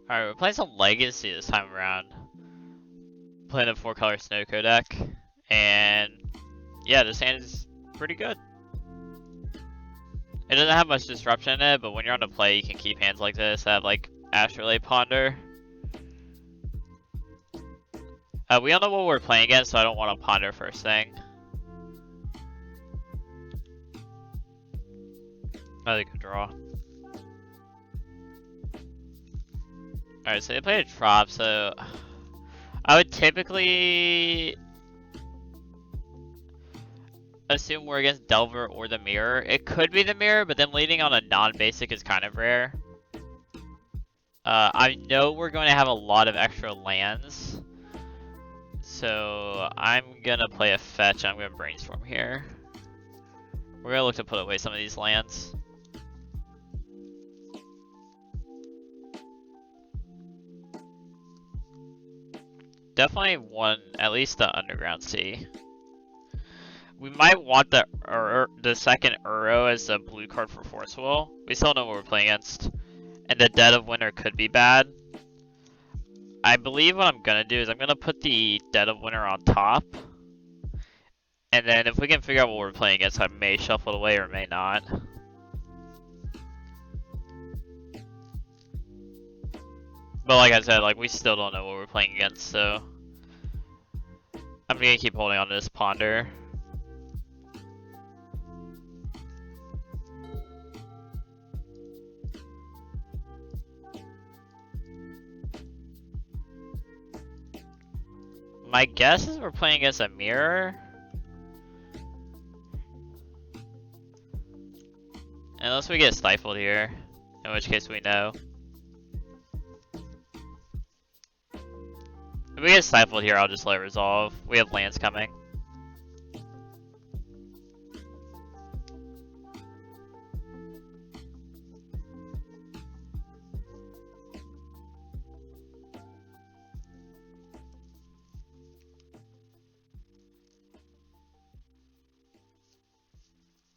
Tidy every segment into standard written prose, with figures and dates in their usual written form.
Alright, we're playing some Legacy this time around. Playing a 4-color Snowko deck. And yeah, this hand is pretty good. It doesn't have much disruption in it, but when you're on the play, you can keep hands like this that have like Astrolabe Ponder. We don't know what we're playing against, so I don't want to ponder first thing. Another good draw. Alright, so they played a drop, so I would typically assume we're against Delver or the Mirror. It could be the Mirror, but then leading on a non-basic is kind of rare. I know we're going to have a lot of extra lands, so I'm gonna play a fetch. I'm gonna brainstorm here. We're gonna look to put away some of these lands. Definitely one, at least the Underground Sea. We might want the second Uro as a blue card for Force Will. We still know what we're playing against. And the Dead of Winter could be bad. I believe what I'm gonna do is I'm gonna put the Dead of Winter on top. And then if we can figure out what we're playing against, I may shuffle it away or may not. But like I said, like we still don't know what we're playing against, so I'm gonna keep holding on to this Ponder. My guess is we're playing against a Mirror. Unless we get stifled here, in which case we know. If we get stifled here, I'll just let it resolve. We have lands coming.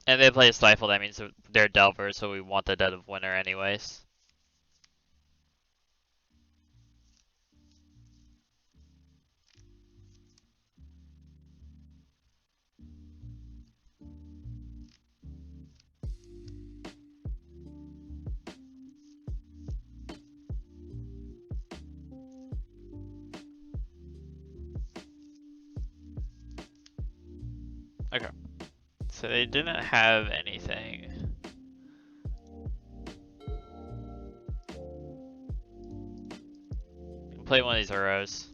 And they play a stifle, that means they're Delver, so we want the Dead of Winter anyways. Okay. So they didn't have anything. We'll play one of these Uros.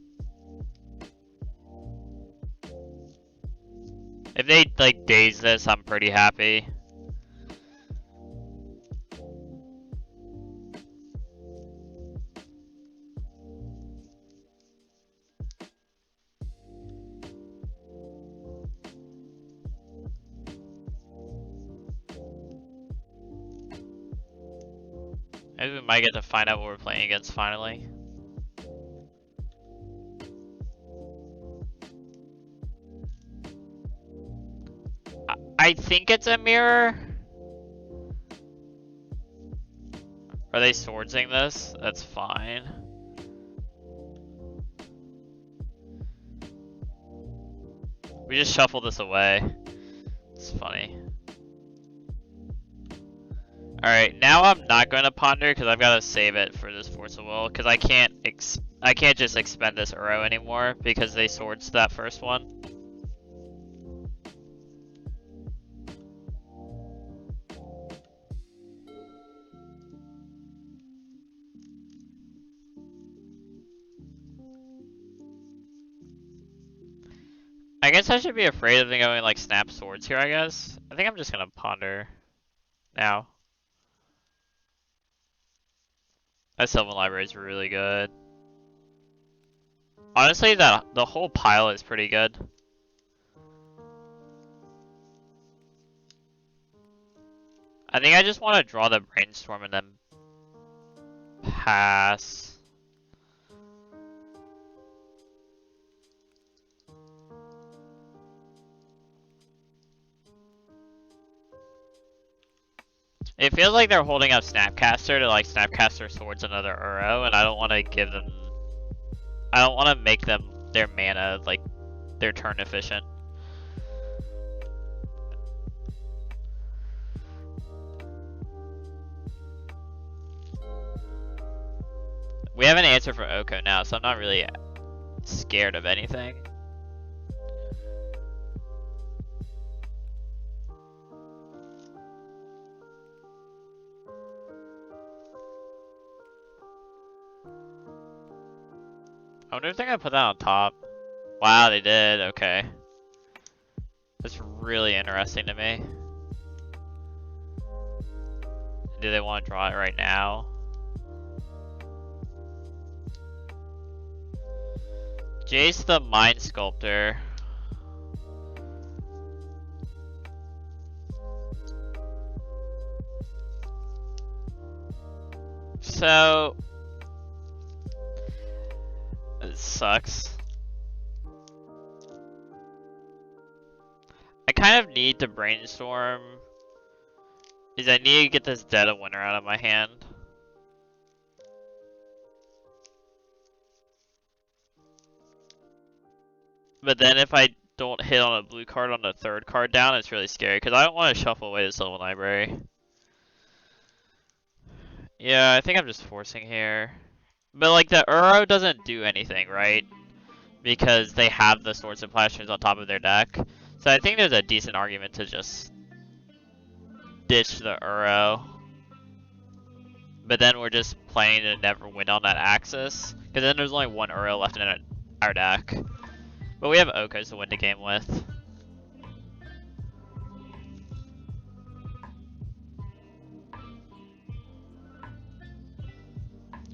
If they like daze this, I'm pretty happy. Maybe we might get to find out what we're playing against finally. I think it's a Mirror. Are they swordsing this? That's fine. We just shuffle this away. It's funny. Alright, now I'm not going to ponder because I've got to save it for this Force of Will because I can't just expend this Uro anymore because they swords that first one. I guess I should be afraid of them going like snap swords here, I guess. I think I'm just gonna ponder now. That Sylvan Library is really good. Honestly, the whole pile is pretty good. I think I just want to draw the brainstorm and then pass. It feels like they're holding up Snapcaster to like Snapcaster Swords another Uro, and I don't want to give them. I don't want to make them their mana like their turn efficient. We have an answer for OKO now, so I'm not really scared of anything. I wonder if they're gonna put that on top. Wow, they did. Okay. That's really interesting to me. Do they want to draw it right now? Jace the Mind Sculptor. So it sucks. I kind of need to brainstorm. Is I need to get this Dead of Winter out of my hand. But then if I don't hit on a blue card on the third card down, it's really scary because I don't want to shuffle away the Sylvan Library. Yeah, I think I'm just forcing here. But like the Uro doesn't do anything, right? Because they have the Swords and Plasters on top of their deck. So I think there's a decent argument to just ditch the Uro. But then we're just planning to never win on that axis. Because then there's only one Uro left in our deck. But we have OKOs to win the game with.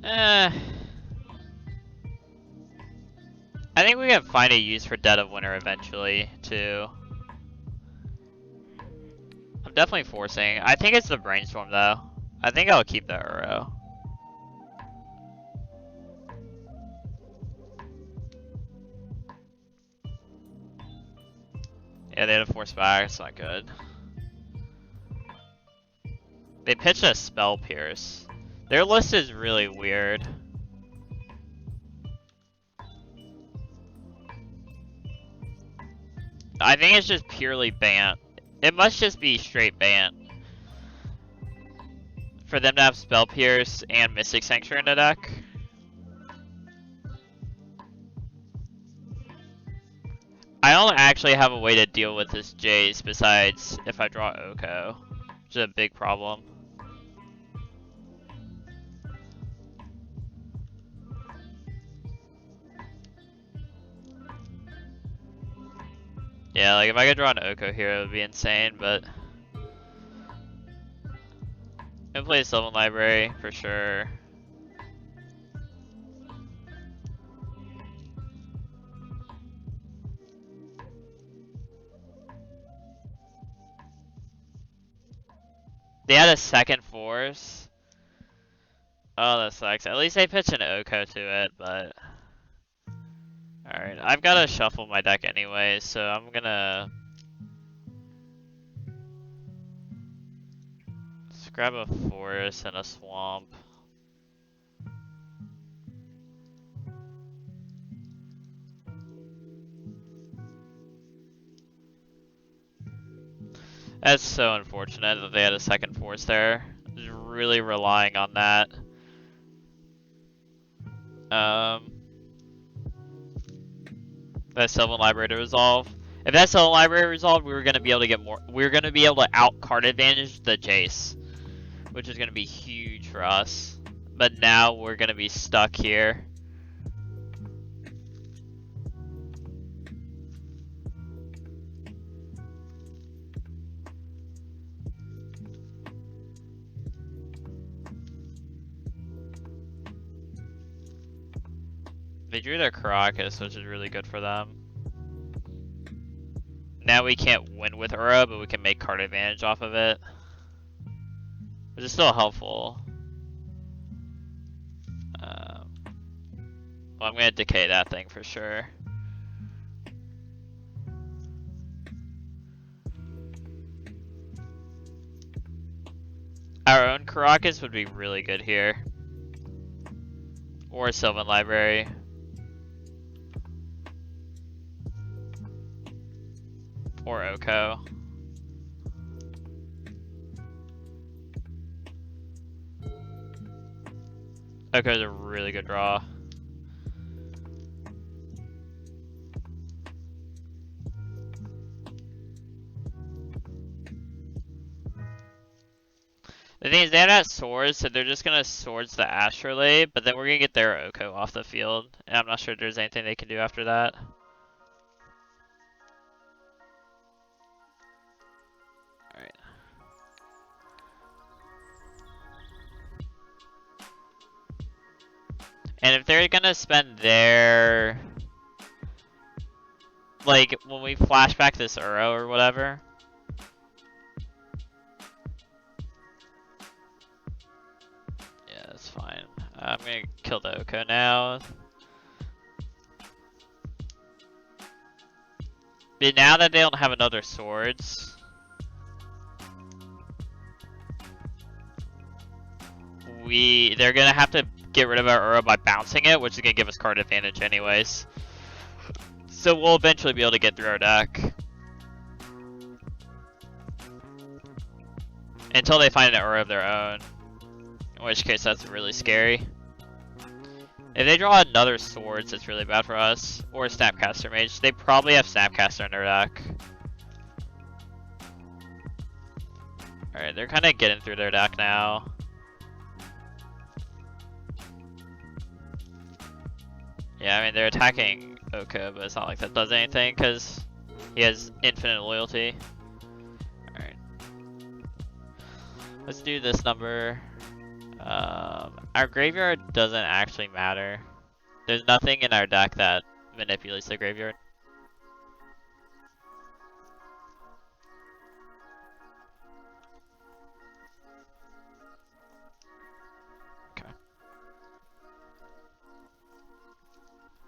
I think we can find a use for Dead of Winter eventually, too. I'm definitely forcing. I think it's the Brainstorm, though. I think I'll keep the Uro. Yeah, they had a force back. It's not good. They pitched a Spell Pierce. Their list is really weird. I think it's just purely ban. It must just be straight ban. For them to have Spell Pierce and Mystic Sanctuary in the deck. I don't actually have a way to deal with this Jace besides if I draw OKO, which is a big problem. Yeah, like if I could draw an OKO here, it would be insane, but I'm gonna play Sylvan Library for sure. They had a second force. Oh, that sucks. At least they pitched an OKO to it, but alright, I've got to shuffle my deck anyway, so I'm gonna just grab a forest and a swamp. That's so unfortunate that they had a second force there. Just really relying on that. That Sylvan Library to resolve. If that Sylvan Library resolved, we were gonna be able to get more. We were gonna be able to out card advantage the Jace, which is gonna be huge for us. But now we're gonna be stuck here. They drew their Caracas, which is really good for them. Now we can't win with Ura, but we can make card advantage off of it. Which is still helpful. Well, I'm gonna decay that thing for sure. Caracas would be really good here. Or Sylvan Library. Or OKO. OKO's a really good draw. The thing is, they have that swords, so they're just gonna swords the Astrolabe, but then we're gonna get their OKO off the field, and I'm not sure there's anything they can do after that. Alright. And if they're gonna spend their... like, when we flash back this Uro or whatever... yeah, that's fine. I'm gonna kill the OKO now. But now that they don't have another swords... they're gonna have to get rid of our Uro by bouncing it, which is gonna give us card advantage anyways. So we'll eventually be able to get through our deck. Until they find an Uro of their own. In which case that's really scary. If they draw another swords, it's really bad for us. Or Snapcaster Mage. They probably have Snapcaster in their deck. Alright, they're kind of getting through their deck now. Yeah, I mean, they're attacking OKO, but it's not like that does anything, because he has infinite loyalty. Alright. Let's do this number. Our graveyard doesn't actually matter. There's nothing in our deck that manipulates the graveyard.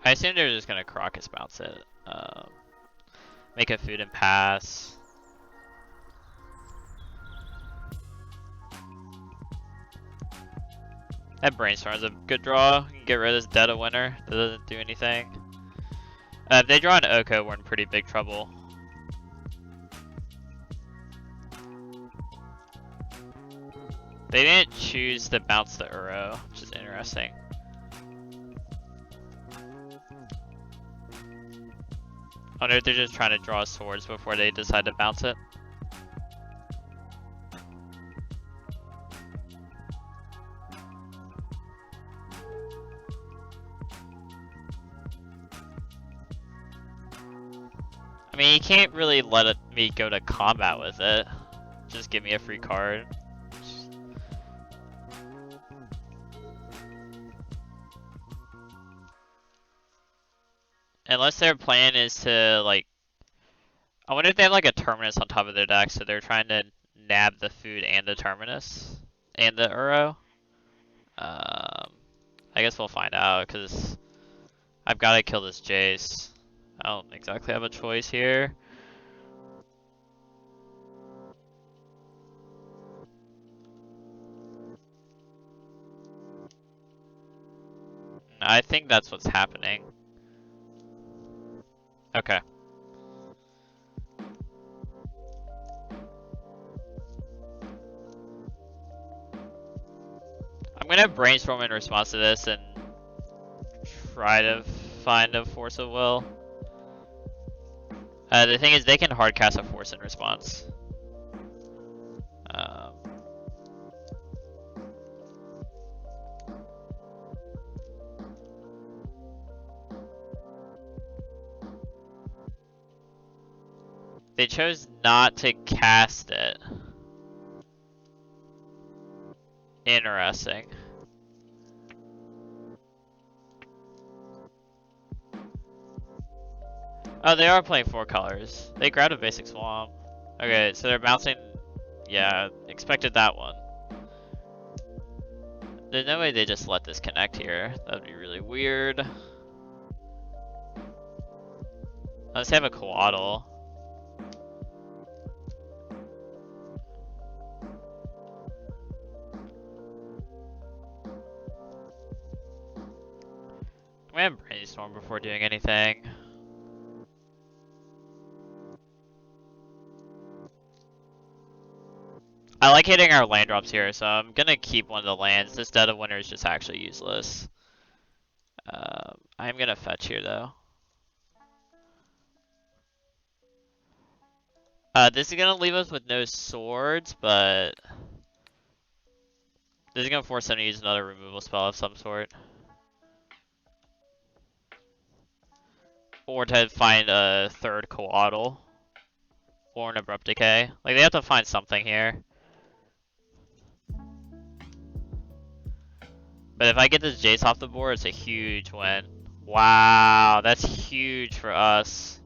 I assume they're just gonna Crocus bounce it. Make a food and pass. That Brainstorm is a good draw. You can get rid of this Dead of Winter. That doesn't do anything. If they draw an OKO, we're in pretty big trouble. They didn't choose to bounce the Uro, which is interesting. I wonder if they're just trying to draw swords before they decide to bounce it. I mean, you can't really let me go to combat with it. Just give me a free card. Unless their plan is to, like... I wonder if they have, like, a Terminus on top of their deck, so they're trying to nab the food and the Terminus. And the Uro. I guess we'll find out, because I've got to kill this Jace. I don't exactly have a choice here. I think that's what's happening. Okay. I'm gonna brainstorm in response to this and try to find a Force of Will. The thing is, they can hardcast a Force in response. They chose not to cast it. Interesting. Oh, they are playing 4 colors. They grabbed a basic swamp. Okay, so they're bouncing. Yeah, expected that one. There's no way they just let this connect here. That would be really weird. Unless they have a Coatl. I'm gonna brainstorm before doing anything. I like hitting our land drops here, so I'm gonna keep one of the lands. This Dead of Winter is just actually useless. I'm gonna fetch here though. This is gonna leave us with no swords, but this is gonna force them to use another removal spell of some sort. Or to find a third Coatl. Or an Abrupt Decay. Like, they have to find something here. But if I get this Jace off the board, it's a huge win. Wow, that's huge for us.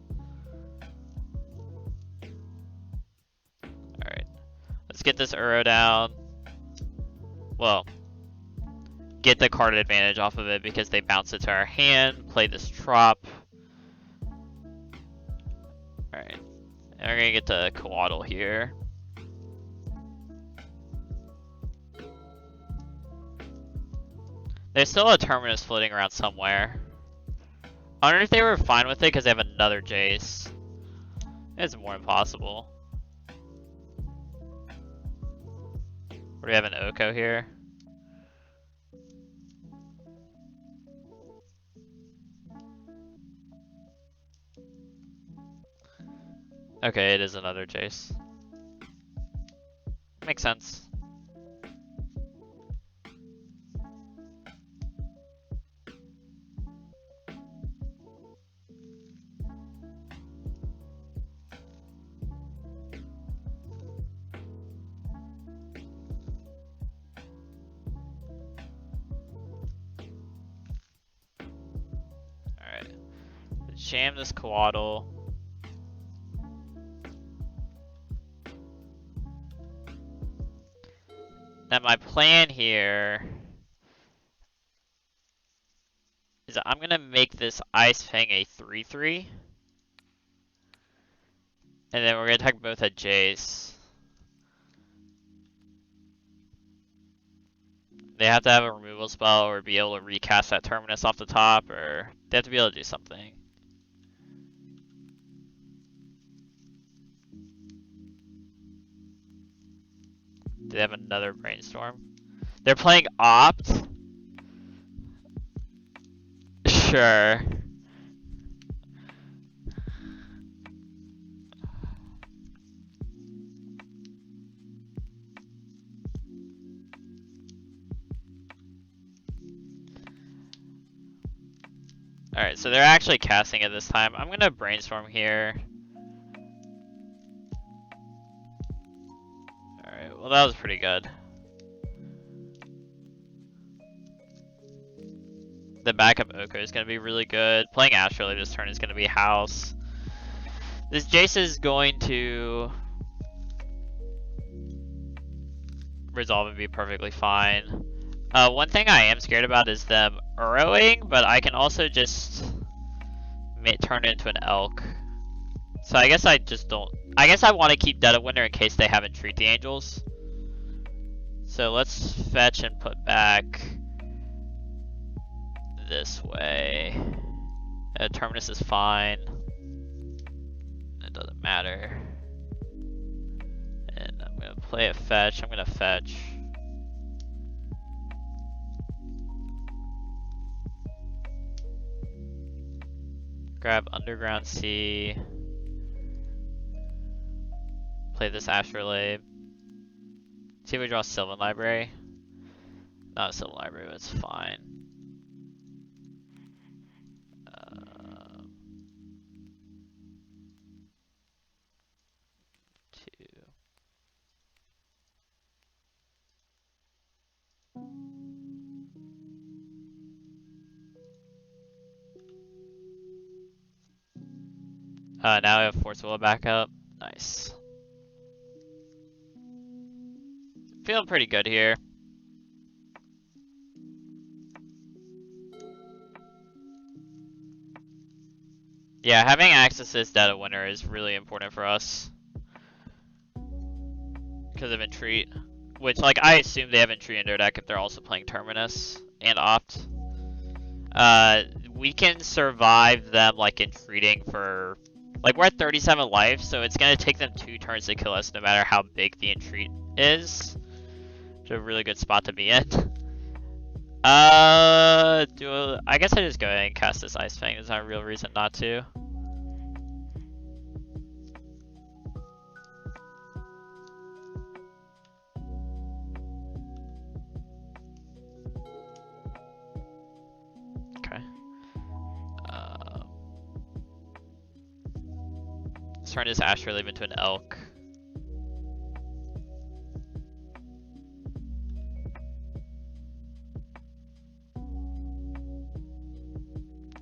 Alright. Let's get this Uro down. Well, get the card advantage off of it because they bounce it to our hand. Play this Trop. Alright. And we're gonna get the Coatl here. There's still a Terminus floating around somewhere. I wonder if they were fine with it because they have another Jace. It's more impossible. Or do we have an OKO here? Okay, it is another Jace. Makes sense. Alright. Jam this Coatl. Now my plan here is that I'm gonna make this Ice Fang a 3/3. And then we're gonna attack both at Jace. They have to have a removal spell or be able to recast that Terminus off the top, or they have to be able to do something. Do they have another Brainstorm? They're playing Opt? Sure. Alright, so they're actually casting it this time. I'm gonna Brainstorm here. Alright, well that was pretty good. The backup OKO is gonna be really good. Playing Astrolabe this turn is gonna be House. This Jace is going to resolve and be perfectly fine. One thing I am scared about is them Uroing, but I can also just turn it into an Elk. So I guess I just don't... I guess I want to keep Dead of Winter in case they have Entreat the Angels. So let's fetch and put back this way. Terminus is fine. It doesn't matter. And I'm going to play a fetch. I'm going to fetch. Grab Underground Sea. Play this Astrolabe. See if we draw Sylvan Library. Not a Sylvan Library, but it's fine. Now we have Force Will back up. Nice. Feeling pretty good here. Yeah, having access to this Dead of Winter is really important for us. Because of Entreat. Which, like, I assume they have Entreat in their deck if they're also playing Terminus and Opt. we can survive them like entreating for like we're at 37 life, so it's gonna take them 2 turns to kill us no matter how big the entreat is. It's a really good spot to be in. I guess I just go ahead and cast this Ice Fang. There's not a real reason not to. Okay. Let's turn this Astrolabe into an Elk.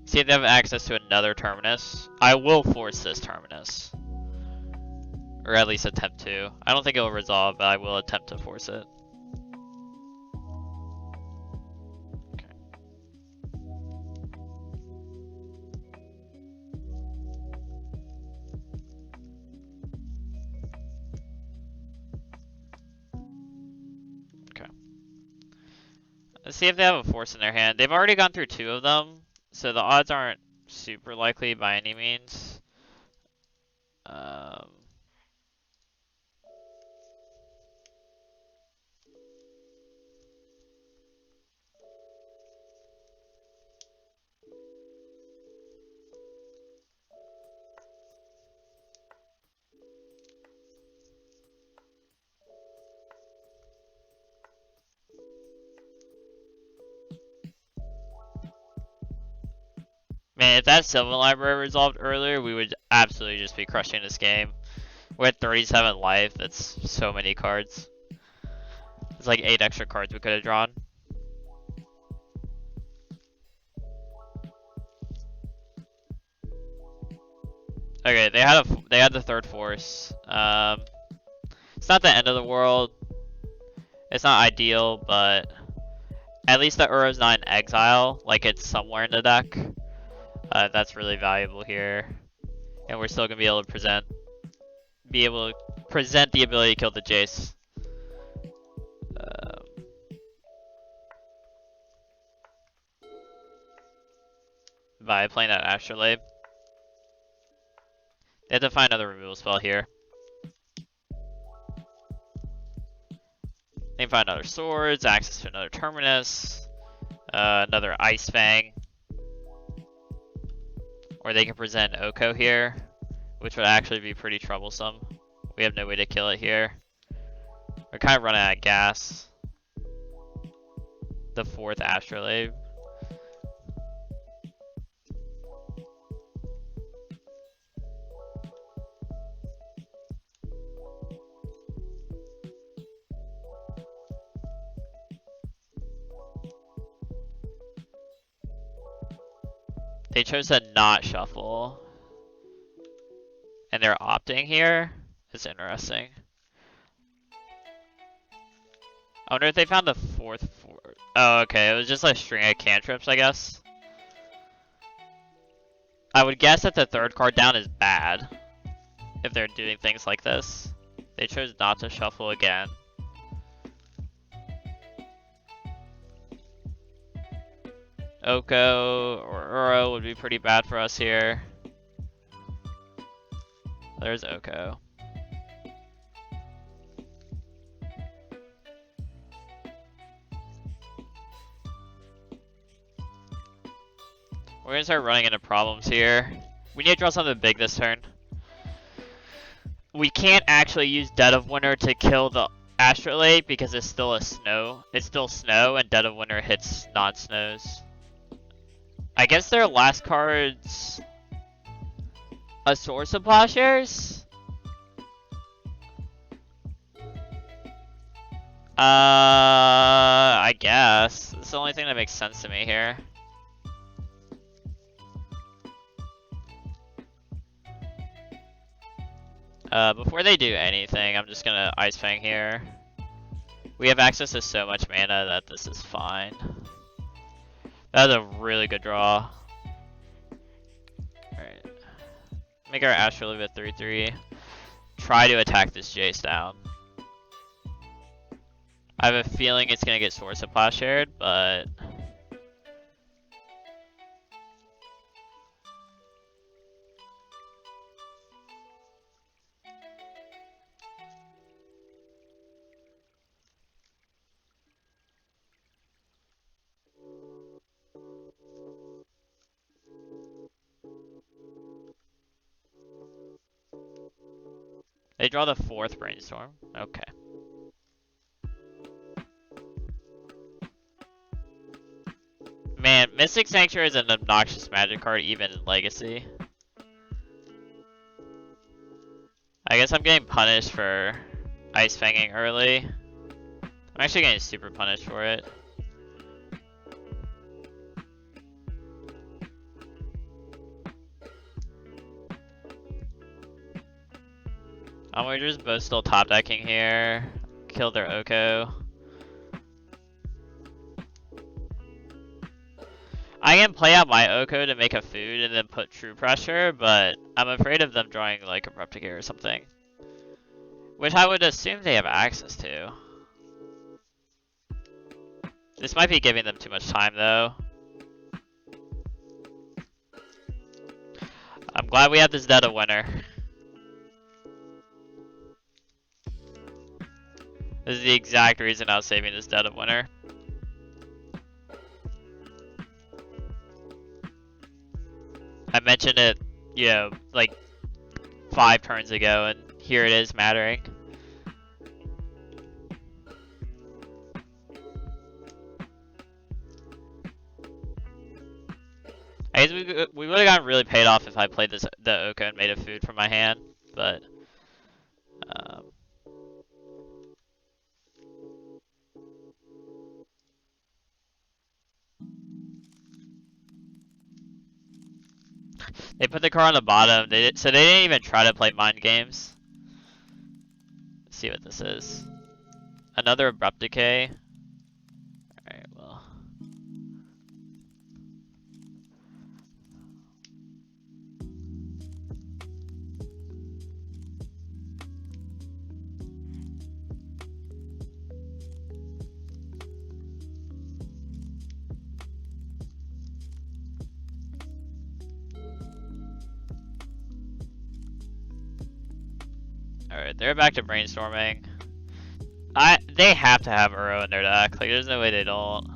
See if they have access to another Terminus. I will force this Terminus. Or at least attempt to. I don't think it will resolve, but I will attempt to force it. Okay. Okay. Let's see if they have a force in their hand. They've already gone through 2 of them, so the odds aren't super likely by any means. Man, if that Sylvan Library resolved earlier, we would absolutely just be crushing this game. We're at 37 life, that's so many cards. It's like 8 extra cards we could have drawn. Okay, they had the 3rd force. It's not the end of the world. It's not ideal, but at least the Uro's not in exile, like it's somewhere in the deck. That's really valuable here, and we're still gonna be able to present the ability to kill the Jace. By playing that Astrolabe. They have to find another removal spell here. They can find another Swords, access to another Terminus, another Ice Fang. Or they can present OKO here, which would actually be pretty troublesome. We have no way to kill it here. We're kind of running out of gas. The 4th Astrolabe. They chose to not shuffle. And they're opting here. It's interesting. I wonder if they found the 4th force. Oh, okay. It was just a string of cantrips, I guess. I would guess that the 3rd card down is bad. If they're doing things like this. They chose not to shuffle again. OKO or Uro would be pretty bad for us here. There's OKO. We're gonna start running into problems here. We need to draw something big this turn. We can't actually use Dead of Winter to kill the Astrolabe because it's still a snow. It's still snow and Dead of Winter hits non-snows. I guess their last card's a Source of Plowshares? I guess. It's the only thing that makes sense to me here. Before they do anything, I'm just gonna Ice Fang here. We have access to so much mana that this is fine. That's a really good draw. Alright. Make our Astrolabe at 3/3. Try to attack this Jace down. I have a feeling it's gonna get Source of Plowshared, but They draw the 4th Brainstorm. Okay. Man, Mystic Sanctuary is an obnoxious magic card even in Legacy. I guess I'm getting punished for Ice Fanging early. I'm actually getting super punished for it. We're just both still top decking here. Killed their OKO. I can play out my OKO to make a food and then put true pressure, but I'm afraid of them drawing like a Replicate or something. Which I would assume they have access to. This might be giving them too much time though. I'm glad we have this dead of winter. This is the exact reason I was saving this dead of winter. I mentioned it, you know, like 5 turns ago, and here it is mattering. I guess we would have gotten really paid off if I played the OKO and made a food from my hand, but they put the card on the bottom. So they didn't even try to play mind games. Let's see what this is. Another Abrupt Decay. Alright, well. Alright, they're back to brainstorming. They have to have Uro in their deck. Like, there's no way they don't.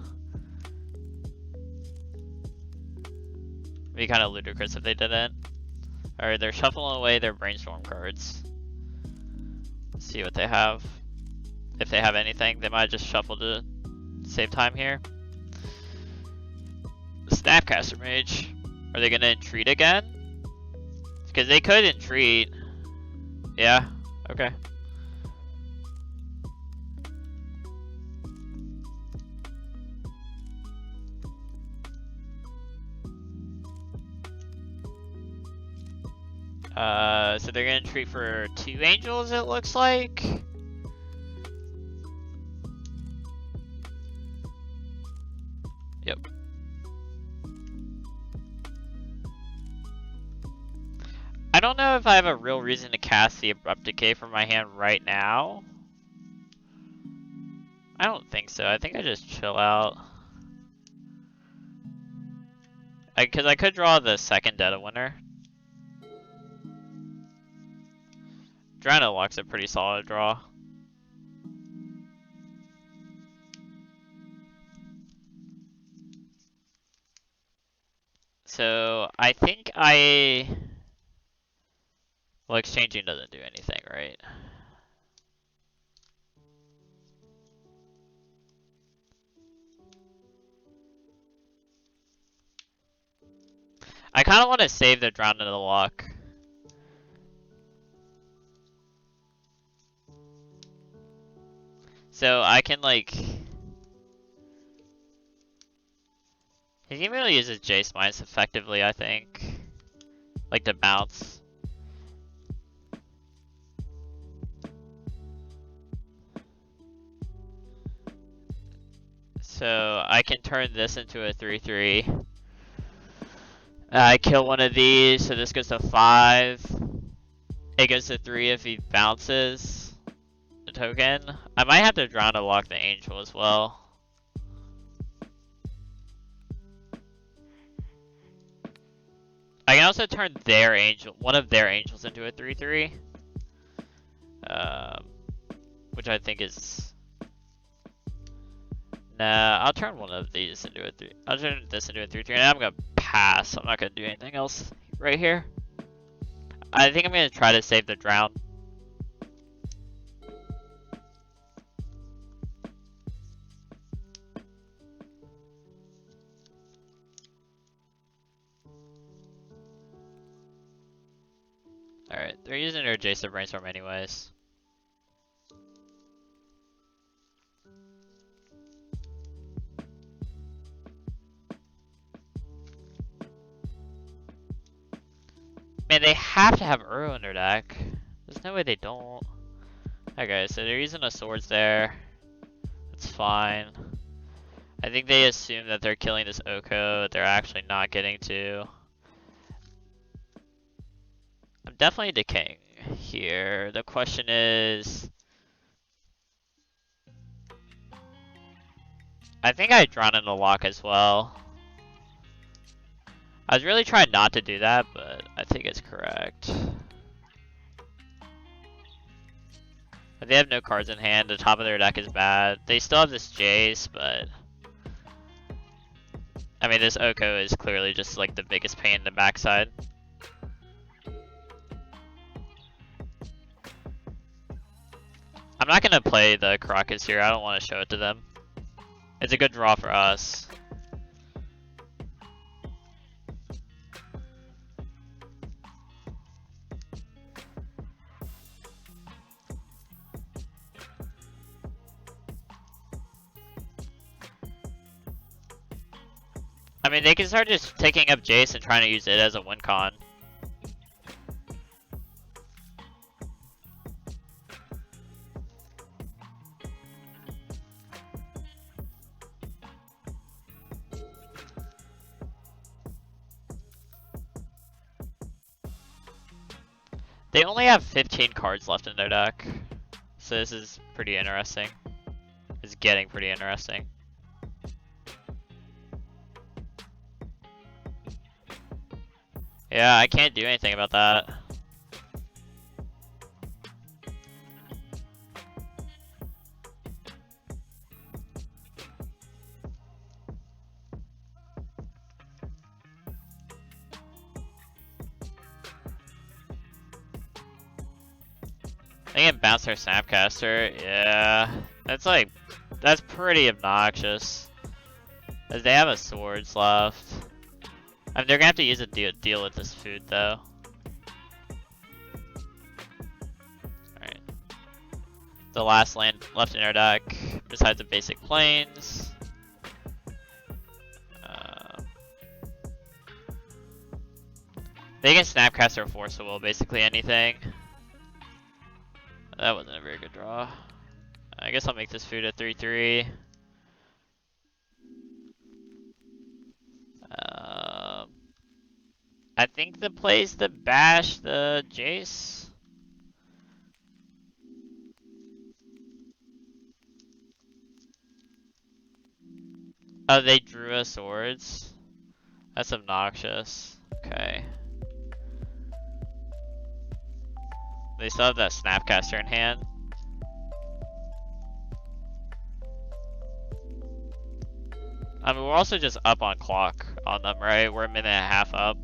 It'd be kind of ludicrous if they didn't. Alright, they're shuffling away their brainstorm cards. Let's see what they have. If they have anything, they might just shuffle to save time here. Snapcaster Mage. Are they gonna entreat again? Because they could entreat. Yeah, okay. So they're gonna treat for 2 angels, it looks like. Yep. I don't know if I have a real reason to cast the Abrupt Decay from my hand right now. I don't think so. I think I just chill out. Because I could draw the second Dead of Winter. Drano Lock's a pretty solid draw. So I think well, exchanging doesn't do anything, right? I kind of want to save the Drown into the Lock. So I can like... He can really use his Jace Mines effectively, I think. Like to bounce. So I can turn this into a 3/3. I kill one of these, so this goes to 5. It goes to 3 if he bounces the token. I might have to drown to lock the angel as well. I can also turn their angel, one of their angels, into a 3/3. Which I think is... Nah, I'll turn one of these into a 3. I'll turn this into a 3/3, and I'm gonna pass. I'm not gonna do anything else right here. I think I'm gonna try to save the drown. They're using their Jace to brainstorm anyways. Man, they have to have Uro in their deck. There's no way they don't. Okay, so they're using the swords there. That's fine. I think they assume that they're killing this OKO that they're actually not getting to. I'm definitely decaying here. The question is... I think I drawn in the lock as well. I was really trying not to do that, but I think it's correct. They have no cards in hand, the top of their deck is bad. They still have this Jace, but... I mean, this OKO is clearly just like the biggest pain in the backside. I'm not gonna play the Caracas here, I don't want to show it to them. It's a good draw for us. I mean, they can start just taking up Jace and trying to use it as a win con. They only have 15 cards left in their deck, so this is pretty interesting. It's getting pretty interesting. Yeah, I can't do anything about that. They can bounce their Snapcaster, yeah. That's pretty obnoxious. As they have a swords left. I mean, they're gonna have to use a deal with this food though. Alright. The last land left in our deck, besides the basic plains. They can Snapcaster or Forcible, basically anything. That wasn't a very good draw. I guess I'll make this food a 3-3. I think the play's to bash the Jace. Oh, they drew us swords. That's obnoxious. Okay. They still have that Snapcaster in hand. I mean, we're also just up on clock on them, right? We're a minute and a half up.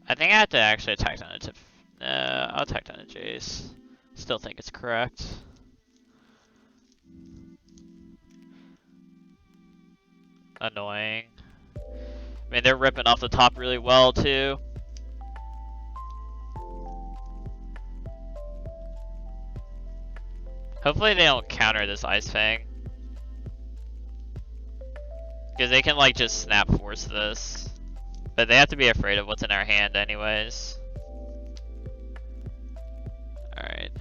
I think I have to actually attack down to. I'll attack down to Jace. Still think it's correct. Annoying. I mean, they're ripping off the top really well too. Hopefully they don't counter this Ice Fang. Because they can like just snap force this. But they have to be afraid of what's in our hand anyways. Alright.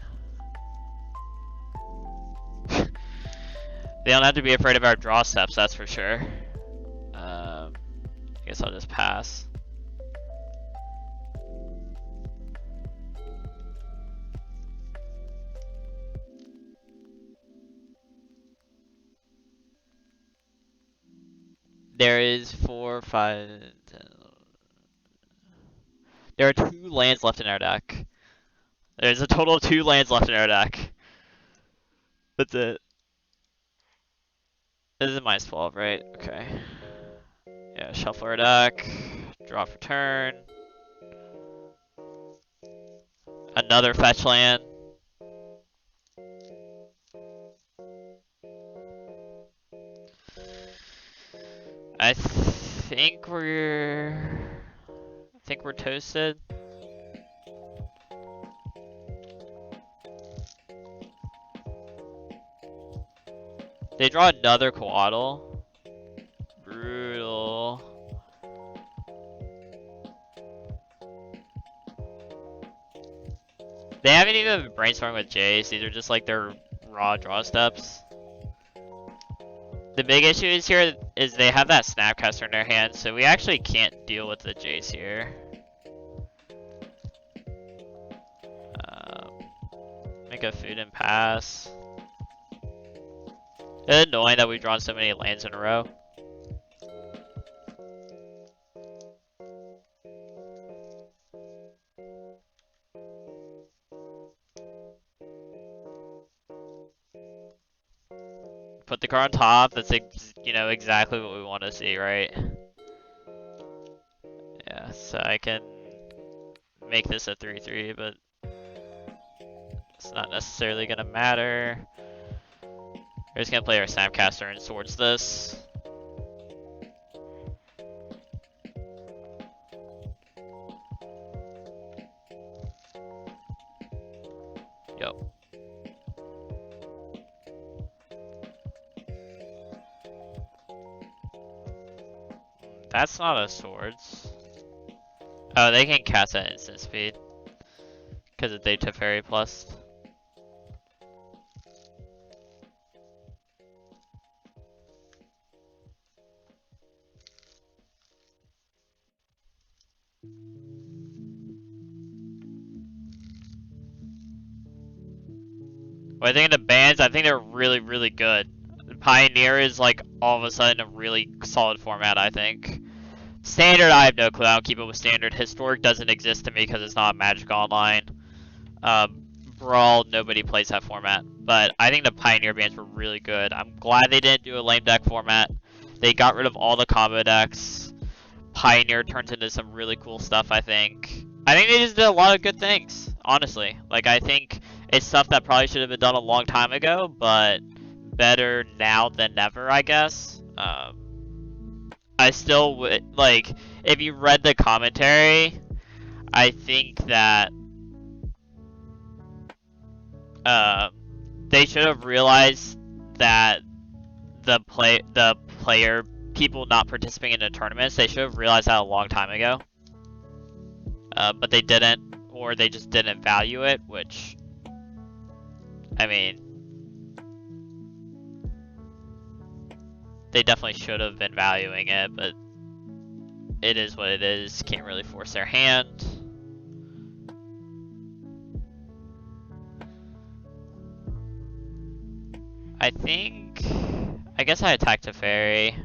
They don't have to be afraid of our draw steps, that's for sure. I guess I'll just pass. There is 4, 5, 10. There are 2 lands left in our deck. There's a total of 2 lands left in our deck. That's it. This is -12, right? Okay. Yeah, shuffle our deck. Draw for turn. Another fetch land. I think we're toasted. They draw another Coatl. Brutal. They haven't even been brainstorming with Jace. These are just like their raw draw steps. The big issue is here is they have that Snapcaster in their hand, so we actually can't deal with the Jace here. Make a food and pass. It's annoying that we've drawn so many lands in a row. Put the card on top. That's exactly what we want to see, right? Yeah, so I can make this a 3/3, but it's not necessarily gonna matter. We're just gonna play our Snapcaster and swords this. Yep. That's not a swords. Oh, they can cast at instant speed. Because of Day Teferi plus. What I think of the bands, I think they're really, really good. Pioneer is like all of a sudden a really solid format, I think. Standard, I have no clue. I don't keep it with Standard. Historic doesn't exist to me because it's not Magic Online. Brawl, nobody plays that format. But I think the Pioneer bands were really good. I'm glad they didn't do a lame deck format. They got rid of all the combo decks. Pioneer turns into some really cool stuff, I think. I think they just did a lot of good things, honestly. Like, I think it's stuff that probably should have been done a long time ago, but better now than never, I guess. I still would, like, if you read the commentary, I think that they should have realized that the player, people not participating in the tournaments, they should have realized that a long time ago. But they didn't, or they just didn't value it, which, I mean, they definitely should have been valuing it, but it is what it is. Can't really force their hand. I guess I attack Teferi.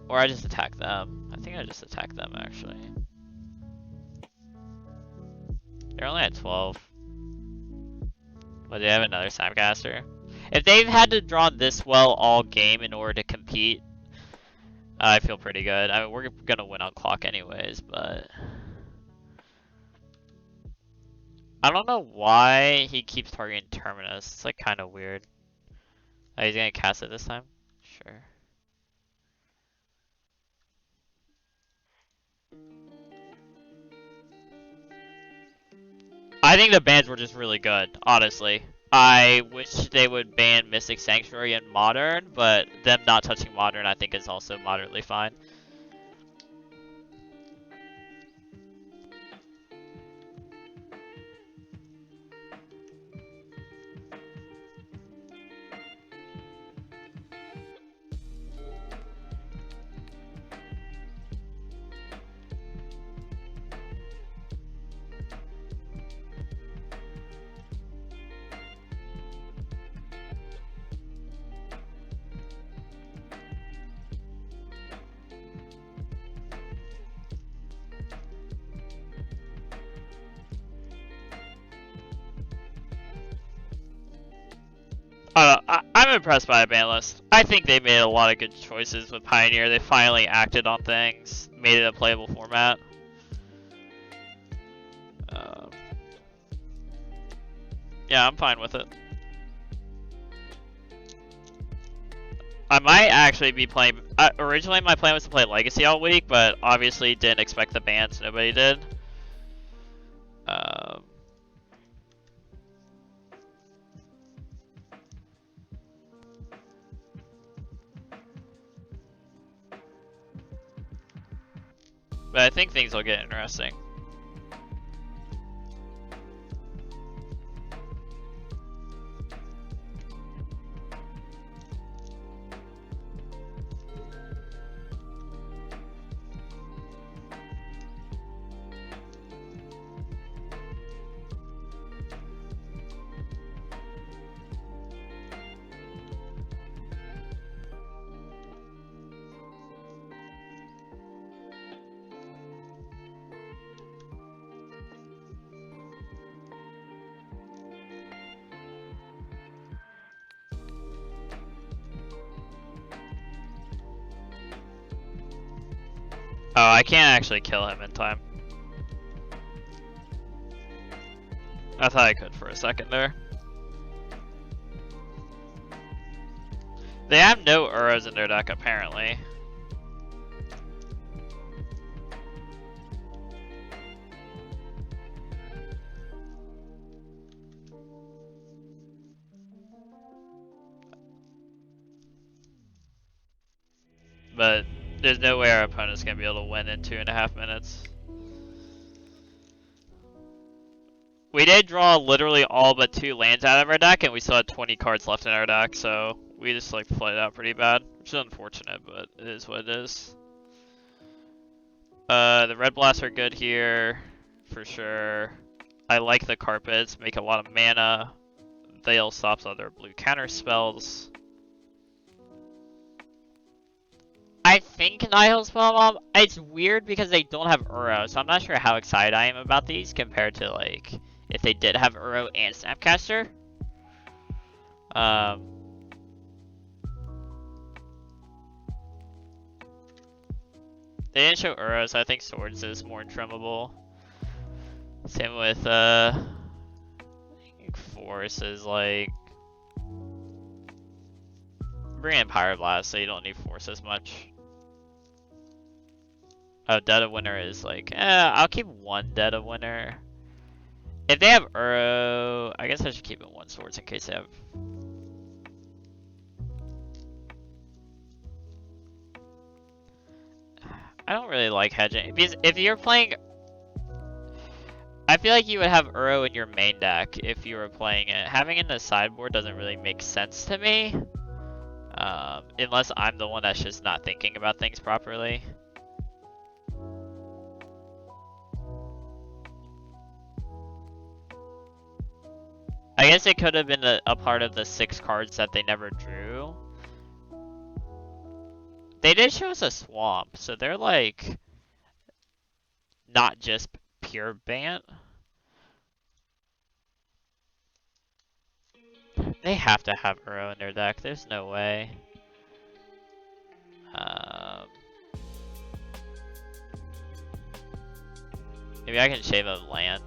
Or I just attack them. I think I just attack them, actually. They're only at 12. But they have another Snapcaster. If they've had to draw this well all game in order to compete, I feel pretty good. I mean, we're gonna win on clock anyways, but I don't know why he keeps targeting Terminus. It's like kind of weird. Oh, he's gonna cast it this time? Sure. I think the bans were just really good, honestly. I wish they would ban Mystic Sanctuary in Modern, but them not touching Modern I think is also moderately fine. I'm impressed by the ban list. I think they made a lot of good choices with Pioneer. They finally acted on things, made it a playable format. Yeah, I'm fine with it. I might actually be playing. Originally, my plan was to play Legacy all week, but obviously didn't expect the bans. Nobody did. But I think things will get interesting. Oh, I can't actually kill him in time. I thought I could for a second there. They have no Uros in their deck, apparently. But there's no way our opponent's gonna be able to win in 2.5 minutes. We did draw literally all but 2 lands out of our deck, and we still had 20 cards left in our deck, so we just like played out pretty bad, which is unfortunate, but it is what it is. The red blasts are good here, for sure. I like the carpets, make a lot of mana. Veil stops other blue counter spells. I think Nihil Spellbomb, it's weird because they don't have Uro, so I'm not sure how excited I am about these compared to like if they did have Uro and Snapcaster. They didn't show Uro, so I think Swords is more trimmable. Same with I think Force is like bring in Pyroblast, so you don't need Force as much. Oh, Dead of Winter is like, I'll keep 1 Dead of Winter. If they have Uro, I guess I should keep it 1 Swords in case they have. I don't really like hedging. Because if you're playing, I feel like you would have Uro in your main deck if you were playing it. Having it in the sideboard doesn't really make sense to me. Unless I'm the one that's just not thinking about things properly. I guess it could have been a part of the 6 cards that they never drew. They did show us a swamp, so they're like not just pure Bant. They have to have Uro in their deck, there's no way. Maybe I can shave a land.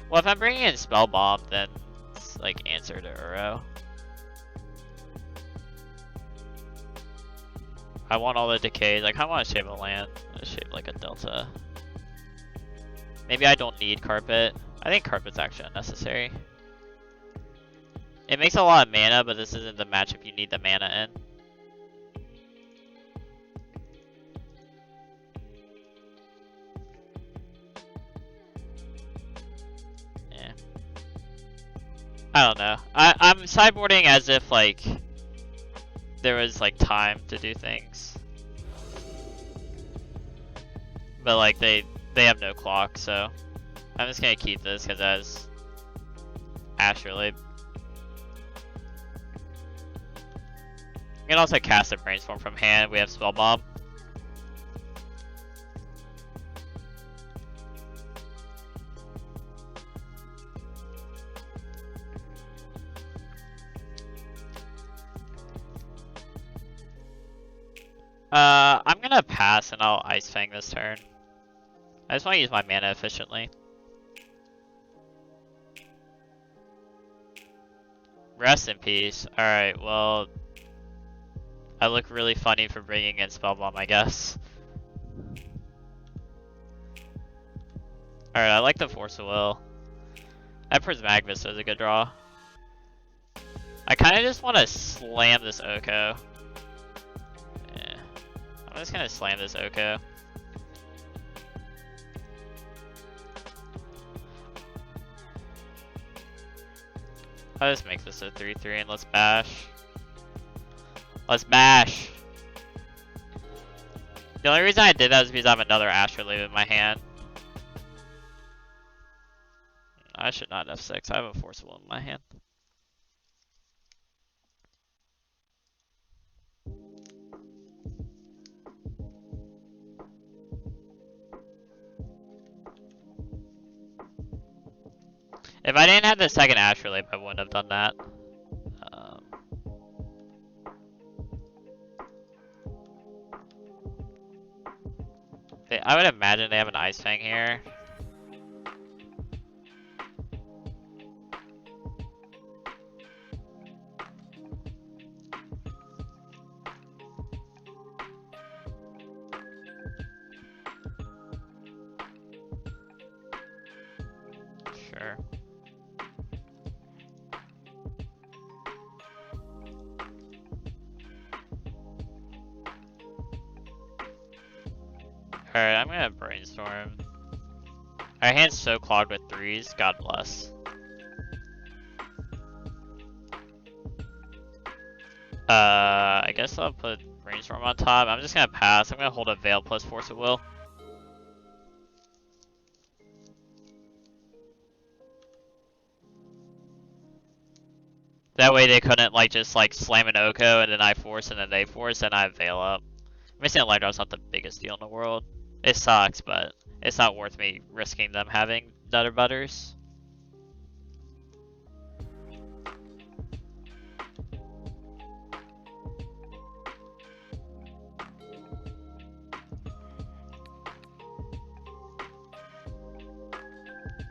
Well, if I'm bringing in Spellbomb, then it's like answer to Uro. I want all the decays. Like, I want to shave a land. Let's shave like a Delta. Maybe I don't need Carpet. I think Carpet's actually unnecessary. It makes a lot of mana, but this isn't the matchup you need the mana in. I don't know. I'm sideboarding as if like there was like time to do things, but like they have no clock, so I'm just gonna keep this because as Astrolabe. You can also cast a Brainstorm from hand. We have Spellbomb. I'm gonna pass and I'll Ice Fang this turn. I just want to use my mana efficiently. Rest in peace. Alright, well... I look really funny for bringing in Spellbomb, I guess. Alright, I like the Force of Will. Emperor's Magnus was a good draw. I kind of just want to slam this OKO. Yeah. I'm just gonna slam this OKO. I'll just make this a 3-3 and let's bash. Let's bash! The only reason I did that is because I have another Astrolabe in my hand. I should not F6, I have a Forcible in my hand. If I didn't have the second Astrolabe, I wouldn't have done that. I would imagine they have an Ice Fang here. Sure. Alright, I'm gonna brainstorm. Our hand's so clogged with 3s, God bless. I guess I'll put brainstorm on top. I'm just gonna pass. I'm gonna hold a Veil plus Force of Will. That way they couldn't like just like slam an OKO and then I force and then they force and I Veil up. Missing a light draw's not the biggest deal in the world. It sucks, but it's not worth me risking them having Nutter Butters.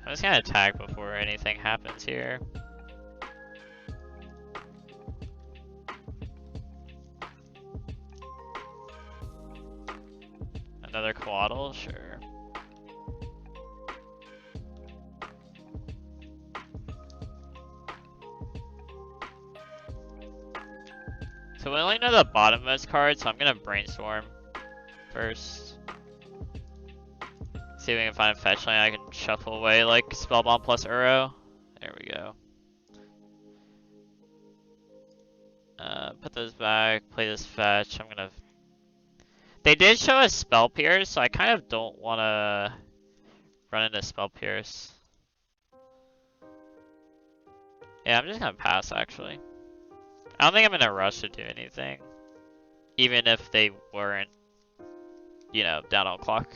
I'm just gonna attack before anything happens here. Another Quaddle? Sure. So we only know the bottommost card, so I'm gonna brainstorm first. See if we can find a fetch line I can shuffle away like Spellbomb plus Uro. There we go. Put those back, play this fetch. I'm gonna... They did show us Spell Pierce, so I kind of don't want to run into Spell Pierce. Yeah, I'm just gonna pass actually. I don't think I'm in a rush to do anything. Even if they weren't, you know, down on clock.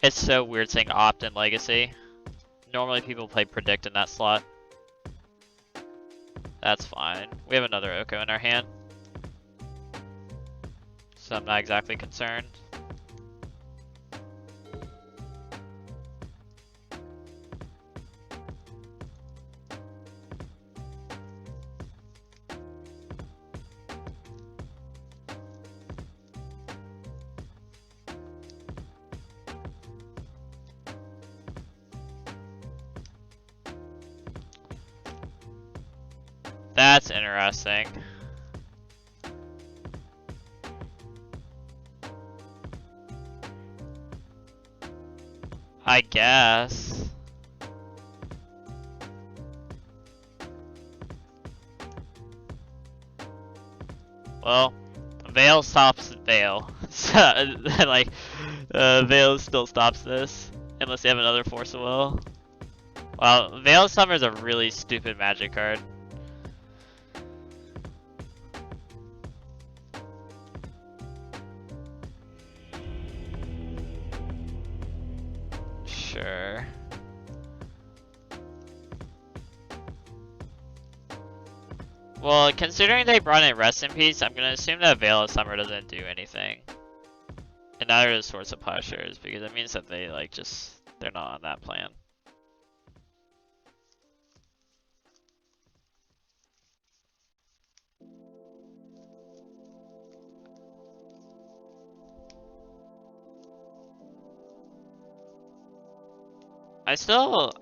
It's so weird saying opt in Legacy. Normally people play Predict in that slot. That's fine. We have another OKO in our hand. So I'm not exactly concerned. That's interesting. I guess. Well, Veil stops Veil. So, like, Veil still stops this. Unless they have another Force of Will. Well, Veil Summer is a really stupid magic card. Sure. Well, considering they brought in Rest in Peace, I'm gonna assume that Veil of Summer doesn't do anything. And neither does Source of Plowshares, because it means that they like they're not on that plan.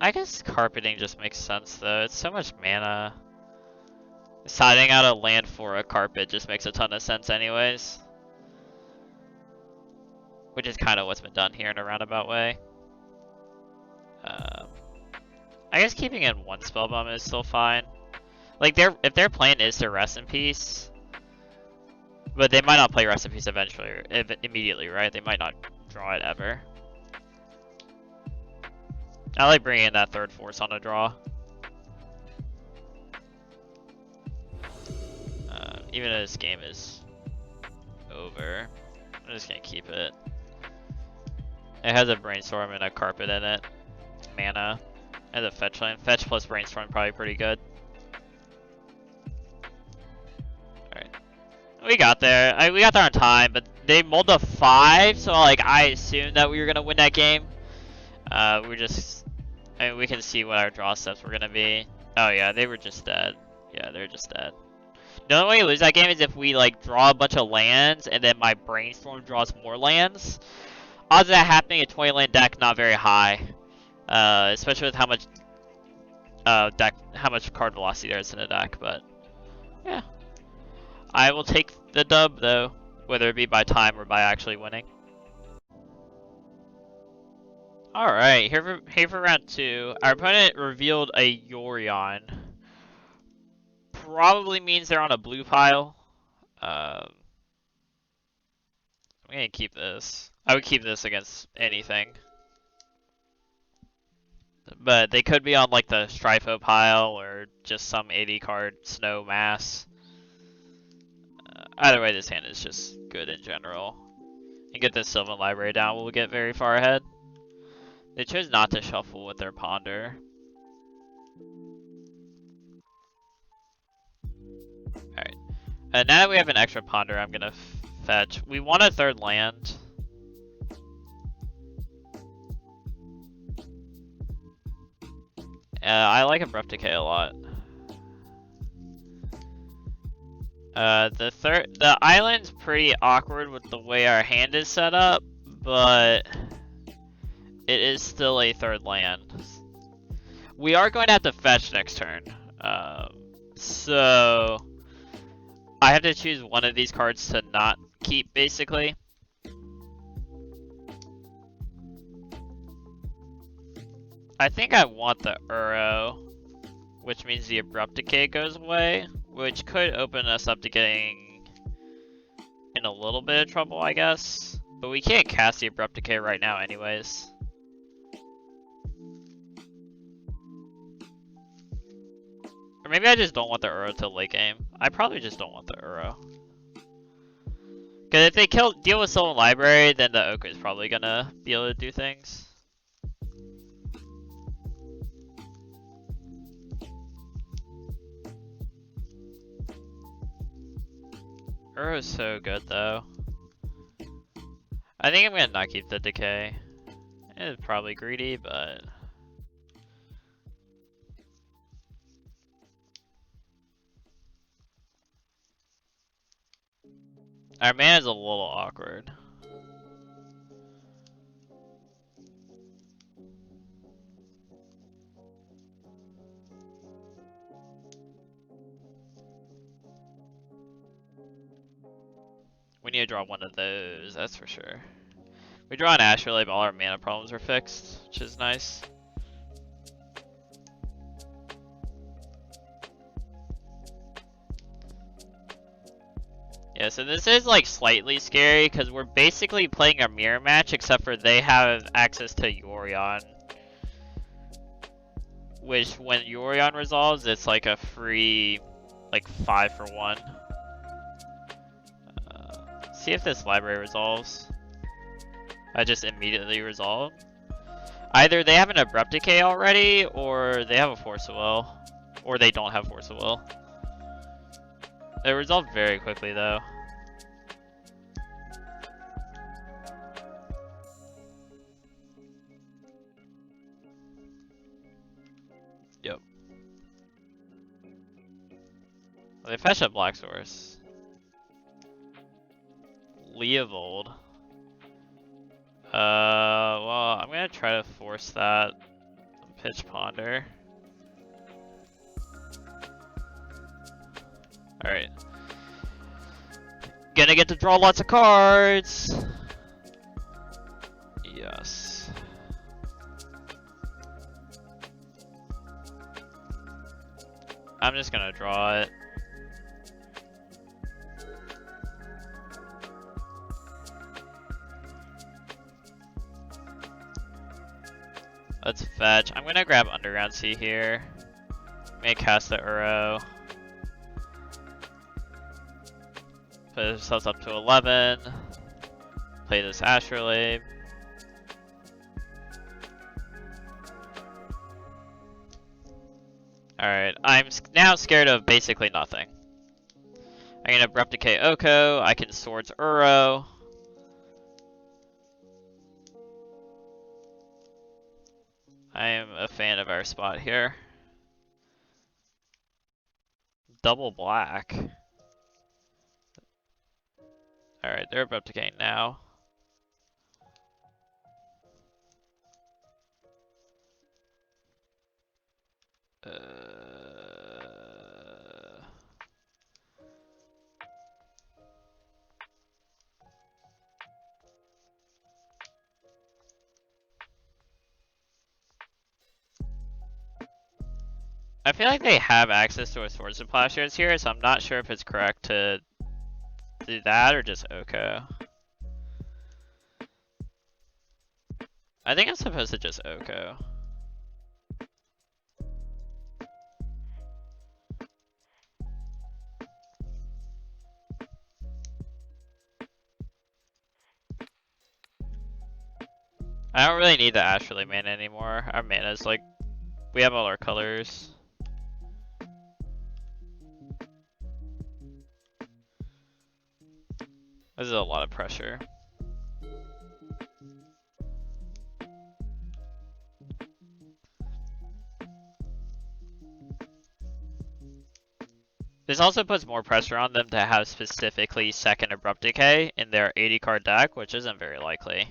I guess Carpeting just makes sense though. It's so much mana. Siding out a land for a carpet just makes a ton of sense anyways. Which is kind of what's been done here in a roundabout way. I guess keeping in one Spellbomb is still fine. Like if their plan is to Rest in Peace, but they might not play Rest in Peace eventually, immediately, right? They might not draw it ever. I like bringing in that third force on a draw. Even though this game is over, I'm just gonna keep it. It has a Brainstorm and a Carpet in it. Mana. And a Fetch land. Fetch plus Brainstorm probably pretty good. Alright. We got there. We got there on time, but they mulled a 5, so like I assumed that we were gonna win that game. We can see what our draw steps were gonna be. Oh yeah, they were just dead. Yeah, they're just dead. The only way you lose that game is if we like draw a bunch of lands and then my Brainstorm draws more lands. Odds of that happening, a 20 land deck not very high. Especially with how much card velocity there is in the deck, but yeah. I will take the dub though, whether it be by time or by actually winning. Alright, here for round 2. Our opponent revealed a Yorion. Probably means they're on a blue pile. I'm gonna keep this. I would keep this against anything. But they could be on like the Strifo pile or just some 80 card Snow Mass. Either way, this hand is just good in general. And get this Sylvan Library down, we'll get very far ahead. They chose not to shuffle with their Ponder. Alright. Now that we have an extra Ponder, I'm gonna fetch. We want a third land. I like Abrupt Decay a lot. The island's pretty awkward with the way our hand is set up, but it is still a third land. We are going to have to fetch next turn. So I have to choose one of these cards to not keep, basically. I think I want the Uro, which means the Abrupt Decay goes away, which could open us up to getting in a little bit of trouble, I guess. But we can't cast the Abrupt Decay right now anyways. Or maybe I just don't want the Uro till late game. I probably just don't want the Uro. Because if they deal with Sylvan Library, then the OKO is probably gonna be able to do things. Uro's so good though. I think I'm gonna not keep the Decay. It's probably greedy, but our mana is a little awkward. We need to draw one of those, that's for sure. We draw an Astrolabe, all our mana problems are fixed, which is nice. Yeah, so this is like slightly scary because we're basically playing a mirror match except for they have access to Yorion. Which when Yorion resolves, it's like a free like 5 for 1. See if this library resolves. I just immediately resolve. Either they have an Abrupt Decay already, or they have a Force of Will. Or they don't have Force of Will. It resolved very quickly though. Yep. Well, they fetched a black source. Leovold. Well, I'm gonna try to force that pitch ponder. Alright. Gonna get to draw lots of cards! Yes. I'm just gonna draw it. Let's fetch. I'm gonna grab Underground Sea here. May cast the Uro. Put ourselves up to 11. Play this Astrolabe. Alright, I'm now scared of basically nothing. I'm gonna Abrupt Decay OKO. I can Swords Uro. I am a fan of our spot here. Double black. Alright, they're Abrupt Decaying now. I feel like they have access to a Swords of Plowshares here, so I'm not sure if it's correct to do that or just OKO. I think I'm supposed to just OKO. I don't really need the Astrolabe mana anymore. Our mana is like, we have all our colors. This is a lot of pressure. This also puts more pressure on them to have specifically second Abrupt Decay in their 80 card deck, which isn't very likely.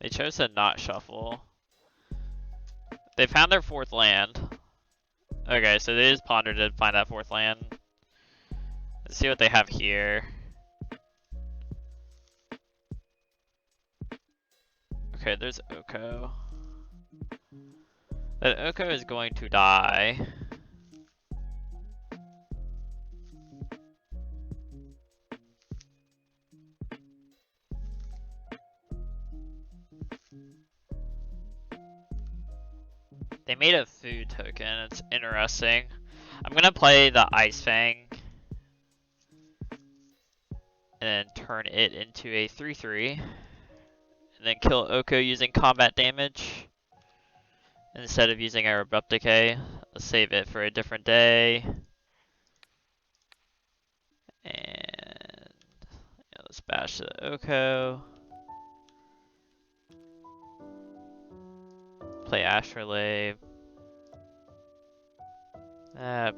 They chose to not shuffle. They found their fourth land. Okay, so they just pondered to find that fourth land. Let's see what they have here. Okay, there's OKO. That OKO is going to die. They made a food token, it's interesting. I'm gonna play the Ice Fang and then turn it into a 3/3 and then kill OKO using combat damage instead of using our Abrupt Decay. Let's save it for a different day. And yeah, let's bash the OKO. Play Astrolabe.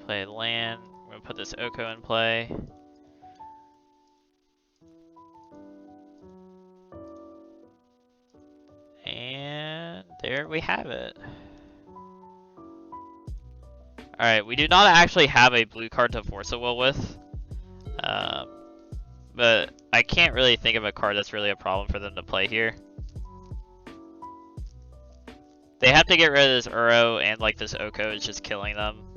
Play land. I'm gonna put this OKO in play. And there we have it. Alright, we do not actually have a blue card to force a will with. But I can't really think of a card that's really a problem for them to play here. They have to get rid of this Uro, and like this OKO is just killing them.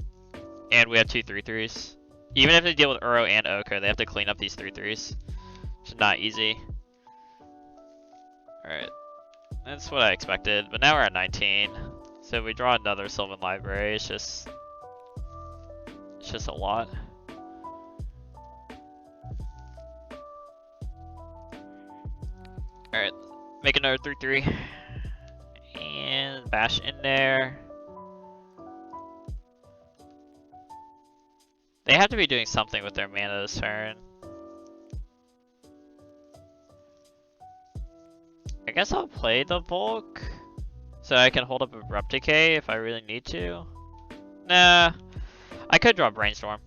And we have two 3/3s. Even if they deal with Uro and OKO, they have to clean up these 3/3s. Which is not easy. Alright. That's what I expected, but now we're at 19. So we draw another Sylvan Library, it's just It's just a lot. Alright, make another 3-3. And bash in there. They have to be doing something with their mana this turn. I guess I'll play the bulk so I can hold up Abrupt Decay if I really need to. Nah, I could draw Brainstorm.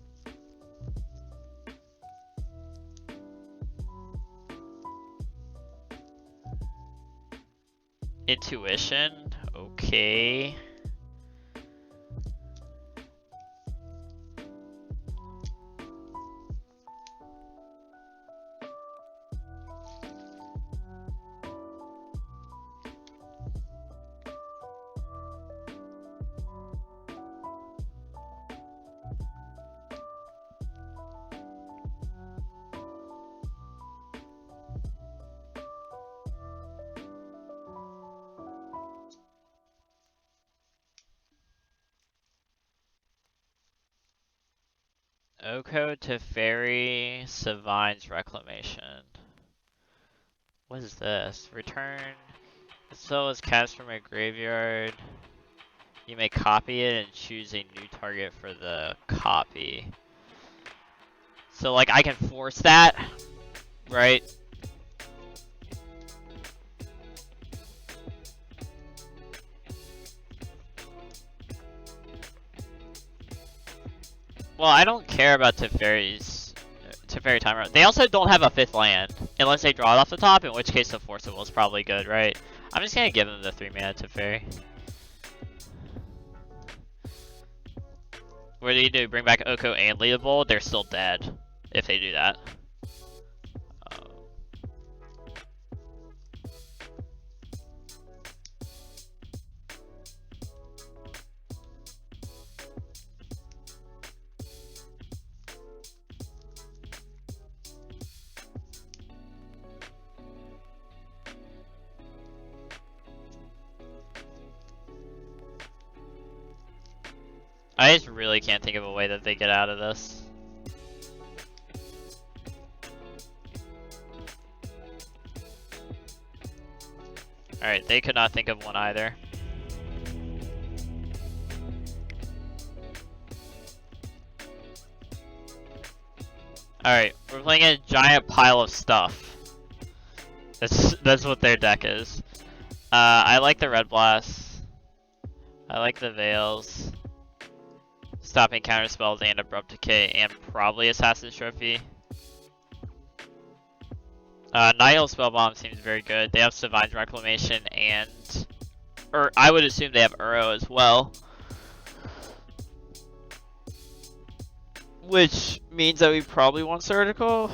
Intuition, okay. OKO to Fairy, Savine's Reclamation. What is this? Return. The spell is cast from a graveyard. You may copy it and choose a new target for the copy. So like I can force that, right? Well, I don't care about Teferi timer. They also don't have a 5th land, unless they draw it off the top, in which case the Forcible is probably good, right? I'm just gonna give them the 3 mana Teferi. What do you do? Bring back OKO and Leadable? They're still dead if they do that. I just really can't think of a way that they get out of this. Alright, they could not think of one either. Alright, we're playing a giant pile of stuff. That's what their deck is. I like the Red Blast. I like the Veils. Stopping counter spells and Abrupt Decay and probably Assassin's Trophy. Nihil Spellbomb seems very good. They have Savine's Reclamation and... Or I would assume they have Uro as well. Which means that we probably want Surgical.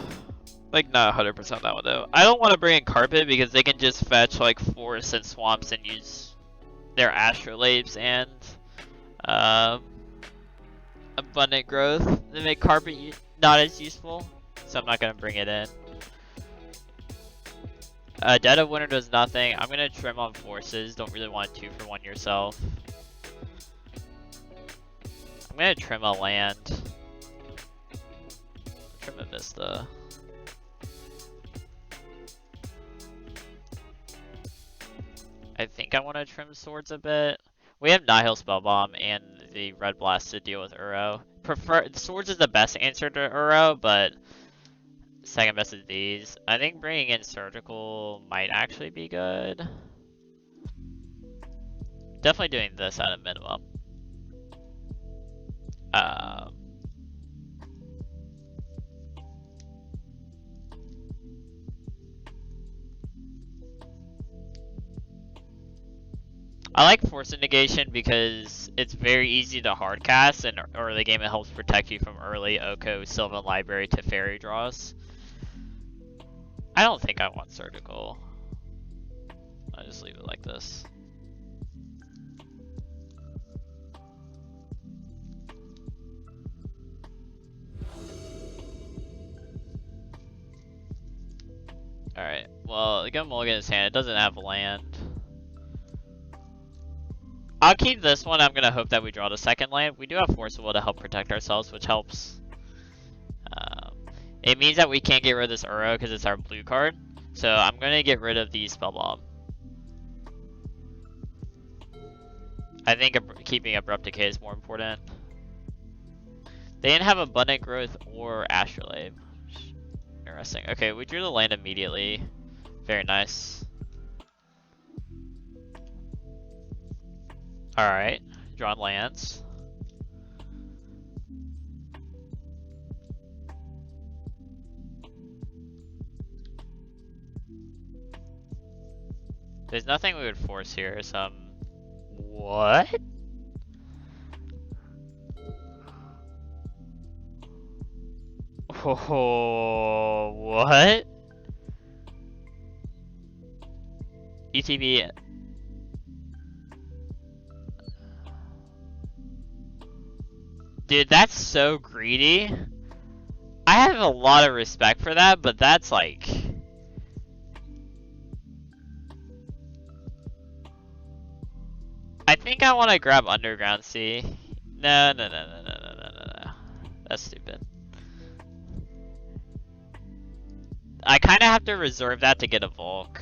Like, not 100% that one though. I don't want to bring in Carpet because they can just fetch like forests and swamps and use their Astrolabes and Abundant Growth to make Carpet not as useful. So I'm not going to bring it in. Dead of Winter does nothing. I'm going to trim on forces. Don't really want 2-for-1 yourself. I'm going to trim a land. Trim a Vista. I think I want to trim swords a bit. We have Nihil Spellbomb and the Red Blast to deal with Uro. Swords is the best answer to Uro, but second best is these. I think bringing in Surgical might actually be good. Definitely doing this at a minimum. I like Force Negation because it's very easy to hardcast, and early game it helps protect you from early OKO, Sylvan Library to Fairy draws. I don't think I want Surgical. I'll just leave it like this. Alright, well, the gun mulligan in his hand, it doesn't have land. I'll keep this one. I'm gonna hope that we draw the second land. We do have Forcible to help protect ourselves, which helps. It means that we can't get rid of this Uro because it's our blue card. So I'm gonna get rid of the Spell Bomb. I think keeping Abrupt Decay is more important. They didn't have Abundant Growth or Astrolabe. Interesting. Okay, we drew the land immediately. Very nice. Alright, drawn lands. There's nothing we would force here, what? Oh, what? ETB. Dude, that's so greedy. I have a lot of respect for that, but that's like... I think I want to grab Underground Sea. No. That's stupid. I kind of have to reserve that to get a Volk.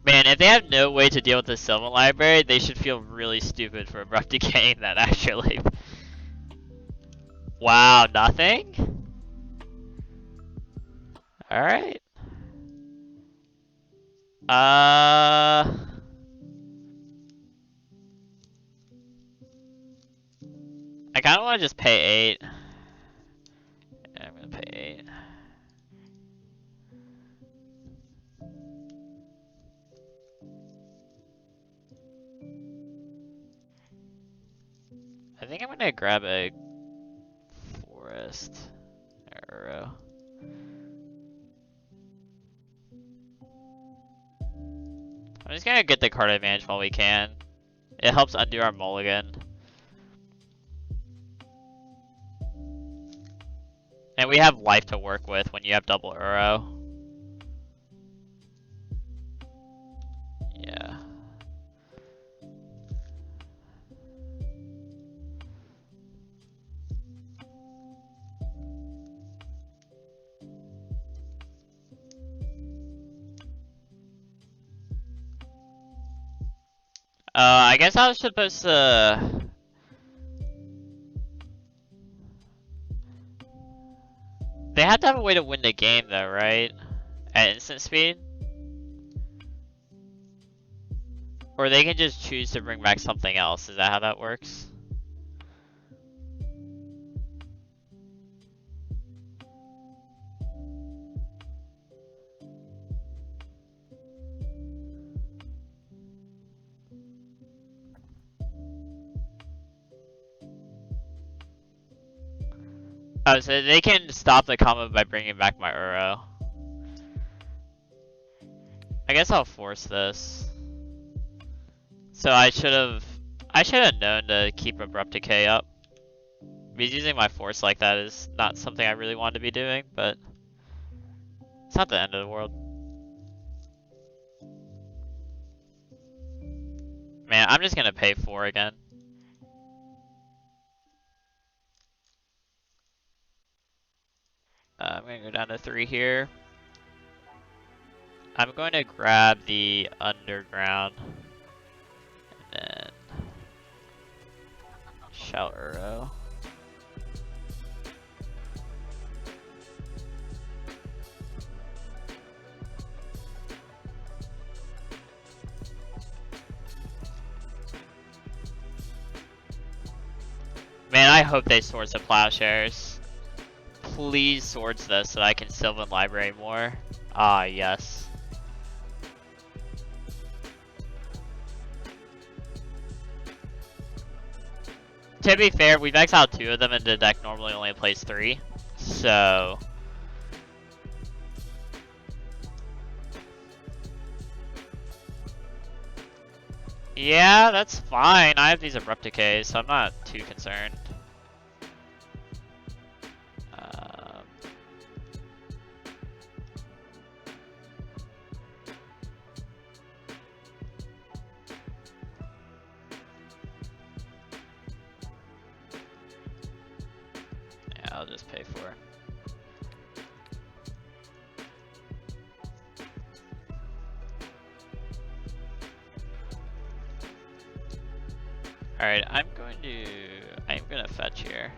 Man, if they have no way to deal with the Sylvan Library, they should feel really stupid for Abrupt Decaying that actually. Wow, nothing? Alright. I kind of want to just pay 8. Yeah, I'm gonna pay 8. I think I'm gonna grab a Forest Arrow. I'm just gonna get the card advantage while we can. It helps undo our mulligan. And we have life to work with when you have double Uro. Yeah. I guess I was supposed to... They had to have a way to win the game though, right? At instant speed? Or they can just choose to bring back something else. Is that how that works? Oh, so they can stop the combo by bringing back my Uro. I guess I'll force this. So I should have known to keep Abrupt Decay up. Because using my force like that is not something I really want to be doing, but it's not the end of the world. Man, I'm just gonna pay 4 again. I'm gonna go down to 3 here. I'm going to grab the Underground. And then Shout Uro. Man, I hope they Swords to Plowshares. Please Swords this so that I can Sylvan Library more. Ah, yes. To be fair, we've exiled 2 of them and the deck normally only plays 3. So... yeah, that's fine. I have these Abrupt Decays, so I'm not too concerned. I'll just pay for. Alright, I'm gonna fetch here.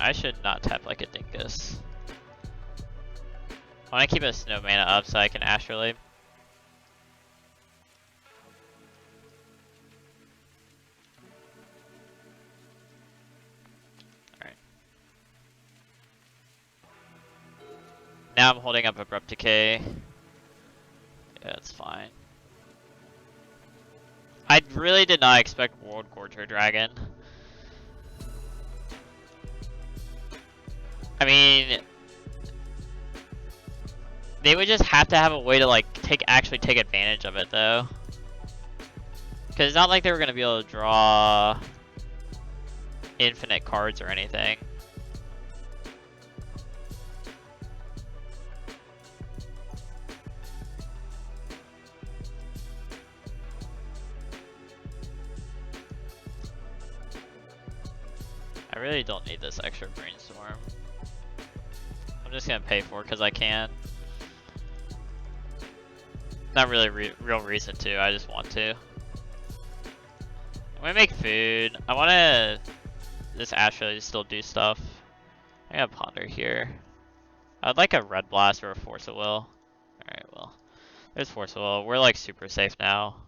I should not tap like a dingus. I want to keep a snow mana up so I can astrolabe. Alright. Now I'm holding up Abrupt Decay. Yeah, it's fine. I really did not expect World Gorger Dragon. I mean, they would just have to have a way to like actually take advantage of it though. Cause it's not like they were gonna be able to draw infinite cards or anything. I really don't need this extra brainstorm. I'm just gonna pay for it because I can. Not really real reason to, I just want to. I'm gonna make food. I wanna this Astrolabe still do stuff. I gotta ponder here. I'd like a Red Blast or a Force of Will. Alright, well. There's Force of Will. We're like super safe now.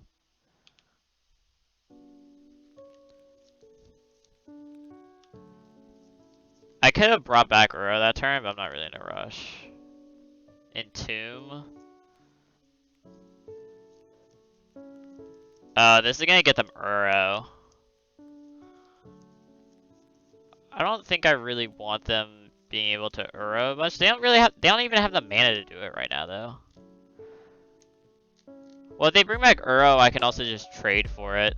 I could have brought back Uro that turn, but I'm not really in a rush. Entomb. This is gonna get them Uro. I don't think I really want them being able to Uro much. They don't even have the mana to do it right now though. Well, if they bring back Uro, I can also just trade for it.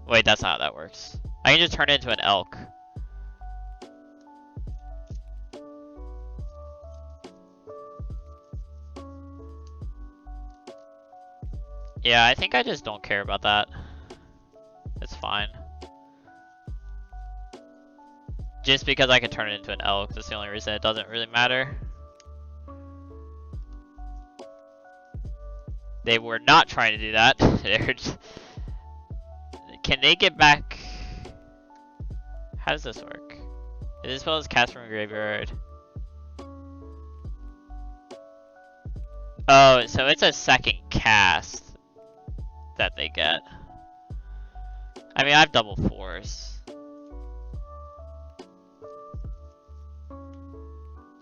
Wait, that's not how that works. I can just turn it into an elk. Yeah, I think I just don't care about that. It's fine. Just because I can turn it into an elk, that's the only reason it doesn't really matter. They were not trying to do that. Can they get back? How does this work? Is this spell is cast from a graveyard? Oh, so it's a second cast that they get. I mean, I have double force.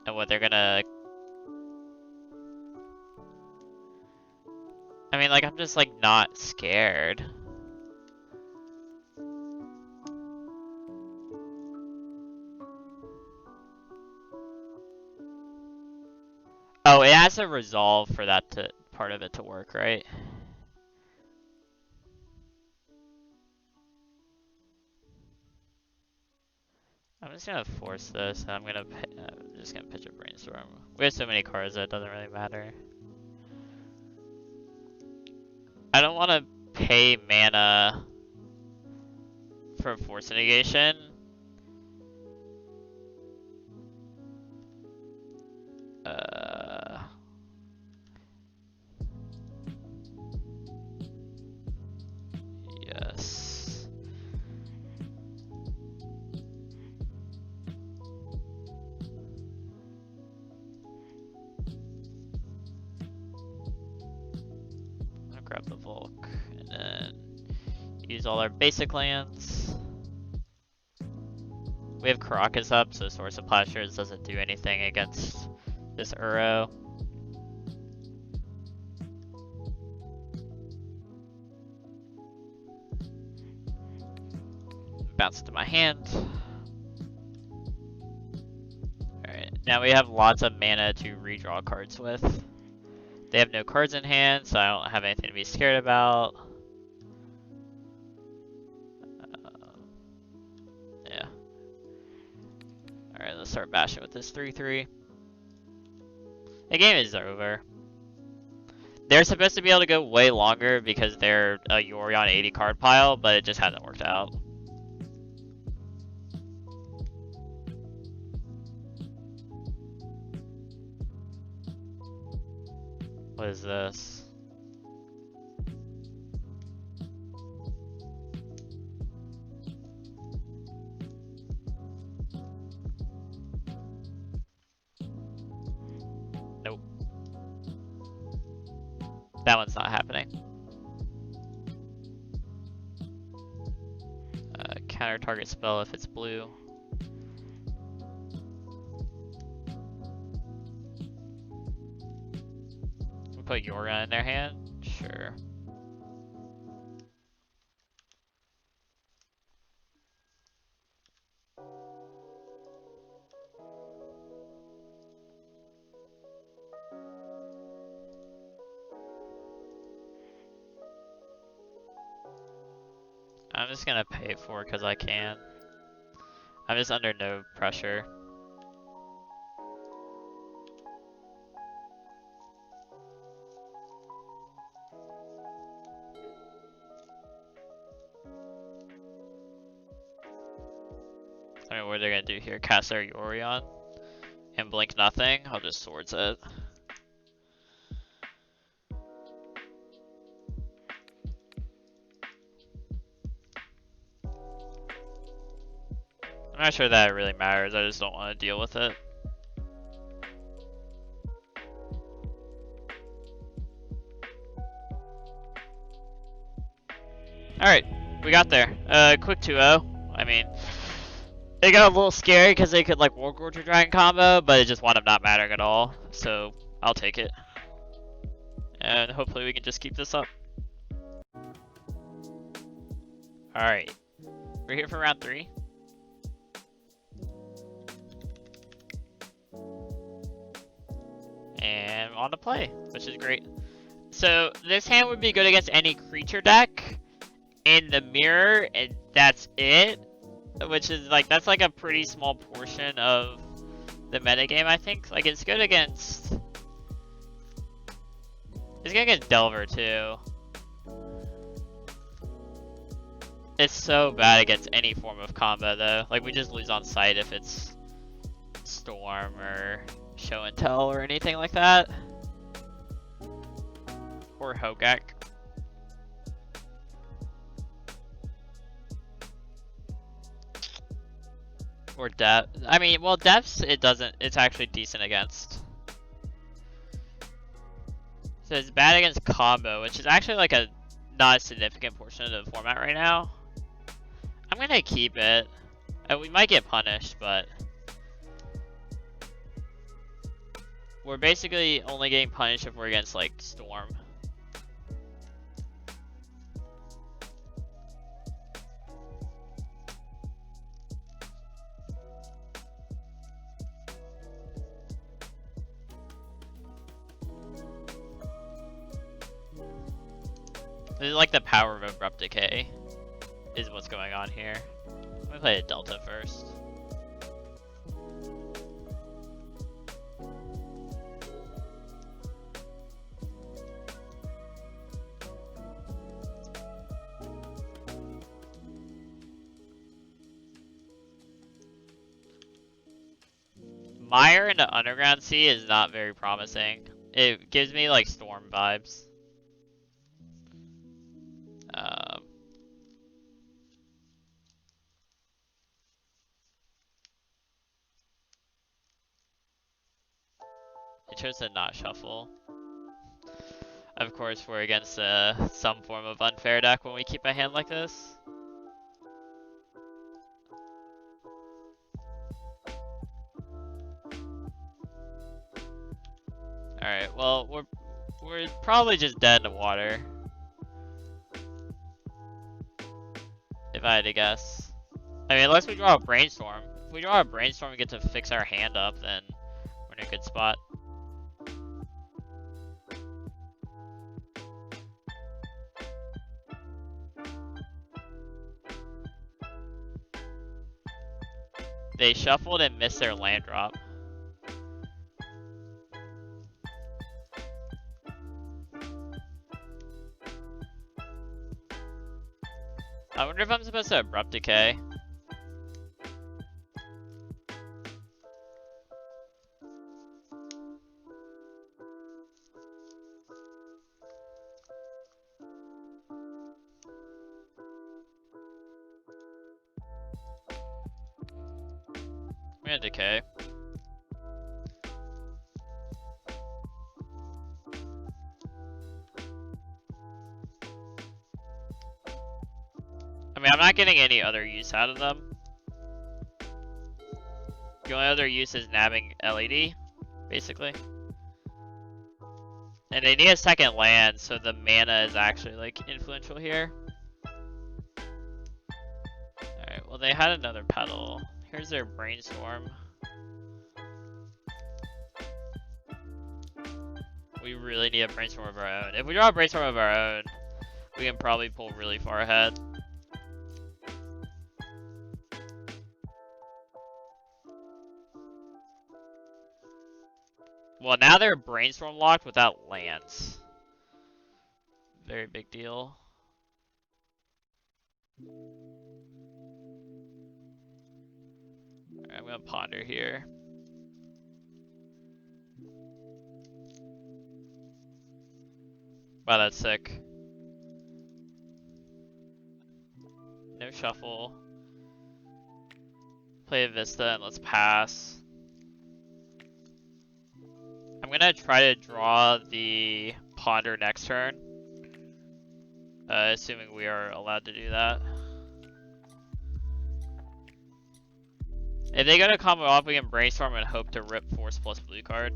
And what they're gonna... I mean, like, I'm just, like, not scared. Oh, it has to resolve for that part of it to work, right? I'm just gonna force this, and I'm just gonna pitch a brainstorm. We have so many cards that it doesn't really matter. I don't want to pay mana for force negation. Yes. I'll grab the Volk and then use all our basic lands. We have Caracas up, so Source of Plowshares doesn't do anything against this Uro. Bounce it to my hand. Alright, now we have lots of mana to redraw cards with. They have no cards in hand, so I don't have anything to be scared about. Yeah. Alright, let's start bashing with this 3-3. The game is over. They're supposed to be able to go way longer because they're a Yorion 80 card pile, but it just hasn't worked out. What is this? Nope. That one's not happening. Counter target spell if it's blue. We'll put Yorion in their hand? Sure. I'm just gonna pay for it because I can. I'm just under no pressure. I mean, what are they gonna do here? Cast their Yorion and blink nothing? I'll just swords it. I'm not sure that it really matters, I just don't want to deal with it. Alright, we got there. Quick 2-0. I mean, it got a little scary because they could like Wargorger Dragon combo, but it just wound up not mattering at all. So, I'll take it. And hopefully we can just keep this up. Alright, we're here for round 3. And on to play, which is great. So this hand would be good against any creature deck in the mirror, and that's it. Which is like, that's like a pretty small portion of the metagame, I think. Like it's good against... It's good against Delver too. It's so bad against any form of combo though. Like we just lose on sight if it's Storm or Show and Tell or anything like that. Or Hogak. Or Depth. I mean, well, Depths, it doesn't, it's actually decent against. So it's bad against combo, which is actually like a not a significant portion of the format right now. I'm gonna keep it. We might get punished, but we're basically only getting punished if we're against like Storm. This is like the power of Abrupt Decay is what's going on here. I'm gonna play a Delta first. Mire into Underground Sea is not very promising. It gives me like Storm vibes. It chose to not shuffle. Of course, we're against some form of unfair deck when we keep a hand like this. Alright, well, we're probably just dead in the water. If I had to guess. I mean, unless we draw a Brainstorm. If we draw a Brainstorm and get to fix our hand up, then we're in a good spot. They shuffled and missed their land drop. wonder if I'm supposed to abrupt decay. I'm gonna decay. I mean, I'm not getting any other use out of them. The only other use is nabbing LED, basically. And they need a second land, so the mana is actually, like, influential here. Alright, well, they had another petal. Here's their brainstorm. We really need a brainstorm of our own. If we draw a brainstorm of our own, we can probably pull really far ahead. Well, now they're brainstorm locked without lands. Very big deal. Alright, I'm gonna ponder here. Wow, that's sick. No shuffle. Play a Vista and let's pass. I'm gonna try to draw the ponder next turn. Assuming we are allowed to do that. If they go to combo off, we can brainstorm and hope to rip force plus blue card.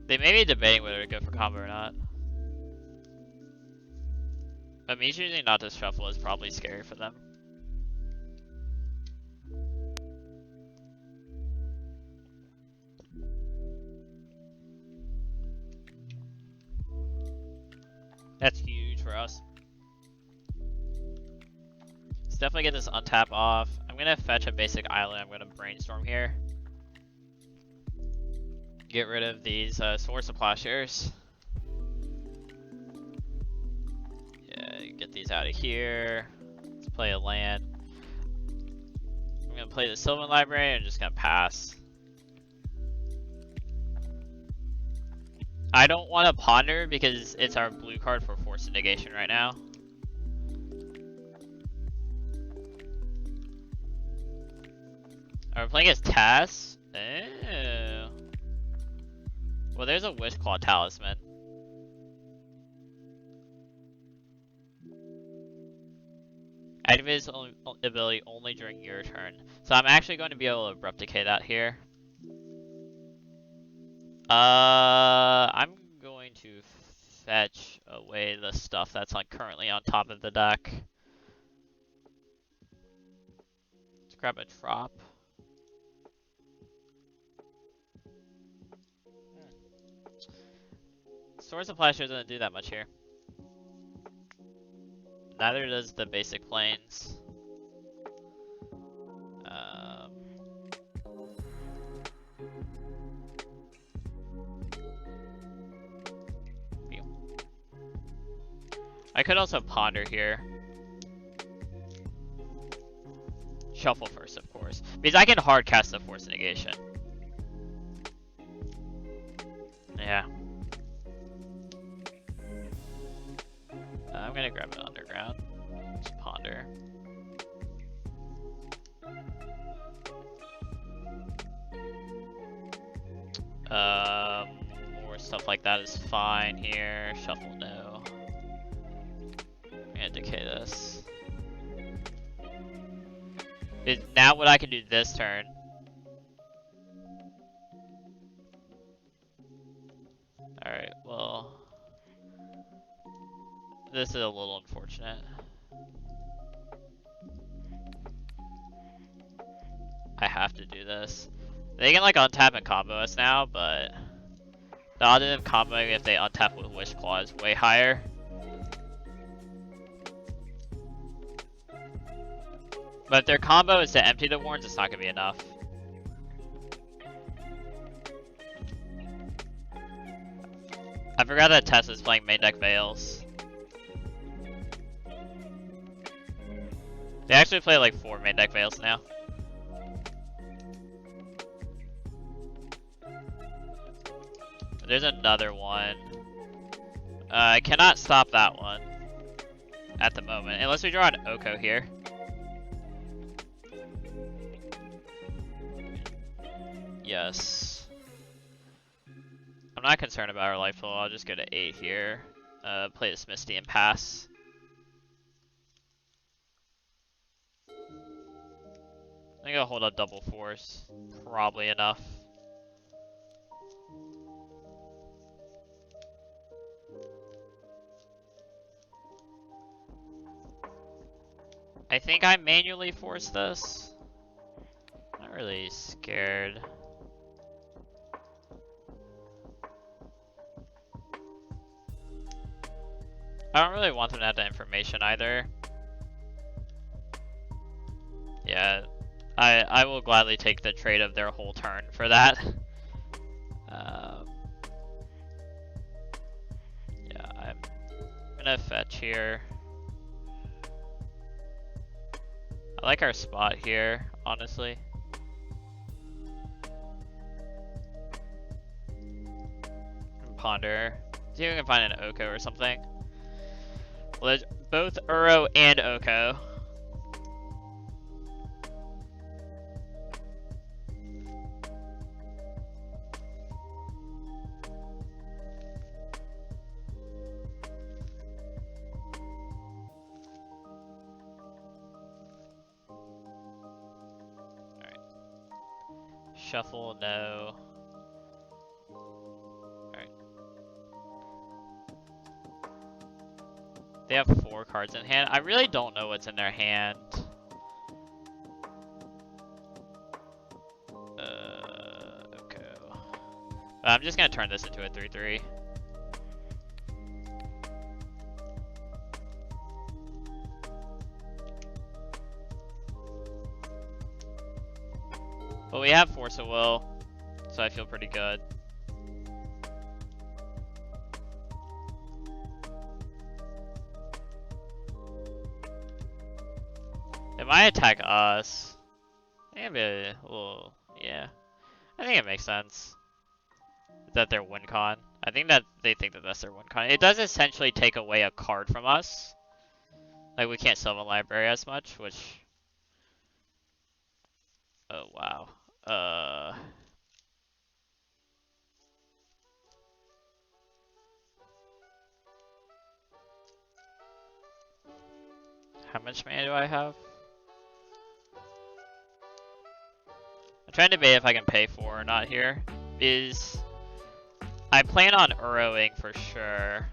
They may be debating whether to go for combo or not. But me choosing not to shuffle is probably scary for them. That's huge for us. Let's definitely get this untap off. I'm gonna fetch a basic island. I'm gonna brainstorm here. Get rid of these source of plowshares. Yeah, get these out of here. Let's play a land. I'm gonna play the Sylvan Library and just gonna pass. I don't want to ponder because it's our blue card for force negation right now. Are we playing as Tass? Oh. Well, there's a Wishclaw Talisman. Activate his ability only during your turn. So I'm actually going to be able to abrupt decay that here. I'm going to fetch away the stuff that's currently on top of the deck. Let's grab a drop. Swords of Plowshares doesn't do that much here. Neither does the basic planes. I could also ponder here. Shuffle first, of course. Because I can hard cast the force negation. Yeah. I'm gonna grab an underground. Just ponder. More stuff like that is fine here. Shuffle no. I'm gonna decay this. Now what I can do this turn. Alright, well. This is a little unfortunate. I have to do this. They can like untap and combo us now, but the odds of them comboing if they untap with Wish Claw is way higher. But if their combo is to empty the warrens, it's not gonna be enough. I forgot that Tess is playing main deck Veils. They actually play like 4 main deck Veils now. There's another one. I cannot stop that one at the moment, unless we draw an OKO here. Yes. I'm not concerned about our life pool. I'll just go to 8 here. Play this Misty and pass. I think I'll hold up double force. Probably enough. I think I manually force this. Not really scared. I don't really want them to have that information either. Yeah, I will gladly take the trade of their whole turn for that. Yeah, I'm gonna fetch here. I like our spot here, honestly. Ponder. See if we can find an OKO or something. Well, there's both Uro and OKO. Alright. Shuffle, no. They have 4 cards in hand. I really don't know what's in their hand. Okay. I'm just gonna turn this into a 3/3. But we have Force of Will, so I feel pretty good. They might attack us. I think it'd be a little, yeah. I think it makes sense that they're win con. I think that they think that that's their win con. It does essentially take away a card from us. Like we can't Sylvan Library as much, which. Oh wow. How much mana do I have? I'm trying to debate if I can pay for or not here. I plan on Uroing for sure.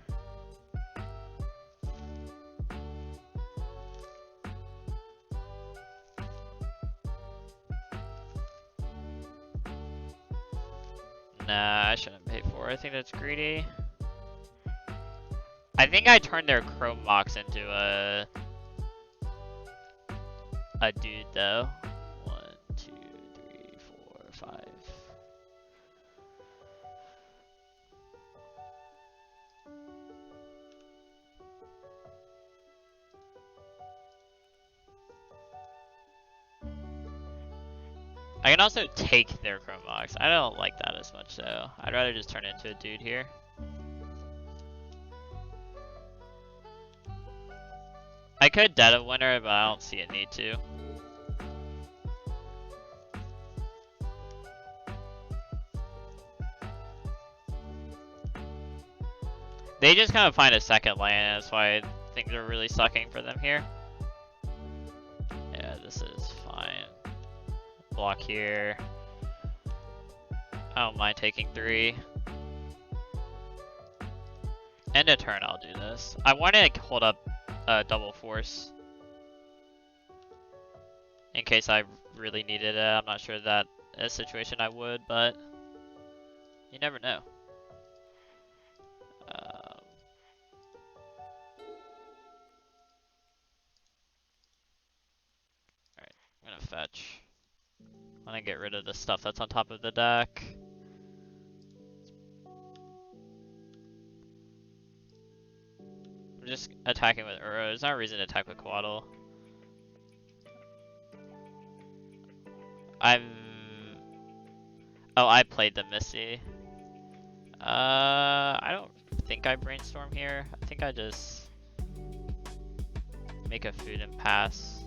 Nah, I shouldn't pay for it. I think that's greedy. I think I turned their Chrome Mox into a dude though. 1, 2, 3, 4, 5. I can also take their Chrome Mox. I don't like that as much though. I'd rather just turn into a dude here. I could Dead of Winter, but I don't see a need to. They just kind of find a second land, that's why things are really sucking for them here. Yeah, this is fine. Block here. I don't mind taking 3. End of turn, I'll do this. I want to hold up double force in case I really needed it. I'm not sure that in a situation I would, but you never know. Alright, I'm gonna fetch. I'm gonna get rid of the stuff that's on top of the deck. I'm just attacking with Uro. There's no reason to attack with Quaddle. Oh, I played the Missy. I don't think I brainstorm here. I think I just make a food and pass.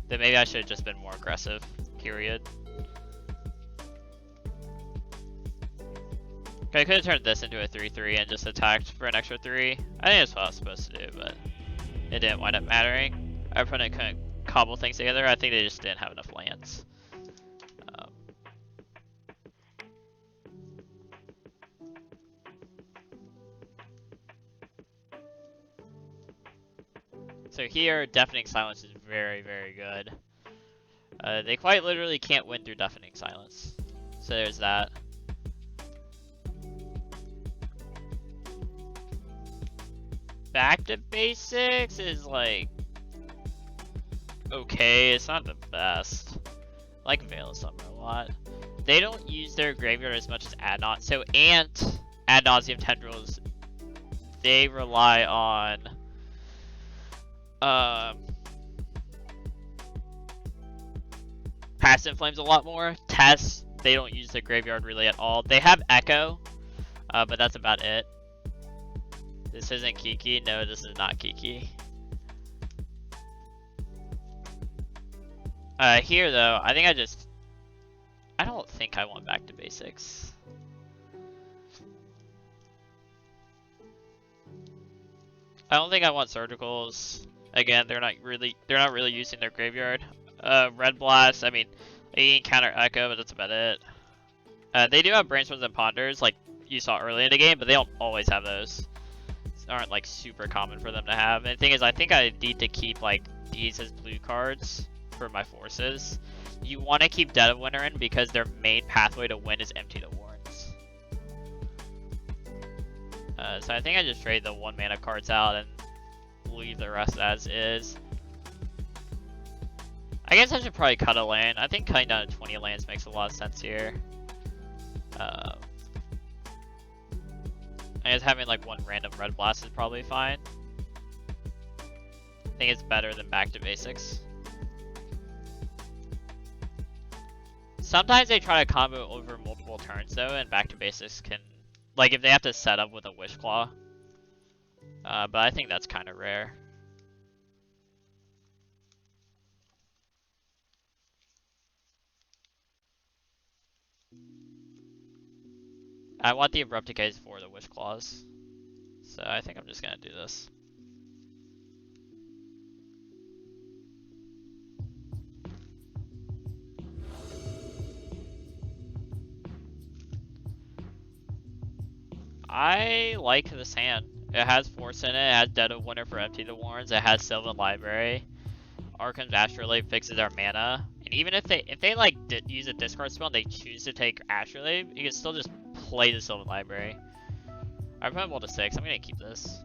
Then maybe I should have just been more aggressive, period. Okay, I could have turned this into a 3-3 and just attacked for an extra 3. I think that's what I was supposed to do, but it didn't wind up mattering. Our opponent couldn't cobble things together. I think they just didn't have enough lands. So here, Deafening Silence is very, very good. They quite literally can't win through Deafening Silence. So there's that. Back to Basics is like okay, it's not the best. I like Veil of Summer a lot. They don't use their graveyard as much as Ad Nauseam. So Ant, Ad Nauseam, Tendrils, they rely on Passive Flames a lot more. Test, they don't use their graveyard really at all. They have Echo, but that's about it. This isn't Kiki. No, this is not Kiki. Here though, I don't think I want back to basics. I don't think I want surgicals. Again, they're not really using their graveyard. Red Blast, I mean, they can counter Echo, but that's about it. They do have Brainstorms and Ponders, like you saw early in the game, but they don't always have those. These aren't like super common for them to have. And the thing is, I think I need to keep like these as blue cards for my forces. You want to keep Dead of Winter in because their main pathway to win is Empty the Warrens. So I think I just trade the 1 mana cards out and leave the rest as is. I guess I should probably cut a land. I think cutting down to 20 lands makes a lot of sense here. I guess having like 1 random Red Blast is probably fine. I think it's better than back to basics. Sometimes they try to combo over multiple turns though, and back to basics can, like if they have to set up with a Wish Claw. But I think that's kind of rare. I want the Abrupt Decays for the Wish Claws. So I think I'm just gonna do this. I like this hand. It has Force in it, it has Dead of Winter for Empty the Warrens, it has Sylvan Library. Arcum's Astrolabe fixes our mana. And even if they like use a discard spell and they choose to take Astrolabe, you can still just play the Sylvan Library. I'm playing to 6, I'm gonna keep this.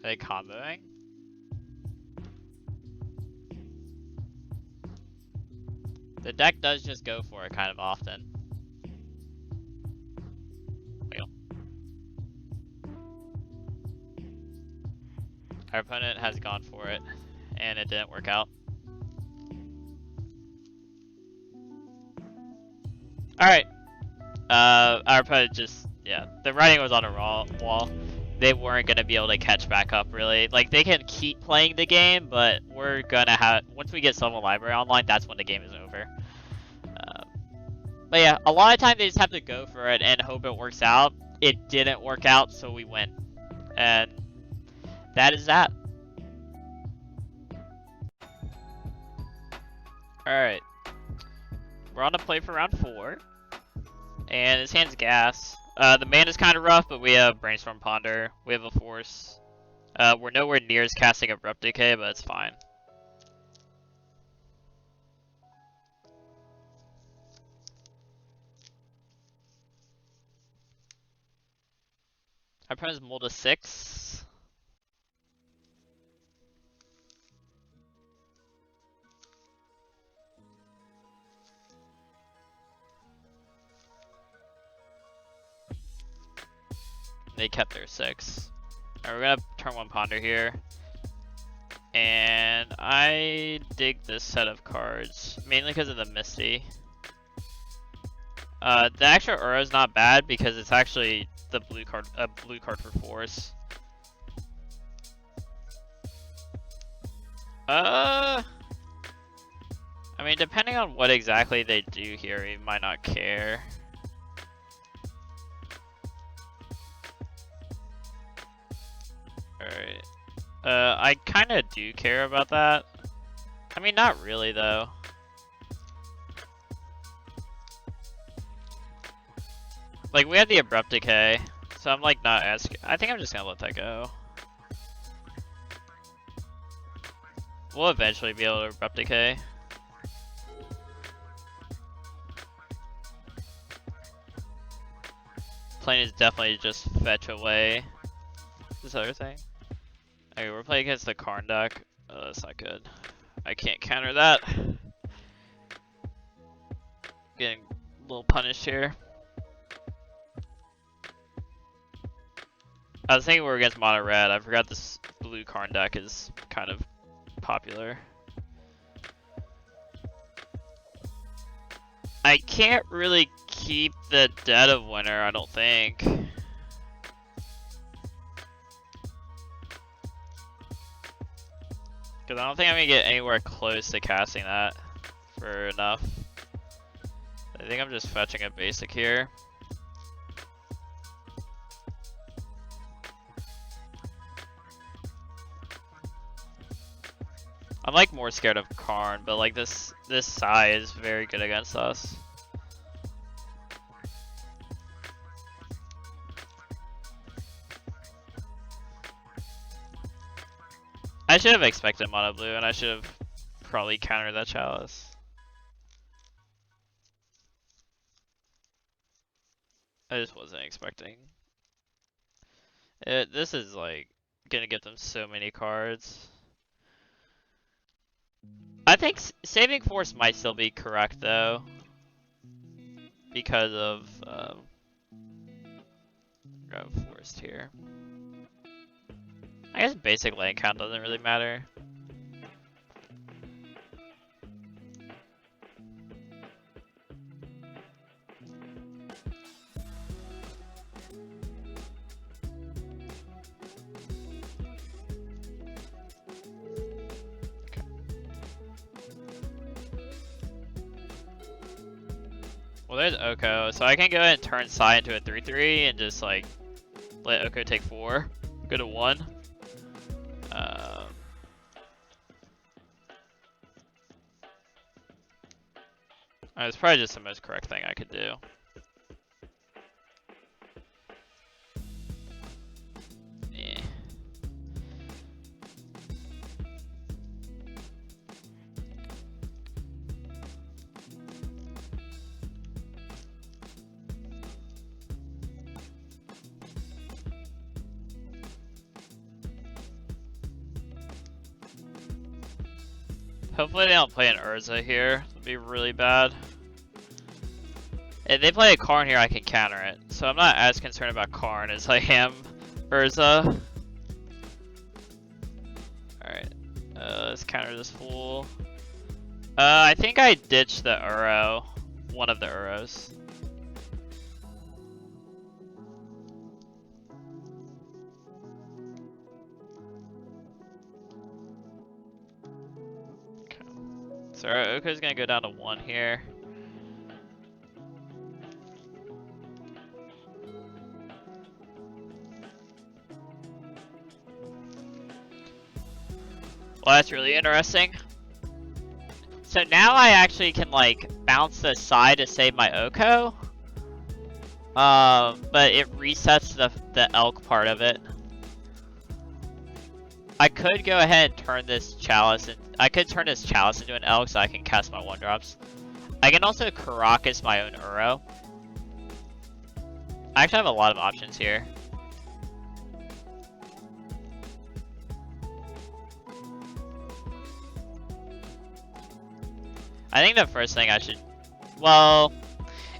Are they comboing? The deck does just go for it kind of often. Wheel. Our opponent has gone for it, and it didn't work out. Alright. Our opponent just, yeah, the writing was on a wall. they weren't gonna be able to catch back up really. Like they can keep playing the game, but we're gonna have once we get Summon Library online, that's when the game is over. But yeah, a lot of times they just have to go for it and hope it works out. It didn't work out, so we win, and that is that. All right, we're on the play for round 4, and his hand's gas. The man is kind of rough, but we have Brainstorm Ponder. We have a Force. We're nowhere near as casting Abrupt Decay, but it's fine. Our opponent's mulled a 6. They kept their 6. Alright, we're gonna turn 1 Ponder here. And I dig this set of cards, mainly because of the Misty. The extra Uro is not bad because it's actually the blue card for Force. I mean, depending on what exactly they do here, we might not care. Alright. I kinda do care about that. I mean, not really though. Like, we have the Abrupt Decay, so I'm like not as... I think I'm just gonna let that go. We'll eventually be able to Abrupt Decay. Playing is definitely just fetch away this other thing. Okay, we're playing against the Karn deck. Oh, that's not good. I can't counter that. Getting a little punished here. I was thinking we were against mono red. I forgot this blue Karn deck is kind of popular. I can't really keep the Dead of Winter, I don't think. Because I don't think I'm going to get anywhere close to casting that for enough. I think I'm just fetching a basic here. I'm like more scared of Karn, but like this Sai is very good against us. I should have expected mono blue, and I should have probably countered that Chalice. I just wasn't expecting. This is like gonna get them so many cards. I think saving Force might still be correct though, because of Forced here. I guess basic lane count doesn't really matter. Well, there's OKO, so I can go ahead and turn Sai into a 3/3 and just like let OKO take 4, go to 1. It's probably just the most correct thing I could do. Yeah. Hopefully they don't play an Urza here. That'd be really bad. If they play a Karn here, I can counter it. So I'm not as concerned about Karn as I am Urza. Alright. Let's counter this fool. I think I ditched the Uro. One of the Uros. So our OKO's gonna go down to 1 here. Well, that's really interesting. So now I actually can like bounce the side to save my OKO. But it resets the elk part of it. I could go ahead and turn this chalice into an elk so I can cast my 1-drops. I can also Caracas my own Uro. I actually have a lot of options here. I think the first thing I should... Well,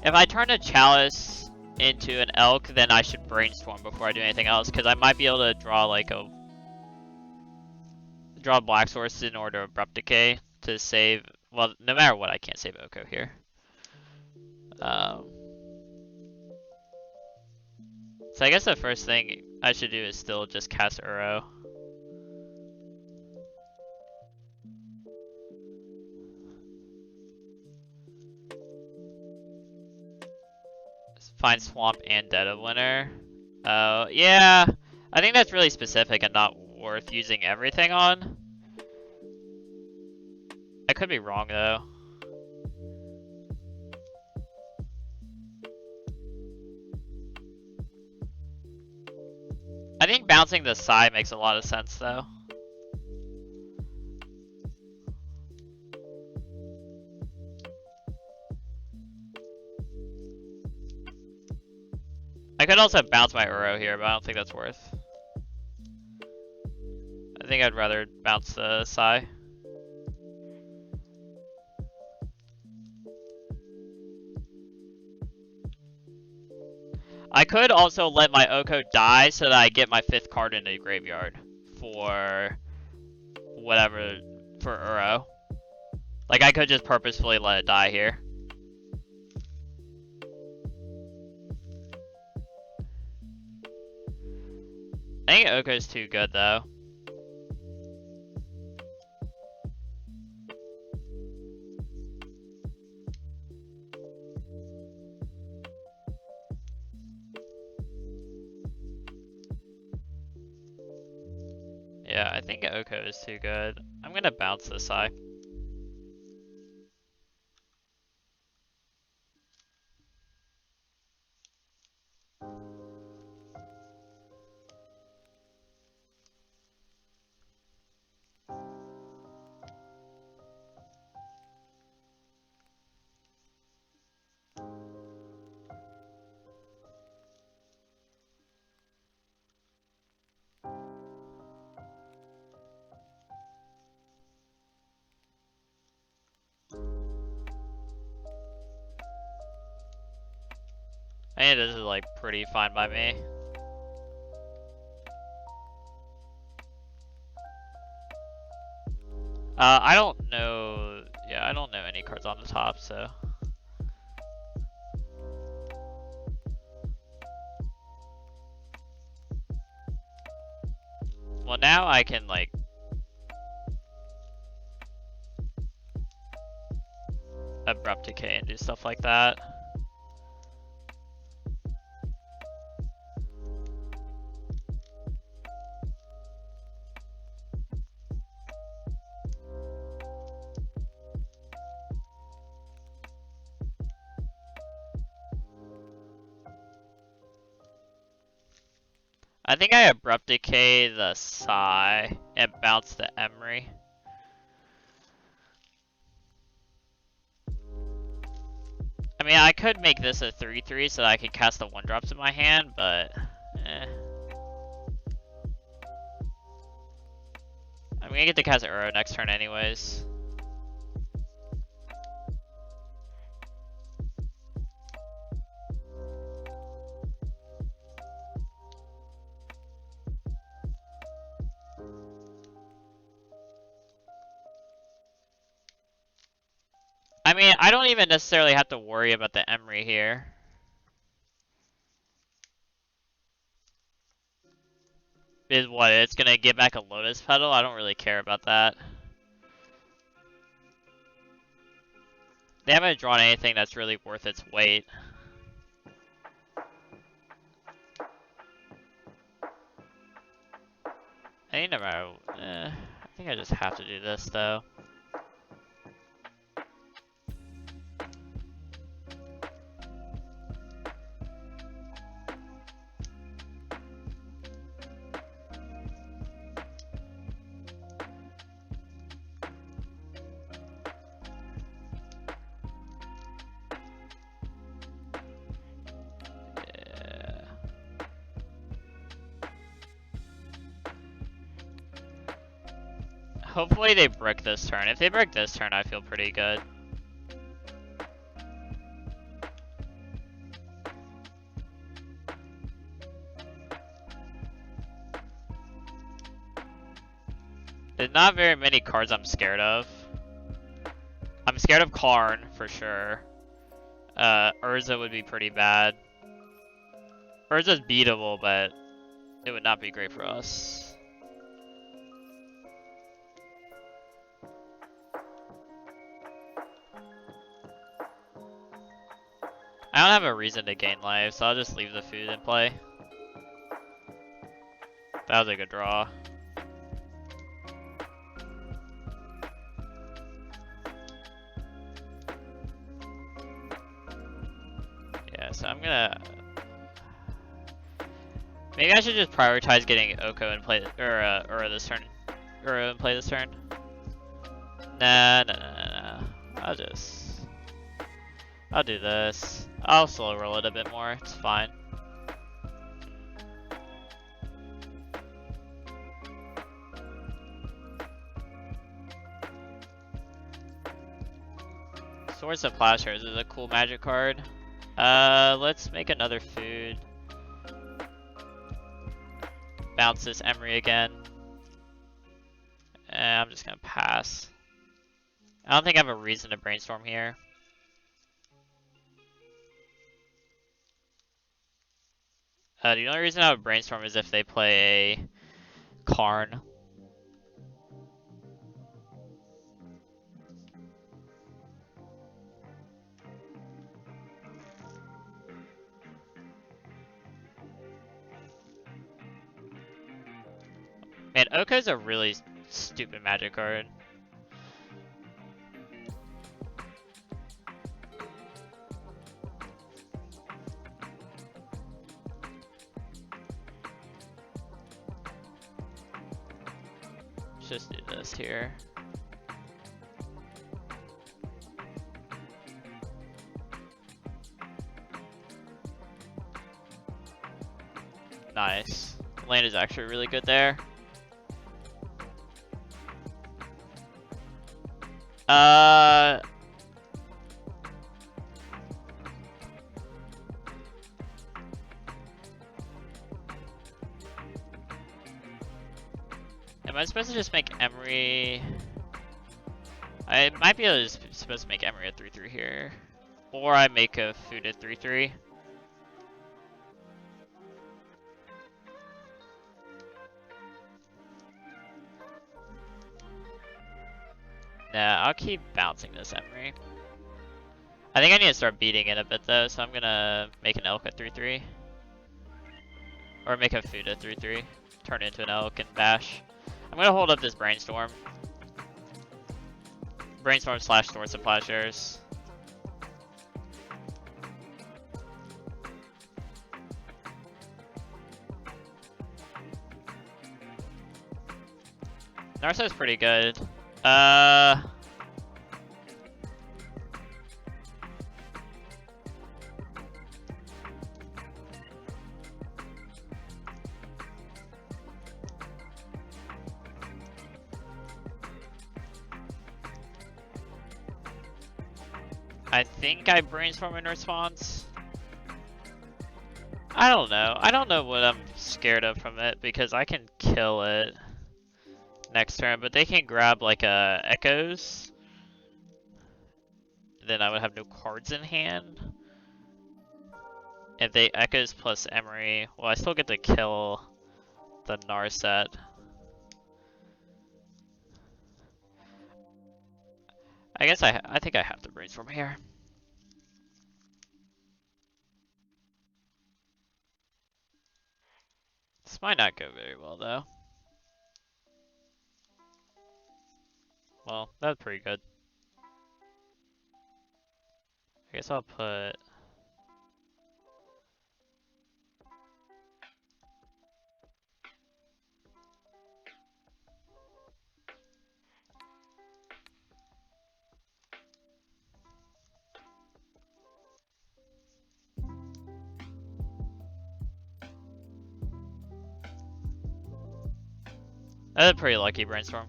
if I turn a chalice into an elk, then I should brainstorm before I do anything else, because I might be able to draw like a... Draw Black Source in order of Abrupt Decay to save... Well, no matter what, I can't save OKO here. So I guess the first thing I should do is still just cast Uro. Find Swamp and Dead of Winter. Oh, yeah. I think that's really specific and not worth using everything on. I could be wrong, though. I think bouncing the side makes a lot of sense, though. I could also bounce my Uro here, but I don't think that's worth. I think I'd rather bounce the Sai. I could also let my OKO die so that I get my 5th card in the graveyard for whatever, for Uro. Like, I could just purposefully let it die here. I think OKO's too good, though. Yeah, I think OKO is too good. I'm gonna bounce this Sai. I think this is like pretty fine by me. I don't know. Yeah, I don't know any cards on the top, so. Well, now I can like. Abrupt Decay and do stuff like that. I think I Abrupt Decay the Sai and bounce the Emery. I mean, I could make this a 3/3 so that I could cast the 1-drops in my hand, but eh. I'm gonna get to cast Uro next turn anyways. I mean, I don't even necessarily have to worry about the Emery here. Is what, it's gonna get back a Lotus Petal? I don't really care about that. They haven't drawn anything that's really worth its weight. I think no matter, I think I just have to do this though. Hopefully they brick this turn. If they brick this turn, I feel pretty good. There's not very many cards I'm scared of. I'm scared of Karn, for sure. Urza would be pretty bad. Urza's beatable, but it would not be great for us. I don't have a reason to gain life, so I'll just leave the food in play. That was a good draw. Yeah, so I'm gonna... Maybe I should just prioritize getting OKO and play, or this turn. Uro and play this turn. Nah. I'll do this. I'll slow roll it a bit more, it's fine. Swords of Plowshares is a cool magic card. Let's make another food. Bounce this Emery again. And I'm just gonna pass. I don't think I have a reason to brainstorm here. The only reason I would brainstorm is if they play a Karn. Man, OKO's a really stupid magic card. Let's just do this here. Nice. Land is actually really good there. Am I supposed to just make Emery? I might be able to supposed to make Emery a 3/3 here, or I make a food a 3/3. Nah, I'll keep bouncing this Emery. I think I need to start beating it a bit though, so I'm gonna make an elk a 3/3. Or make a food a 3/3. Turn it into an elk and bash. I'm gonna hold up this brainstorm. Brainstorm / Swords of Plowshares. Narso's pretty good. I think I brainstorm in response. I don't know. I don't know what I'm scared of from it because I can kill it next turn, but they can grab like echoes. Then I would have no cards in hand. If they echoes plus Emery, well, I still get to kill the Narset. I guess I think I have to brainstorm here. This might not go very well though. Well, that's pretty good. I guess I'll put... That's a pretty lucky brainstorm.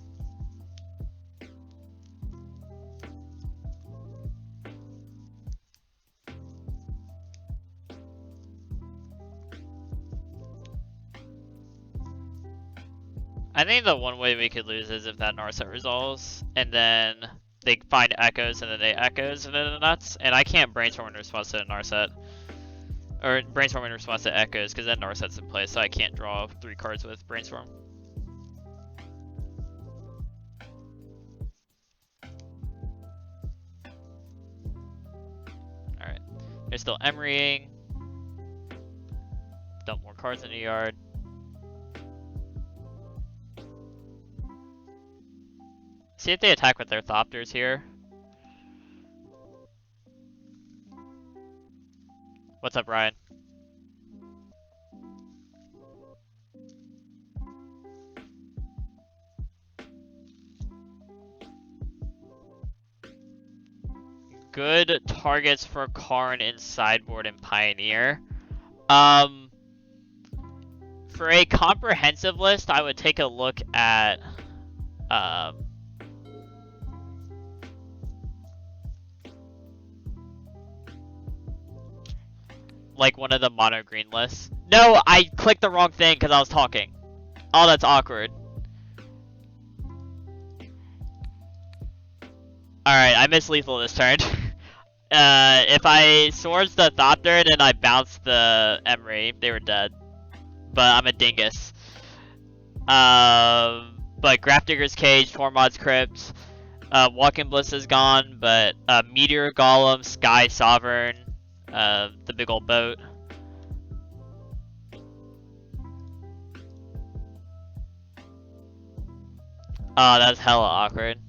I think the one way we could lose is if that Narset resolves, and then they find echoes, and then they echoes into the nuts, and I can't brainstorm in response to a Narset. Or brainstorm in response to echoes, because then Narset's in place, so I can't draw 3 cards with brainstorm. Alright. They're still Emerying. Dump more cards in the yard. See if they attack with their Thopters here. What's up, Ryan? Good targets for Karn in sideboard and Pioneer. For a comprehensive list, I would take a look at like one of the mono green lists. No, I clicked the wrong thing because I was talking. Oh, that's awkward. Alright, I missed lethal this turn. If I swords the Thopter and then I bounced the Emery, they were dead. But I'm a dingus. But Grafdigger's Cage, Tormod's Crypt, Walking Bliss is gone, but Meteor Golem, Sky Sovereign, the big old boat. Oh, that's hella awkward.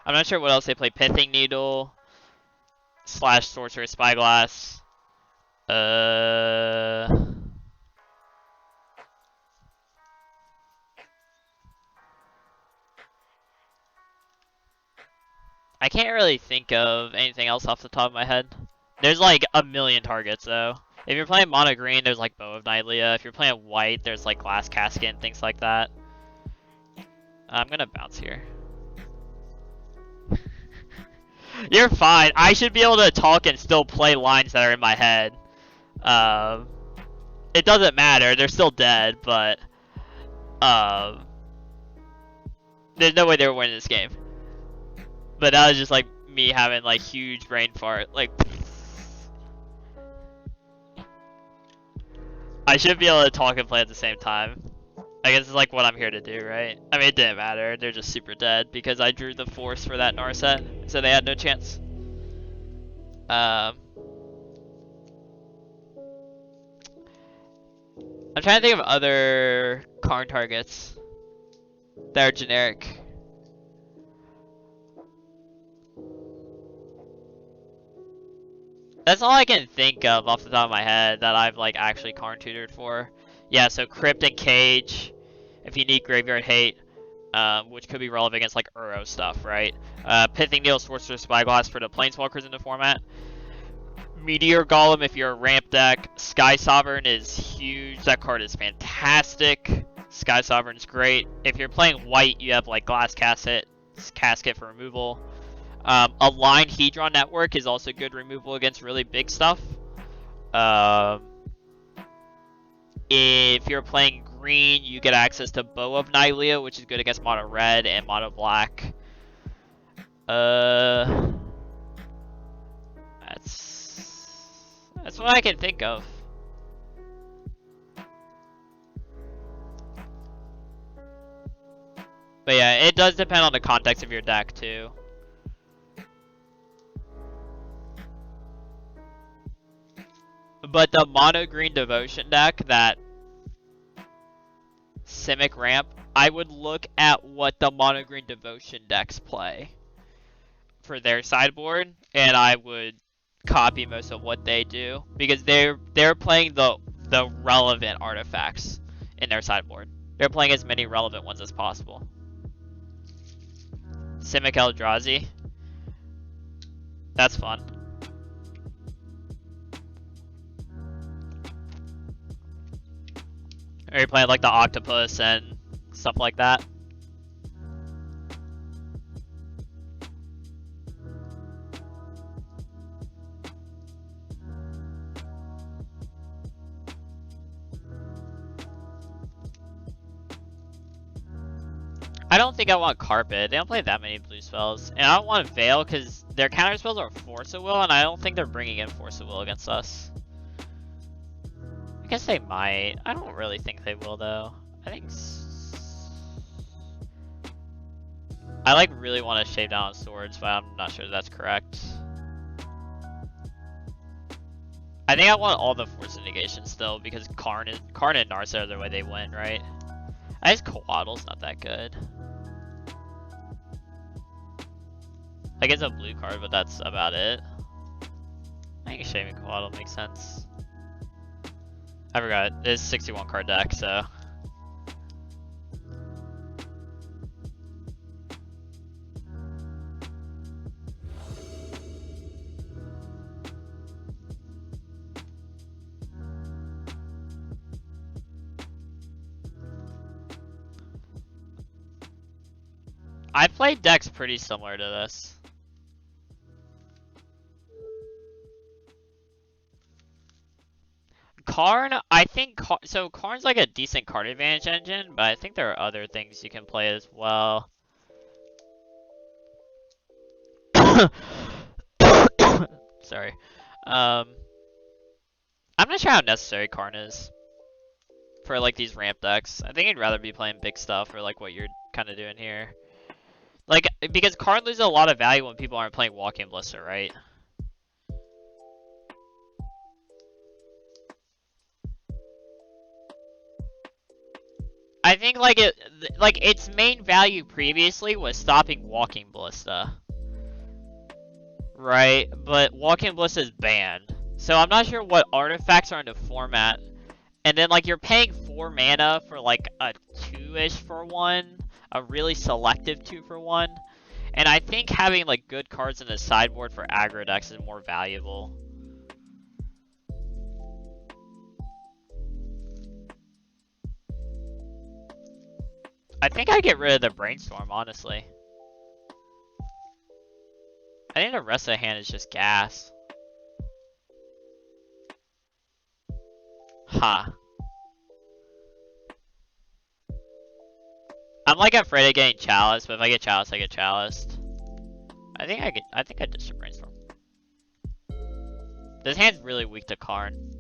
I'm not sure what else they play. Pithing Needle / Sorcerer Spyglass. I can't really think of anything else off the top of my head. There's like a million targets though. If you're playing mono green, there's like Bow of Nylea. If you're playing white, there's like Glass Casket and things like that. I'm gonna bounce here. You're fine. I should be able to talk and still play lines that are in my head. It doesn't matter. They're still dead, but there's no way they were winning this game. But that was just like me having like huge brain fart. Like, I should be able to talk and play at the same time. I guess it's like what I'm here to do, right? I mean, it didn't matter. They're just super dead because I drew the force for that Narset, so they had no chance. I'm trying to think of other Karn targets that are generic. That's all I can think of off the top of my head that I've like actually Karn tutored for. Yeah, so Crypt and Cage, if you need Graveyard Hate, which could be relevant against like Uro stuff, right? Pithing Needle, Sorcerer Spyglass for the Planeswalkers in the format. Meteor Golem if you're a ramp deck. Sky Sovereign is huge. That card is fantastic. Sky Sovereign's great. If you're playing white, you have like Glass Casket for removal. Aligned Hedron Network is also good removal against really big stuff. If you're playing green, you get access to Bow of Nylea, which is good against mono red and mono black. That's what I can think of. But yeah, it does depend on the context of your deck too. But the mono green devotion deck, that Simic ramp, I would look at what the mono green devotion decks play for their sideboard, and I would copy most of what they do because they're playing the relevant artifacts in their sideboard. They're playing as many relevant ones as possible. Simic Eldrazi. That's fun. Are you playing like the octopus and stuff like that? I don't think I want Carpet. They don't play that many blue spells. And I don't want Veil because their counter spells are Force of Will, and I don't think they're bringing in Force of Will against us. I guess they might. I don't really think they will, though. I think... I like really want to shave down on swords, but I'm not sure that's correct. I think I want all the Force of Negation still, because Karn and Narset are the way they win, right? I guess Coatl's not that good. Like, it's a blue card, but that's about it. I think shaving Coatl makes sense. I forgot, it's 61 card deck, so. I played decks pretty similar to this. Karn, I think, so Karn's like a decent card advantage engine, but I think there are other things you can play as well. Sorry. I'm not sure how necessary Karn is for like these ramp decks. I think I'd rather be playing big stuff or like what you're kind of doing here. Like, because Karn loses a lot of value when people aren't playing Walking Blister, right? I think like its main value previously was stopping Walking Ballista, right? But Walking Ballista is banned, so I'm not sure what artifacts are in the format. And then like you're paying 4 mana for like a 2-ish for 1, a really selective 2 for 1, and I think having like good cards in the sideboard for aggro decks is more valuable. I think I get rid of the Brainstorm, honestly. I think the rest of the hand is just gas. Ha. I'm like afraid of getting Chalice, but if I get Chalice, I get Chaliced. I think I just Brainstorm. This hand's really weak to Karn.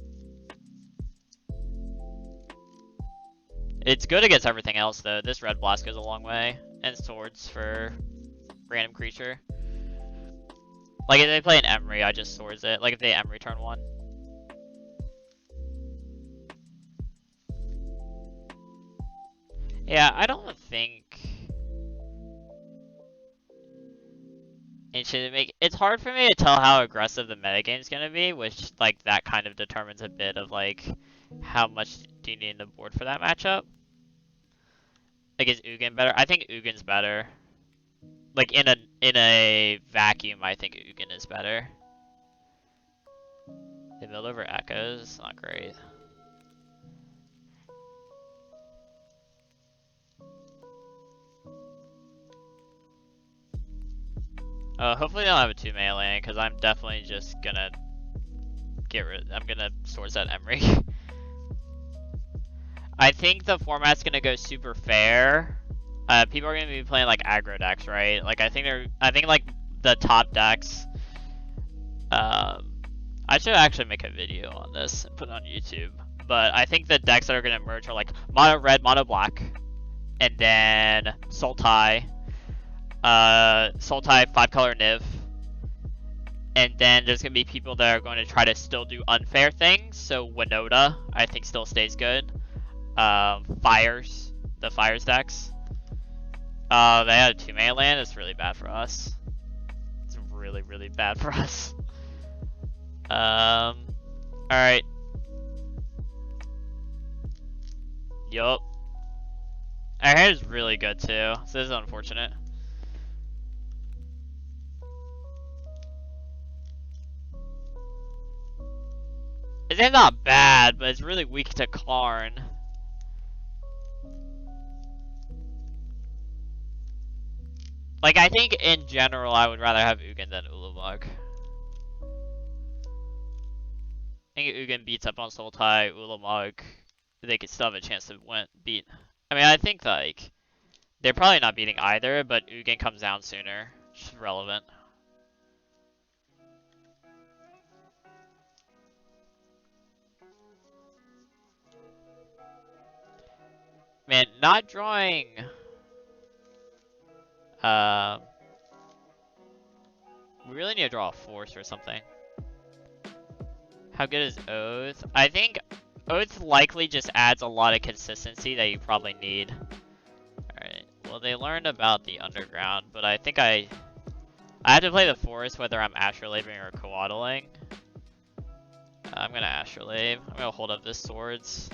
It's good against everything else though. This red blast goes a long way. And swords for random creature. Like if they play an Emery, I just swords it. Like if they Emery turn 1. Yeah, I don't think it should make. It's hard for me to tell how aggressive the metagame's gonna be, which like that kind of determines a bit of like how much do you need in the board for that matchup. Like is Ugin better? I think Ugin's better. Like in a vacuum, I think Ugin is better. They build over Echoes, not great. Hopefully they don't have a 2-mana land, because I'm definitely just gonna I'm gonna source that Emery. I think the format's gonna go super fair. People are gonna be playing like aggro decks, right? Like I think like the top decks. I I should actually make a video on this and put it on YouTube. But I think the decks that are going to emerge are like mono red, mono black, and then Sultai, Sultai 5-color Niv, and then there's going to be people that are going to try to still do unfair things. So Winota, I think, still stays good. Fires, the Fires decks. They had a 2-mana land. It's really bad for us. It's really, really bad for us. Alright. Yup. Our hair is really good too, so this is unfortunate. It's not bad, but it's really weak to Karn. Like, I think in general I would rather have Ugin than Ulamog. I think Ugin beats up on Sultai, Ulamog, they could still have a chance to beat. I mean, I think, like, they're probably not beating either, but Ugin comes down sooner, which is relevant. Man, not drawing... we really need to draw a force or something. How good is Oath? I think Oath likely just adds a lot of consistency that you probably need. Alright, well they learned about the underground, but I think I have to play the forest whether I'm astrolabing or coatling. I'm gonna astrolabe. I'm gonna hold up this swords.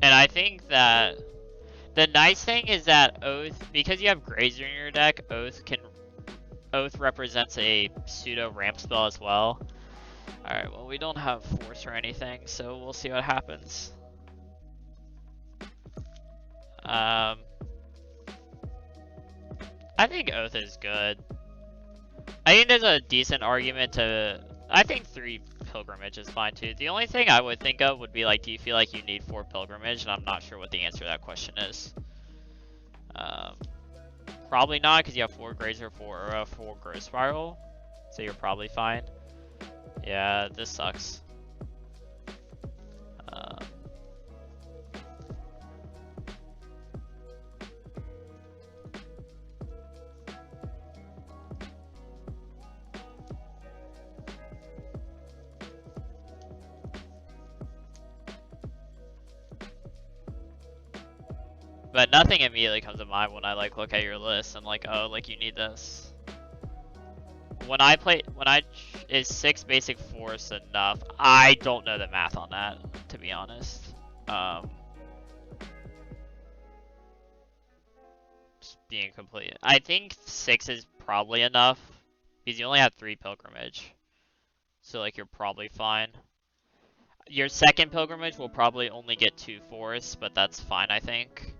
And I think that the nice thing is that Oath, because you have Grazer in your deck, Oath represents a pseudo ramp spell as well. Alright, well we don't have force or anything, so we'll see what happens. I think Oath is good. I think there's a decent argument to... I think 3 Pilgrimage is fine too. The only thing I would think of would be like, do you feel like you need 4 Pilgrimage? And I'm not sure what the answer to that question is. Probably not, because you have 4 Grazer, 4 Growth Spiral. So you're probably fine. Yeah, this sucks. But nothing immediately comes to mind when I like look at your list and like, oh, like you need this. Is 6 basic force enough? I don't know the math on that, to be honest. Just being complete. I think 6 is probably enough because you only have 3 Pilgrimage. So like you're probably fine. Your second Pilgrimage will probably only get 2 force, but that's fine, I think.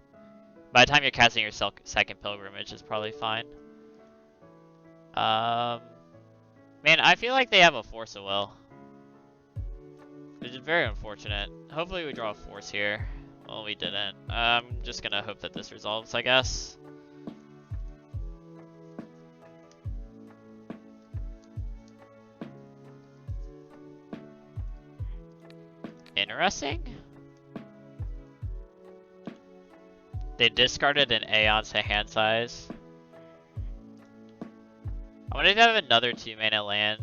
By the time you're casting your second Pilgrimage, is probably fine. Man, I feel like they have a Force of Will. Which is very unfortunate. Hopefully we draw a Force here. Well, we didn't. I'm just gonna hope that this resolves, I guess. Interesting. They discarded an Aeon to hand size. I wonder if they have another 2-mana land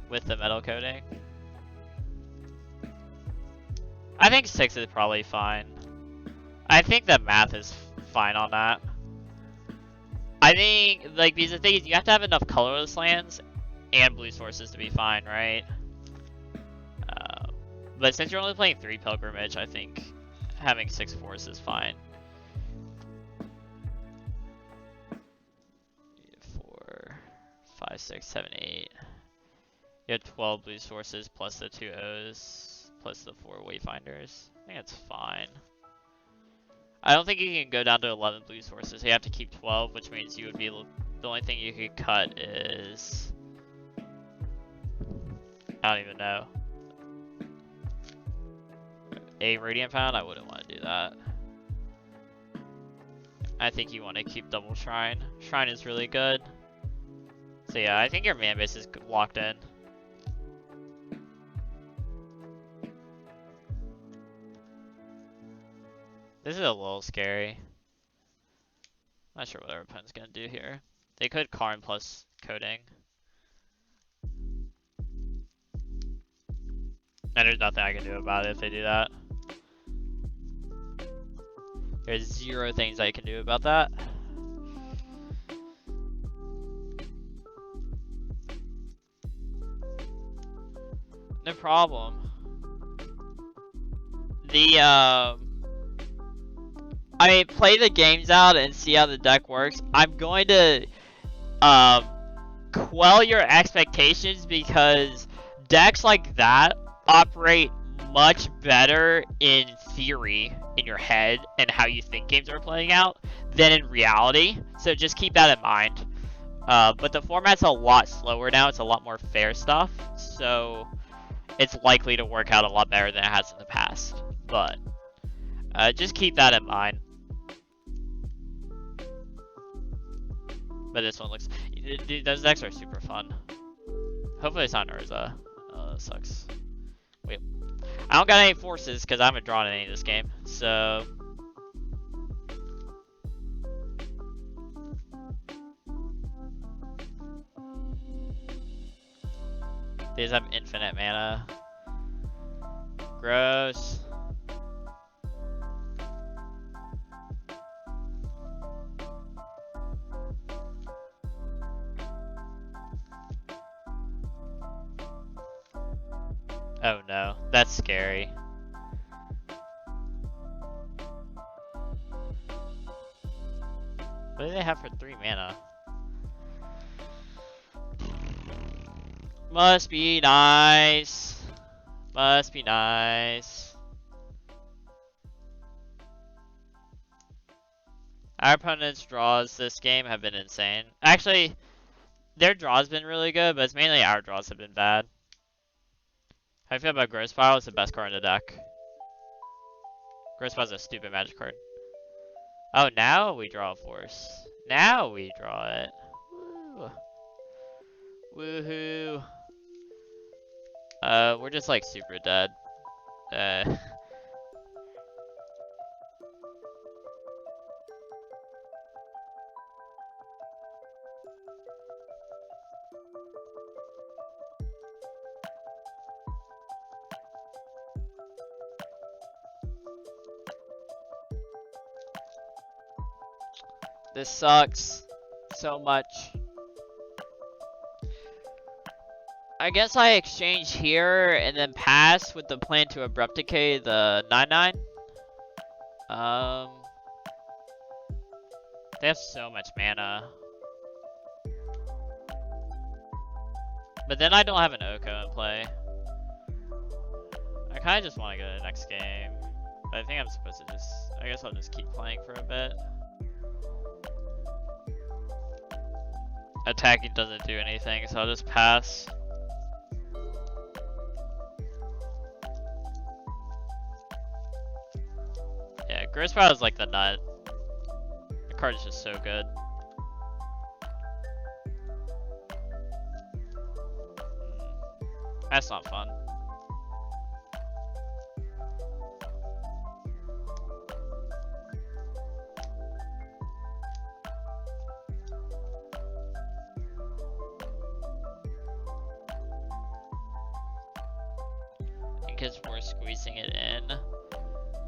with the metal coating. I think 6 is probably fine. I think the math is fine on that. I think, like, because the thing is, you have to have enough colorless lands and blue sources to be fine, right? But since you're only playing 3 Pilgrimage, I think having 6 force is fine. 4, 5, 6, 7, 8. You have 12 blue sources plus the 2 O's plus the 4 Wayfinders. I think it's fine. I don't think you can go down to 11 blue sources. You have to keep 12, which means you would be the only thing you could cut is I don't even know. a Radiant Fountain, I wouldn't want to do that. I think you want to keep double Shrine. Shrine is really good. So yeah, I think your man base is locked in. This is a little scary. Not sure what our opponent's gonna do here. They could Karn plus coding. And there's nothing I can do about it if they do that. There's 0 things I can do about that. No problem. I mean, play the games out and see how the deck works. I'm going to quell your expectations because decks like that operate much better in theory in your head and how you think games are playing out than in reality. So just keep that in mind. But the format's a lot slower now. It's a lot more fair stuff. So it's likely to work out a lot better than it has in the past. But just keep that in mind. But this one looks... Dude, those decks are super fun. Hopefully it's not Urza. Oh, that sucks. Wait. I don't got any forces because I haven't drawn any this game. So... These have infinite mana. Gross. Oh no, that's scary. What do they have for 3 mana? Must be nice. Must be nice. Our opponent's draws this game have been insane. Actually, their draws been really good, but it's mainly our draws have been bad. How do you feel about Gross Pile? It's the best card in the deck. Gross Pile is a stupid magic card. Oh, now we draw a force. Now we draw it. Woo. Woohoo. We're just like super dead. This sucks so much. I guess I exchange here and then pass with the plan to Abrupt Decay the 9/9. They have so much mana. But then I don't have an OKO in play. I kinda just wanna go to the next game. But I think I'm supposed to just, I guess I'll just keep playing for a bit. Attacking doesn't do anything, so I'll just pass. Yeah, Gross Power is like the nut. The card is just so good. That's not fun. Because we're squeezing it in.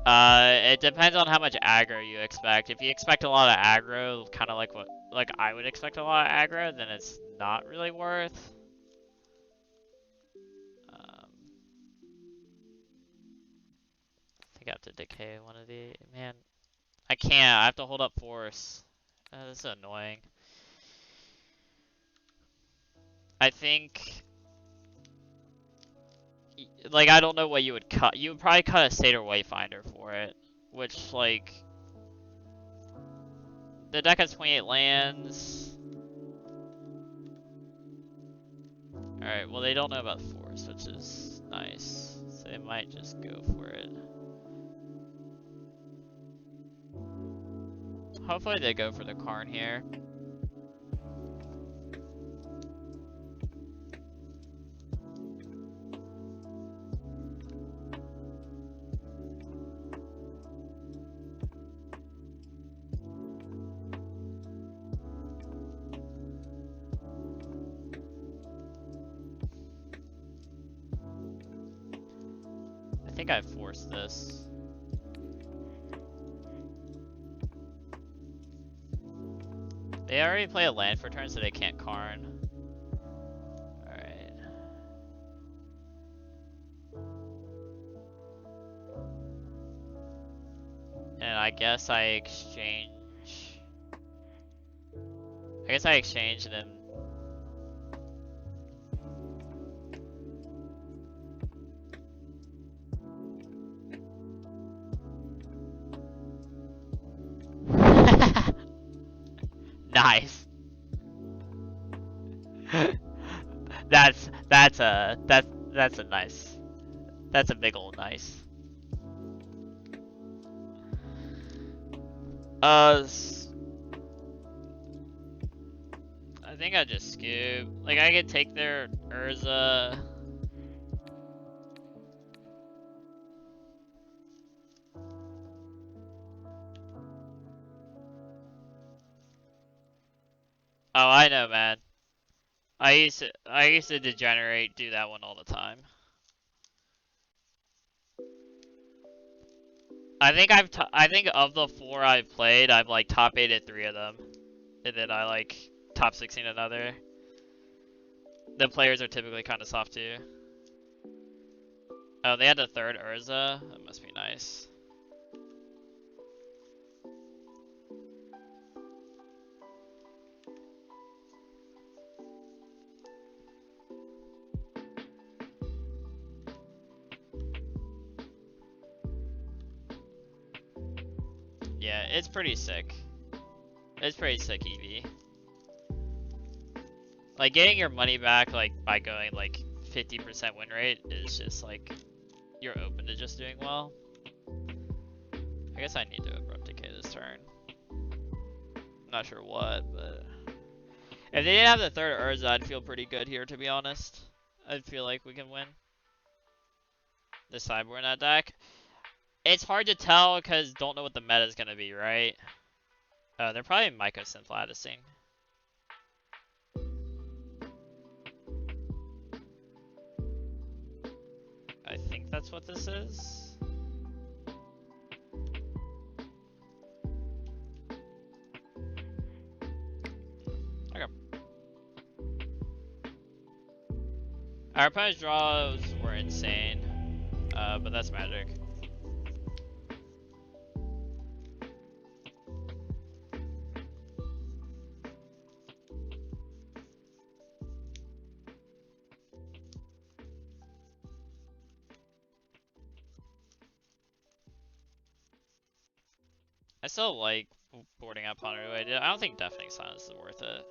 It depends on how much aggro you expect. If you expect a lot of aggro, kind of like what, like I would expect a lot of aggro, then it's not really worth. I think I have to decay one of the, man. I can't, I have to hold up force. This is annoying. I think, like, I don't know what you would cut. You would probably cut a Satyr Wayfinder for it, which, like, the deck has 28 lands. Alright, well, they don't know about force, which is nice. So they might just go for it. Hopefully they go for the Karn here. I think I forced this. They already play a land for turn, so they can't Karn. Alright. And I guess I exchange... and then... Nice. That's a nice. That's a big ol' nice. I think I just scoop. Like I could take their Urza. Oh, I know, man. I used to degenerate, do that one all the time. I think of the 4 I've played, I've like top 8'd 3 of them, and then I like top 16 another. The players are typically kind of soft too. Oh, they had the 3rd Urza. That must be nice. Yeah, it's pretty sick. It's pretty sick, EV. Like getting your money back like by going like 50% win rate is just like you're open to just doing well. I guess I need to abrupt decay this turn. I'm not sure what, but if they didn't have the 3rd Urza, I'd feel pretty good here, to be honest. I'd feel like we can win the sideboard in that deck. It's hard to tell because don't know what the meta is gonna be, right? They're probably Mycosynth latticing. I think that's what this is. Okay. Our opponent's draws were insane, but that's magic. I still like boarding out Ponder. I don't think Deafening Silence is worth it.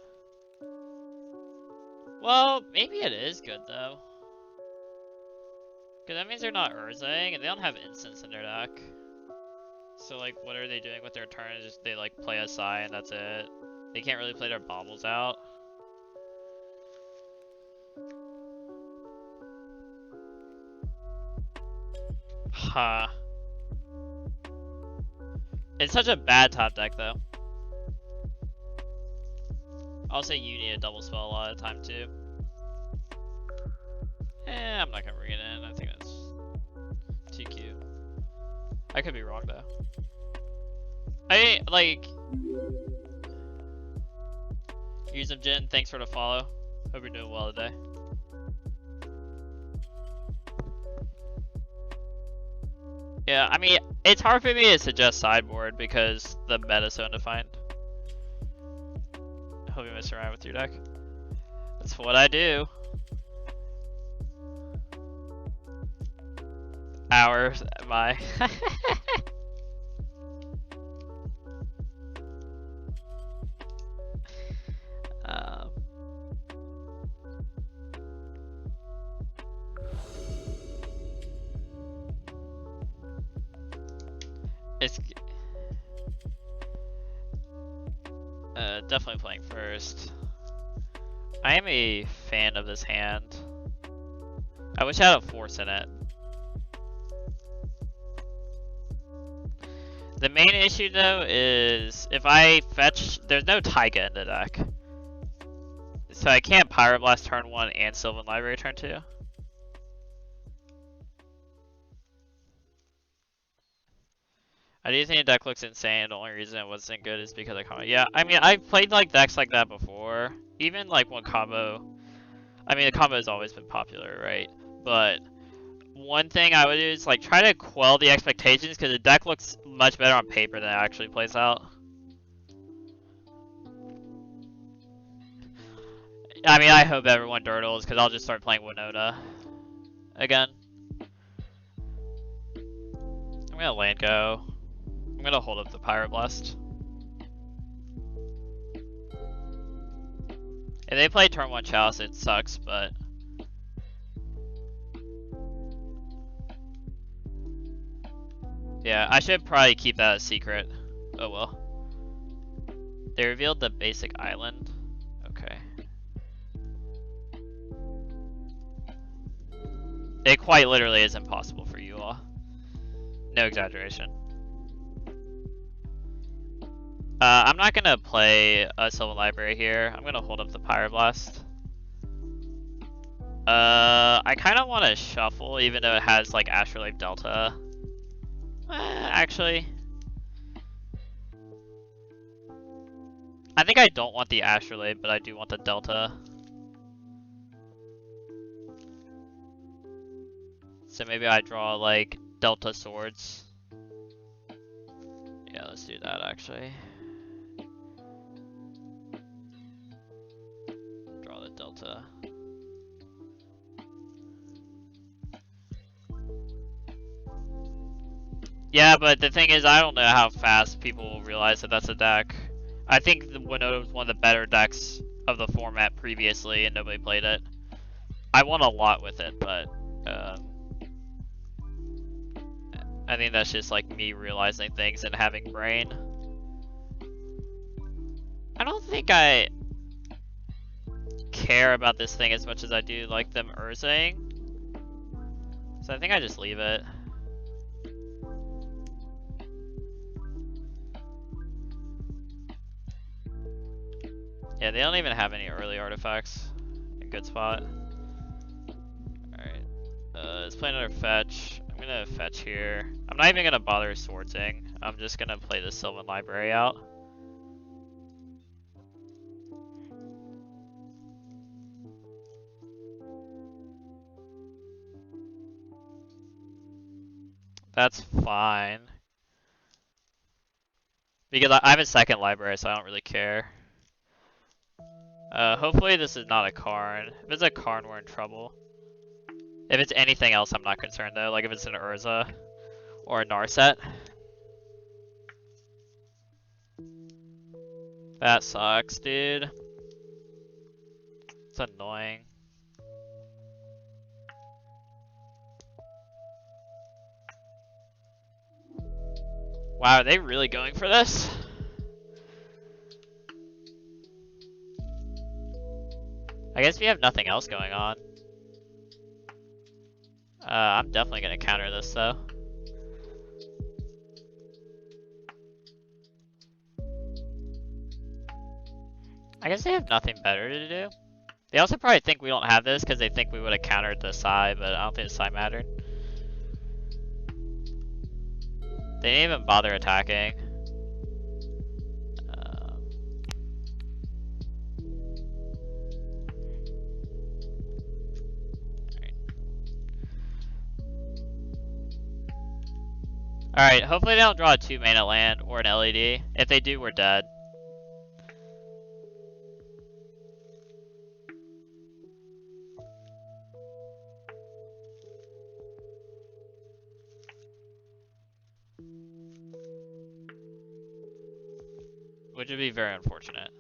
Well, maybe it is good though. Because that means they're not Urzaing, and they don't have instants in their deck. So like, what are they doing with their turn? Just they like play a Psy and that's it. They can't really play their baubles out. Huh. It's such a bad top deck though. I'll say you need a double spell a lot of the time too. I'm not gonna bring it in. I think that's too cute. I could be wrong though. Like use of Jin, thanks for the follow. Hope you're doing well today. Yeah, I mean, it's hard for me to suggest sideboard because the meta's so undefined. I hope you mess around with your deck. That's what I do. Hours, my. Definitely playing first. I am a fan of this hand. I wish I had a force in it. The main issue though is if I fetch, there's no Taiga in the deck. So I can't Pyroblast turn 1 and Sylvan Library turn 2. I do think the deck looks insane. The only reason it wasn't good is because of combo. Yeah, I mean, I've played like decks like that before. Even like one combo. I mean, the combo has always been popular, right? But one thing I would do is like try to quell the expectations because the deck looks much better on paper than it actually plays out. I mean, I hope everyone dirtles because I'll just start playing Winota again. I'm gonna land go. I'm gonna hold up the Pyroblast. If they play turn 1 Chalice, it sucks, but... yeah, I should probably keep that a secret. Oh well. They revealed the basic island. Okay. It quite literally is impossible for you all. No exaggeration. I'm not gonna play a Sylvan Library here. I'm gonna hold up the Pyroblast. I kind of want to shuffle, even though it has like Astrolabe Delta. Actually, I think I don't want the Astrolabe, but I do want the Delta. So maybe I draw like Delta Swords. Yeah, let's do that actually. Draw the Delta. Yeah, but the thing is, I don't know how fast people will realize that that's a deck. I think the Winota was one of the better decks of the format previously, and nobody played it. I won a lot with it, but I think that's just like me realizing things and having brain. I don't think I care about this thing as much as I do like them Urzing. So I think I just leave it. Yeah, they don't even have any early artifacts. A good spot. Alright. Let's play another fetch. I'm gonna fetch here. I'm not even gonna bother sorting. I'm just gonna play the Sylvan Library out. That's fine. Because I have a second library, so I don't really care. Hopefully this is not a Karn. If it's a Karn, we're in trouble. If it's anything else, I'm not concerned though. Like if it's an Urza or a Narset. That sucks, dude. It's annoying. Wow, are they really going for this? I guess we have nothing else going on. I'm definitely gonna counter this though. I guess they have nothing better to do. They also probably think we don't have this because they think we would have countered the Psy, but I don't think the Psy mattered. They didn't even bother attacking. Alright, hopefully they don't draw a 2-mana land or an LED. If they do, we're dead. Which would be very unfortunate.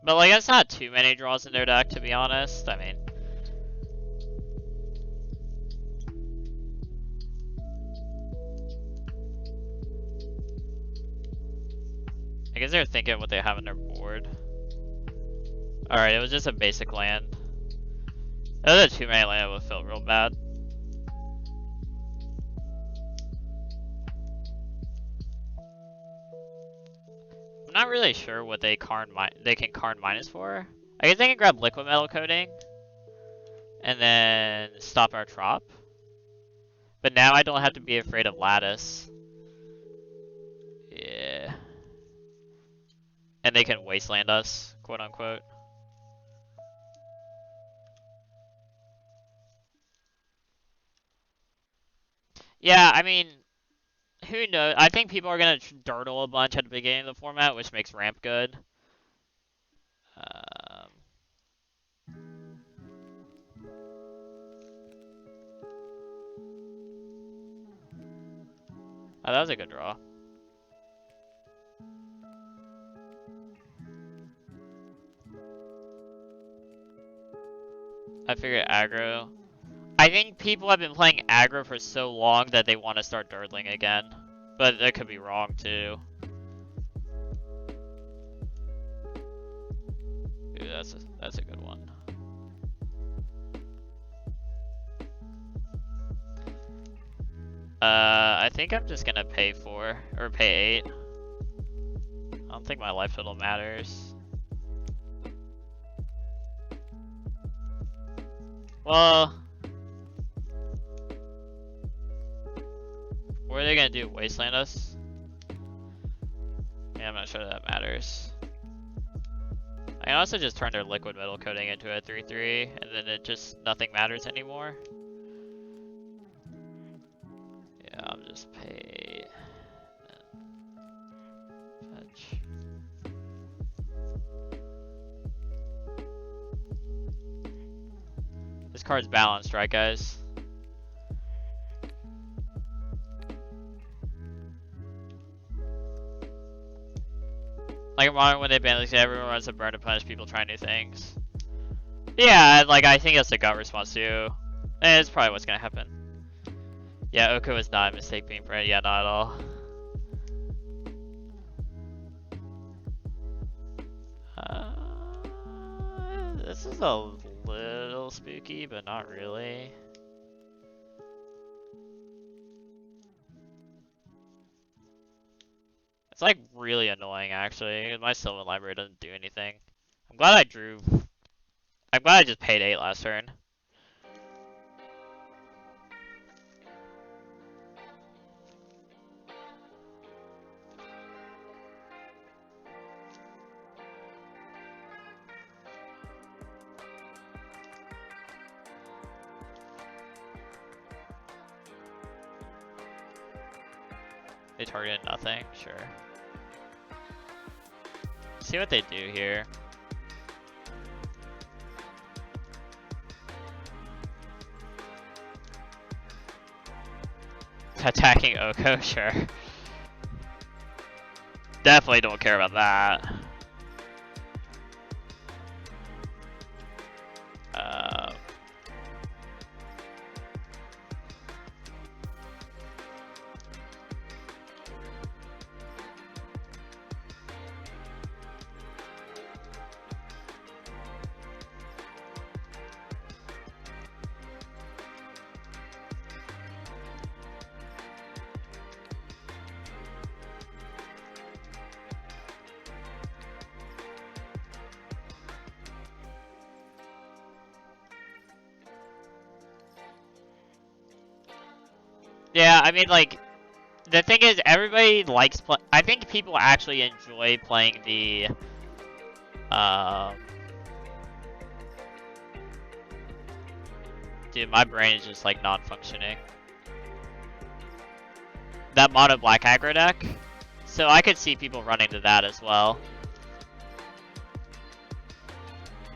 But like, that's not too many draws in their deck, to be honest. I mean... guess they're thinking what they have on their board. Alright, it was just a basic land. If it was a 2-mana land, it would feel real bad. I'm not really sure what they can Karn minus for. I guess they can grab liquid metal coating and then stop our trop. But now I don't have to be afraid of lattice. Yeah. And they can wasteland us, quote unquote. Yeah, I mean, who knows? I think people are gonna dirtle a bunch at the beginning of the format, which makes ramp good. Oh, that was a good draw. I figured aggro. I think people have been playing aggro for so long that they want to start dirtling again. But that could be wrong too. Ooh, that's a good one. I think I'm just gonna pay 4 or pay 8. I don't think my life total matters. Well, what are they gonna do? Wasteland us? Yeah, I'm not sure that matters. I can also just turn their liquid metal coating into a 3/3, and then it just nothing matters anymore. Yeah, I'll just pay and fetch. This card's balanced, right, guys? Like in Modern, when they ban this, everyone runs a burn to punish people trying new things. Yeah, like I think that's the gut response too. And it's probably what's gonna happen. Yeah, OKO is not a mistake being printed. Yeah, not at all. This is a little spooky, but not really. It's like really annoying actually. My Sylvan library doesn't do anything. I'm glad I just paid 8 last turn. They targeted nothing, sure. See what they do here. Attacking OKO, sure. Definitely don't care about that. Yeah, I mean, like, the thing is, everybody likes I think people actually enjoy playing the, dude, my brain is just, like, non-functioning. That mono black aggro deck. So I could see people running to that as well.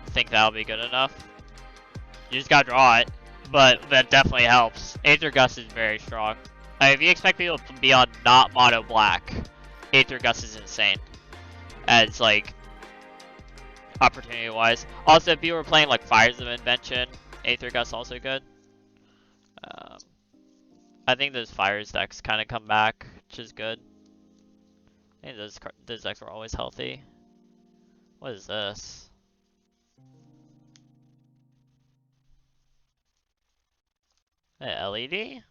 Think that'll be good enough. You just gotta draw it. But that definitely helps. Aether Gust is very strong. If you expect people to be on not mono black, Aether Gust is insane. As like opportunity wise. Also, if people were playing like Fires of Invention, Aether Gust also good. I think those Fires decks kind of come back, which is good. Hey, those decks were always healthy. What is this? An LED?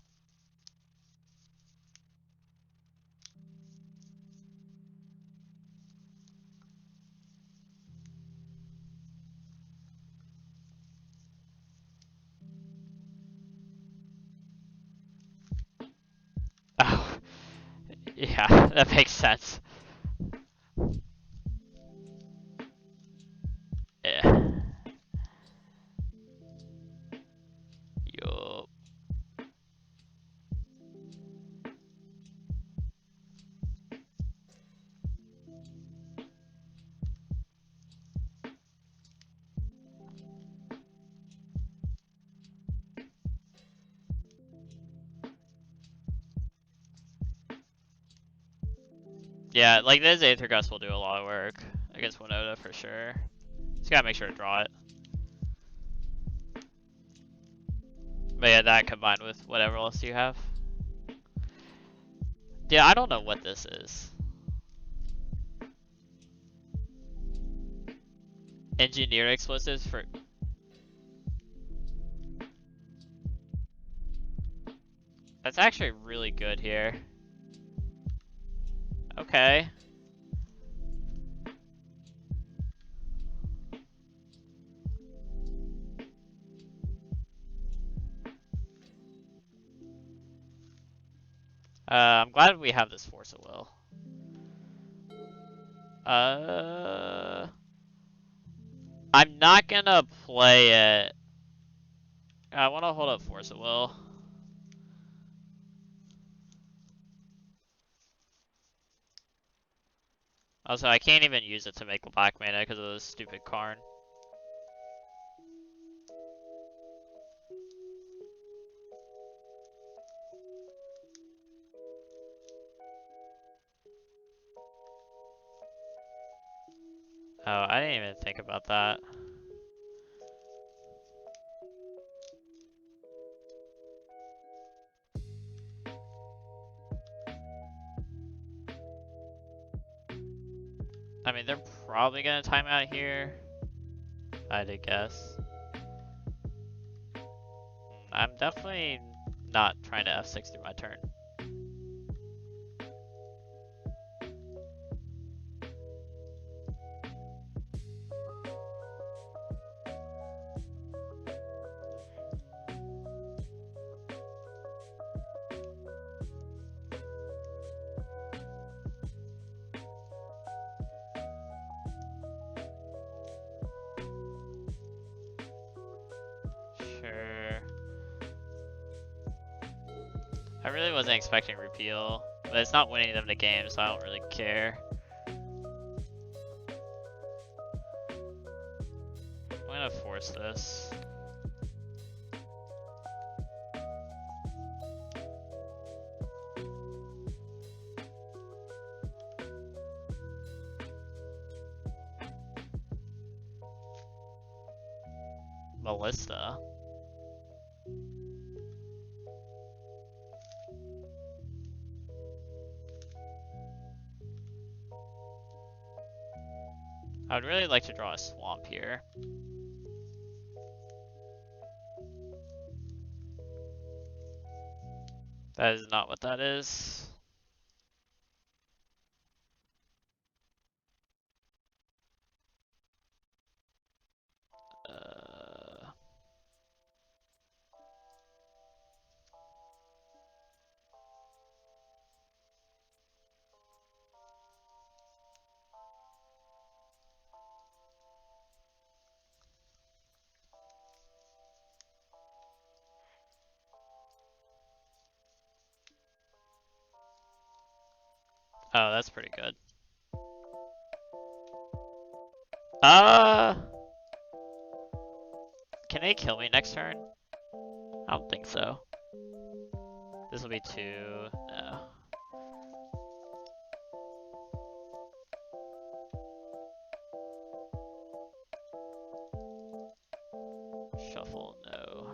Oh, yeah, that makes sense. Yeah. Yup. Yeah, like this Aether Gust will do a lot of work against Winota for sure. Just gotta make sure to draw it. But yeah, that combined with whatever else you have. Yeah, I don't know what this is. Engineer explosives for... That's actually really good here. Okay. I'm glad we have this Force of Will. I'm not gonna play it. I want to hold up Force of Will. Also, I can't even use it to make black mana because of this stupid Karn. Oh, I didn't even think about that. I mean, they're probably gonna time out here. I'd guess. I'm definitely not trying to F6 through my turn. Sure. I really wasn't expecting repeal, but it's not winning them the game, so I don't really care. I'm gonna force this. Ballista. I would really like to draw a swamp here. That is not what that is. Oh, that's pretty good. Can they kill me next turn? I don't think so. This will be 2. No. Shuffle, no.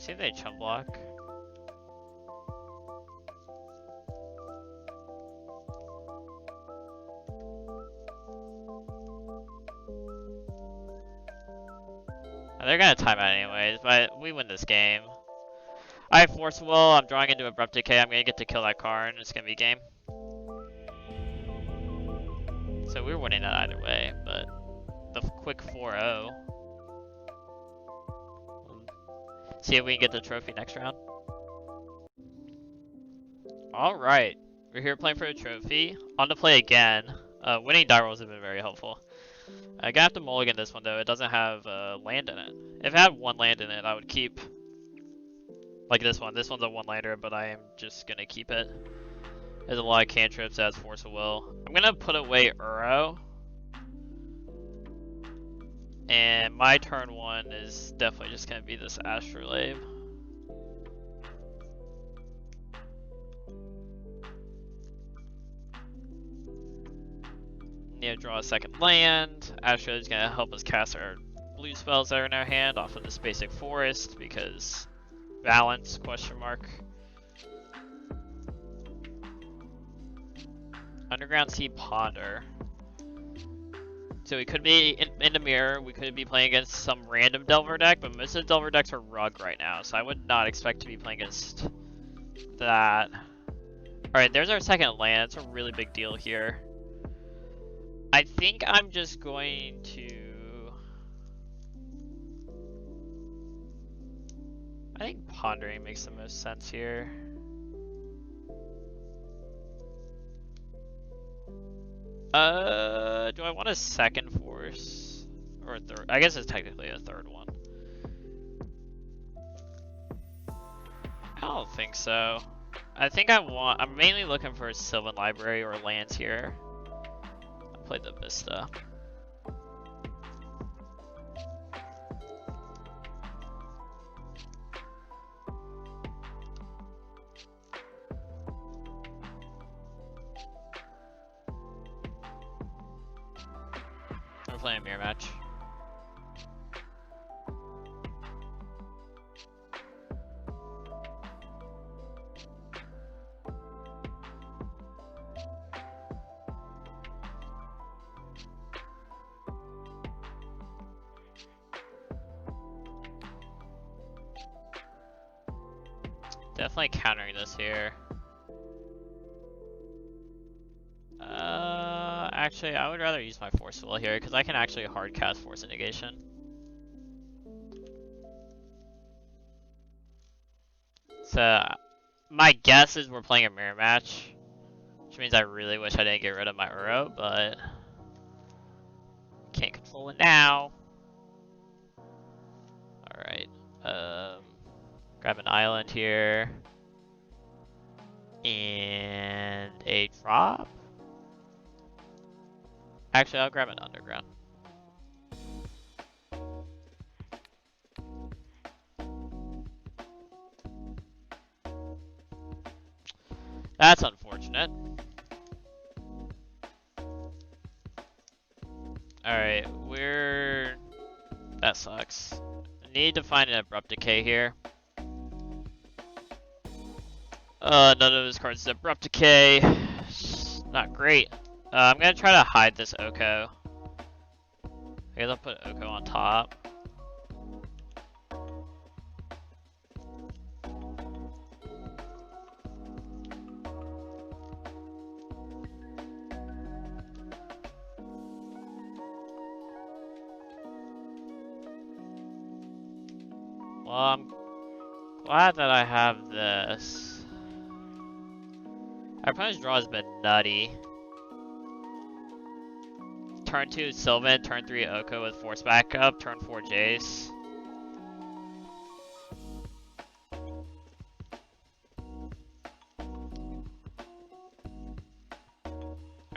see if they chump block. They're gonna time out anyways, but we win this game. I have Force Will, I'm drawing into Abrupt Decay, I'm gonna get to kill that card, and it's gonna be game. So we're winning that either way, but the quick 4-0. See if we can get the trophy next round. Alright, we're here playing for a trophy. On to play again. Winning die rolls have been very helpful. I gonna have to mulligan this one though, it doesn't have land in it. If it had one land in it, I would keep like this one. This one's a one lander, but I am just gonna keep it. There's a lot of cantrips, it has Force of Will. I'm gonna put away Uro. And my turn one is definitely just gonna be this Astrolabe. Need to draw a second land. Astrolabe is gonna help us cast our blue spells that are in our hand off of this basic forest because balance, question mark. Underground Sea Ponder. So we could be in the mirror, we could be playing against some random Delver deck, but most of the Delver decks are Rug right now, so I would not expect to be playing against that. Alright, there's our second land. It's a really big deal here. I think I'm just going to... I think Pondering makes the most sense here. Do I want a second force? Or a third? I guess it's technically a third one. I don't think so. I think I'm mainly looking for a Sylvan Library or lands here. I'll play the Vista. We're playing a mirror match. Definitely countering this here. Actually, I would rather use my Force Will here because I can actually hard cast Force of Negation. So, my guess is we're playing a mirror match, which means I really wish I didn't get rid of my Uro, but can't control it now. Alright, grab an island here, and a drop. Actually, I'll grab an underground. That's unfortunate. Alright, that sucks. I need to find an Abrupt Decay here. None of his cards is Abrupt Decay. Not great. I'm gonna try to hide this OKO. I guess I'll put OKO on top. Well, I'm glad that I have this. Our opponent's draw has been nutty. Turn 2 Sylvan, turn 3 OKO with Force backup, turn 4 Jace.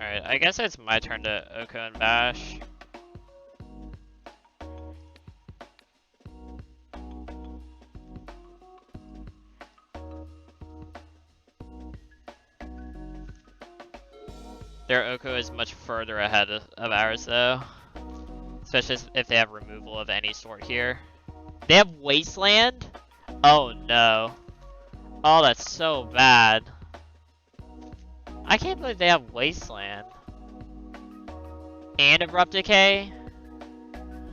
Alright, I guess it's my turn to OKO and bash. Their OKO is much further ahead of ours though. Especially if they have removal of any sort here. They have Wasteland? Oh no. Oh, that's so bad. I can't believe they have Wasteland. And Abrupt Decay?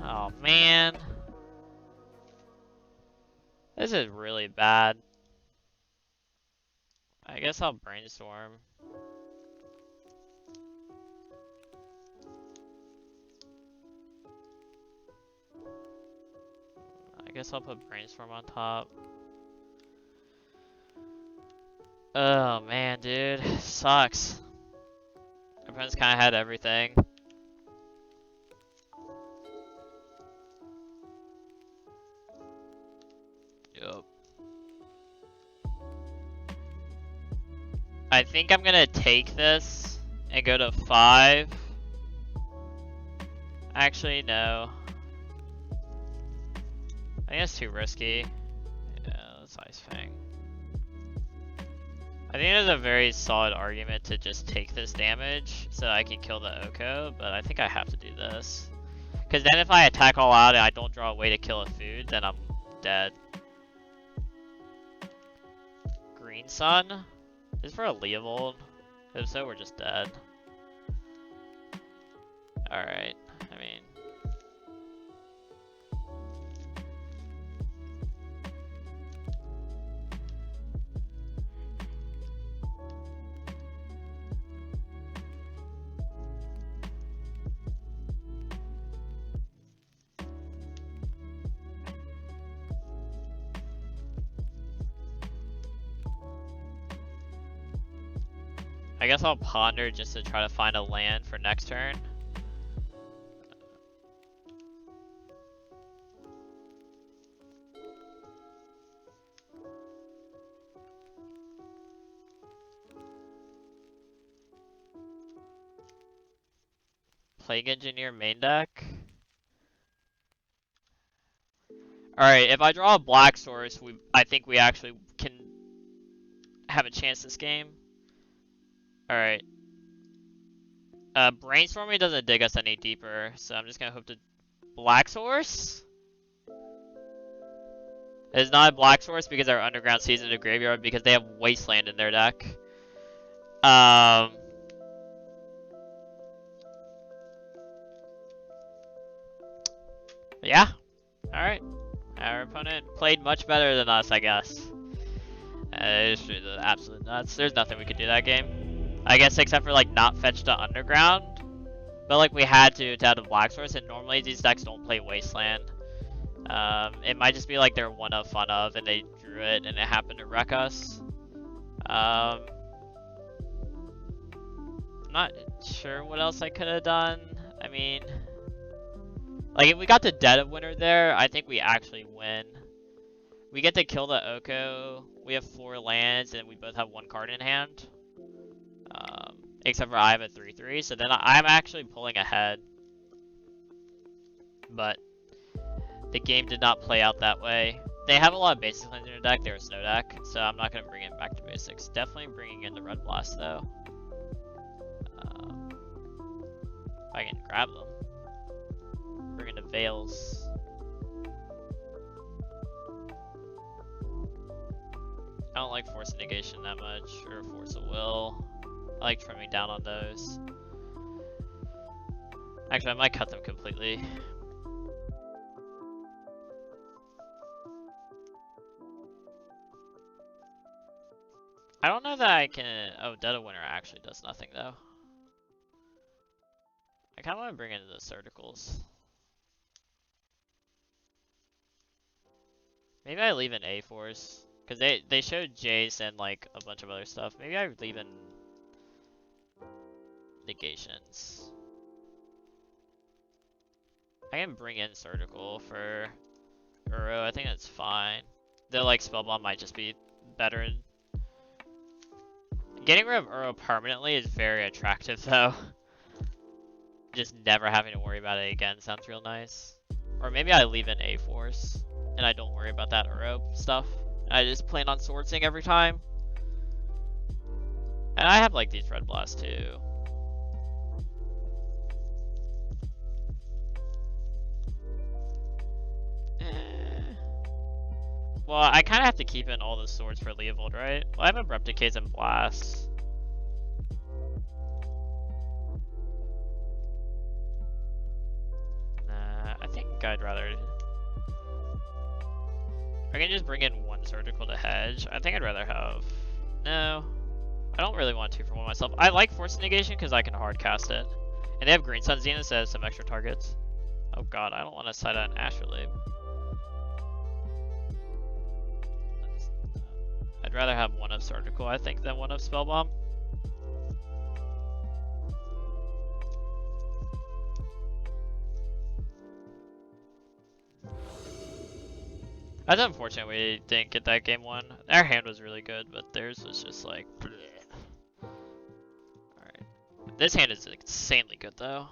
Oh man. This is really bad. I guess I'll brainstorm. I guess I'll put brainstorm on top. Oh man, dude. Sucks. Everyone's kinda had everything. Yup. I think I'm gonna take this and go to 5. Actually, no. I think that's too risky. Yeah, that's Ice Fang. I think there's a very solid argument to just take this damage so I can kill the OKO, but I think I have to do this. Because then if I attack all out and I don't draw a way to kill a food, then I'm dead. Green Sun? Is for a Leovold? If so, we're just dead. Alright, I mean... I guess I'll ponder just to try to find a land for next turn. Plague Engineer main deck. Alright, if I draw a black source, I think we actually can have a chance this game. Alright. Brainstorming doesn't dig us any deeper, so I'm just gonna hope to... Black source? It's not a black source because our underground sees in the graveyard because they have Wasteland in their deck. Yeah. Alright. Our opponent played much better than us, I guess. It's absolute nuts. There's nothing we could do that game. I guess except for like not fetch to underground. But like we had to have a black source, and normally these decks don't play Wasteland. It might just be like they're one of fun of and they drew it and it happened to wreck us. I'm not sure what else I could have done. I mean, like if we got the Dead of Winter there, I think we actually win. We get to kill the OKO. We have 4 lands and we both have 1 card in hand. Except for I have a 3/3, so then I'm actually pulling ahead. But the game did not play out that way. They have a lot of basic lands in their deck. They're a snow deck, so I'm not going to bring it back to basics. Definitely bringing in the Red Blast, though. If I can grab them. Bring in the Veils. I don't like Force of Negation that much, or Force of Will. I like trimming down on those. Actually, I might cut them completely. I don't know that I can... Oh, Dead of Winter actually does nothing, though. I kind of want to bring in the Surgicals. Maybe I leave in A-Force. Because they showed Jace and like a bunch of other stuff. Maybe I leave in Negations. I can bring in Surgical for Uro. I think that's fine. The like Spellbomb might just be better. Getting rid of Uro permanently is very attractive though. Just never having to worry about it again sounds real nice. Or maybe I leave in A-Force and I don't worry about that Uro stuff. I just plan on Swordsing every time. And I have like these Red Blasts too. Well, I kind of have to keep in all the swords for Leovold, right? Well, I have Abrupt Decays and Blasts. Nah, I think I'd rather... I can just bring in one Surgical to hedge. I think I'd rather have... No. I don't really want 2 for 1 myself. I like Force Negation because I can hard cast it. And they have Green Sun Zenith that has some extra targets. Oh god, I don't want to side on Astrolabe. I'd rather have 1 of Surgical, I think, than 1 of Spellbomb. That's unfortunate we didn't get that game 1. Our hand was really good, but theirs was just like... Alright. This hand is insanely good, though.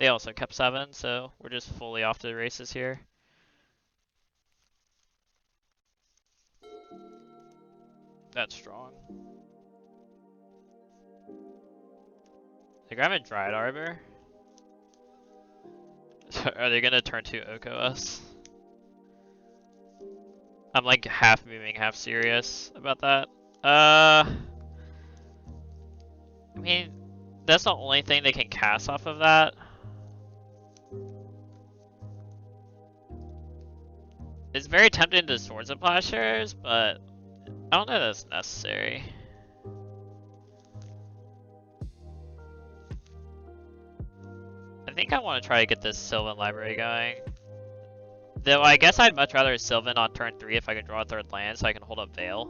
They also kept 7, so we're just fully off to the races here. That's strong. They're grabbing Dryad Arbor. Are they gonna turn to OKO us? I'm like half moving, half serious about that. I mean, that's the only thing they can cast off of that. It's very tempting to Swords of Plowshares, but I don't know that's necessary. I think I want to try to get this Sylvan library going. Though I guess I'd much rather Sylvan on turn 3 if I can draw a 3rd land so I can hold up Veil.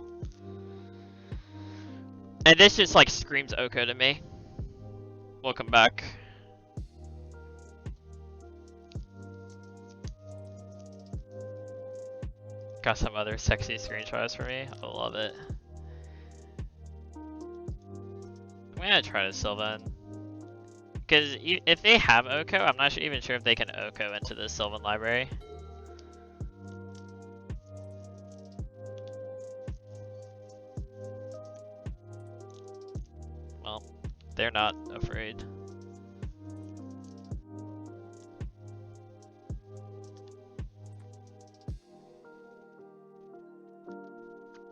And this just like screams OKO to me. Welcome back. Got some other sexy screenshots for me. I love it. I'm gonna try to Sylvan. Because if they have OKO, I'm not even sure if they can OKO into the Sylvan library. Well, they're not afraid.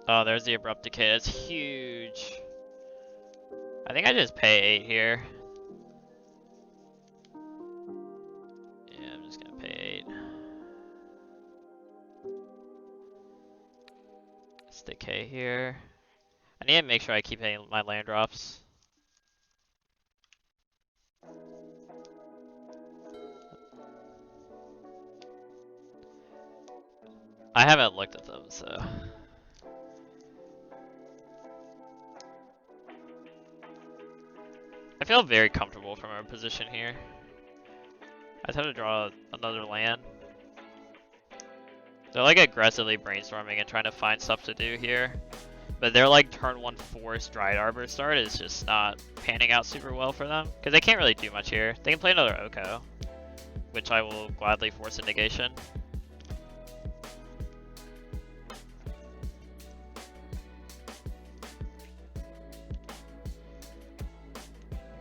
Oh, there's the Abrupt Decay. That's huge. I think I just pay 8 here. Yeah, I'm just gonna pay 8. Let's Decay here. I need to make sure I keep hitting my land drops. I haven't looked at them, so... I feel very comfortable from our position here. I just have to draw another land. They're like aggressively brainstorming and trying to find stuff to do here. But their like turn 1 Forest Dryad Arbor start is just not panning out super well for them. Because they can't really do much here. They can play another OKO, which I will gladly force a negation.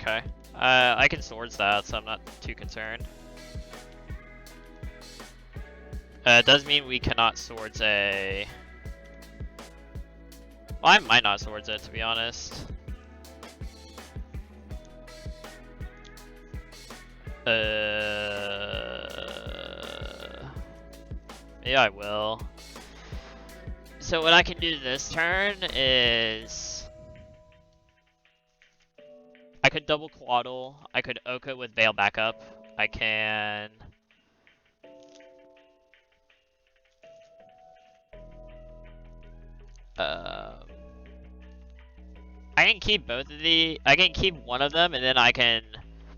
Okay. I can swords that, so I'm not too concerned. It does mean we cannot swords a... Well, I might not swords it, to be honest. Yeah, I will. So what I can do this turn is... I could double Quaddle, I could OKO with Veil backup, I can... I can keep both of I can keep one of them and then I can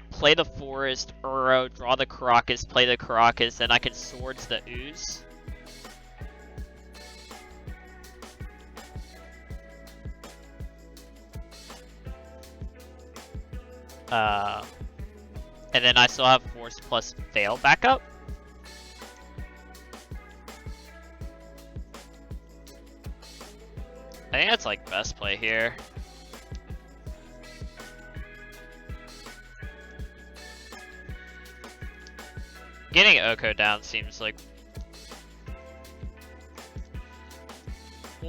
play the Forest, Uro, draw the Caracas, play the Caracas, then I can swords the Ooze. And then I still have Force plus Veil backup. I think that's like best play here. Getting OKO down seems like...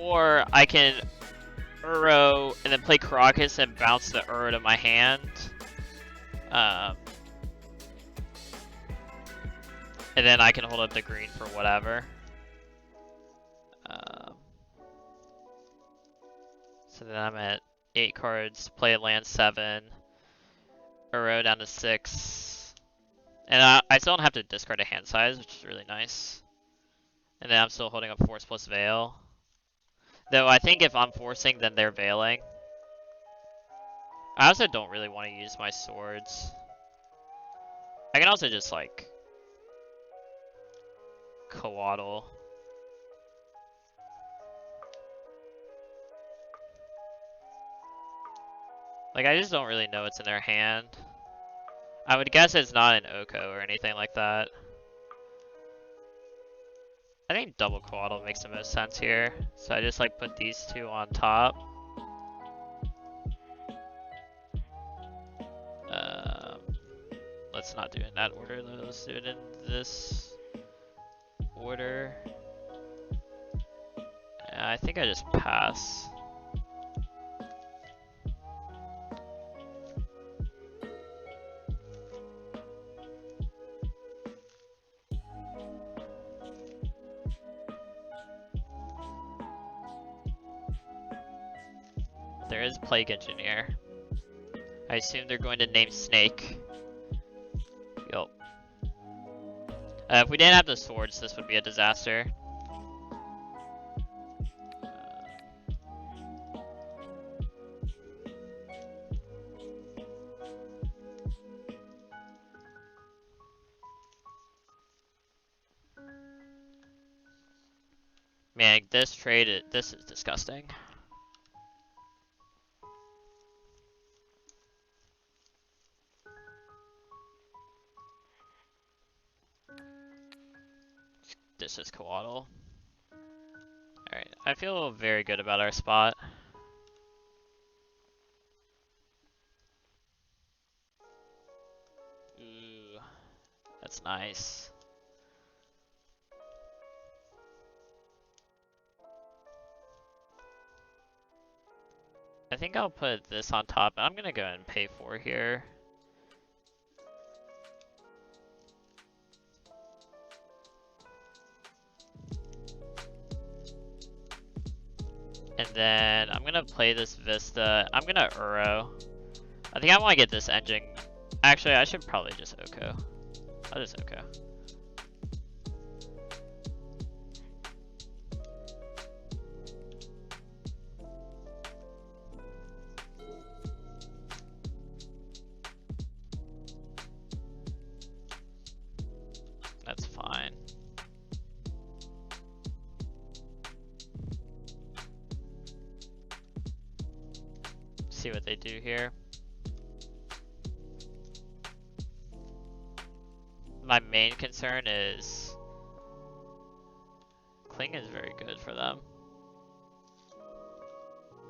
Or I can Uro and then play Caracas and bounce the Uro to my hand. And then I can hold up the green for whatever. So then I'm at 8 cards, play a land 7, Uro down to 6. And I still don't have to discard a hand size, which is really nice. And then I'm still holding up Force plus Veil. Though I think if I'm forcing, then they're veiling. I also don't really want to use my swords. I can also just like coaddle. Like I just don't really know what's in their hand. I would guess it's not an OKO or anything like that. I think double coaddle makes the most sense here. So I just like put these two on top. Let's not do it in that order though. Let's do it in this order. I think I just pass. There is Plague Engineer. I assume they're going to name Snake. Yup. If we didn't have the swords, this would be a disaster. Man, this trade, this is disgusting. This is coaddle. Alright, I feel very good about our spot. Ooh, that's nice. I think I'll put this on top. I'm gonna go ahead and pay 4 here. And then I'm gonna play this Vista. I'm gonna Uro. I think I want to get this engine. Actually, I should probably just OKO. I'll just OKO. That's fine. See what they do here. My main concern is Kling is very good for them.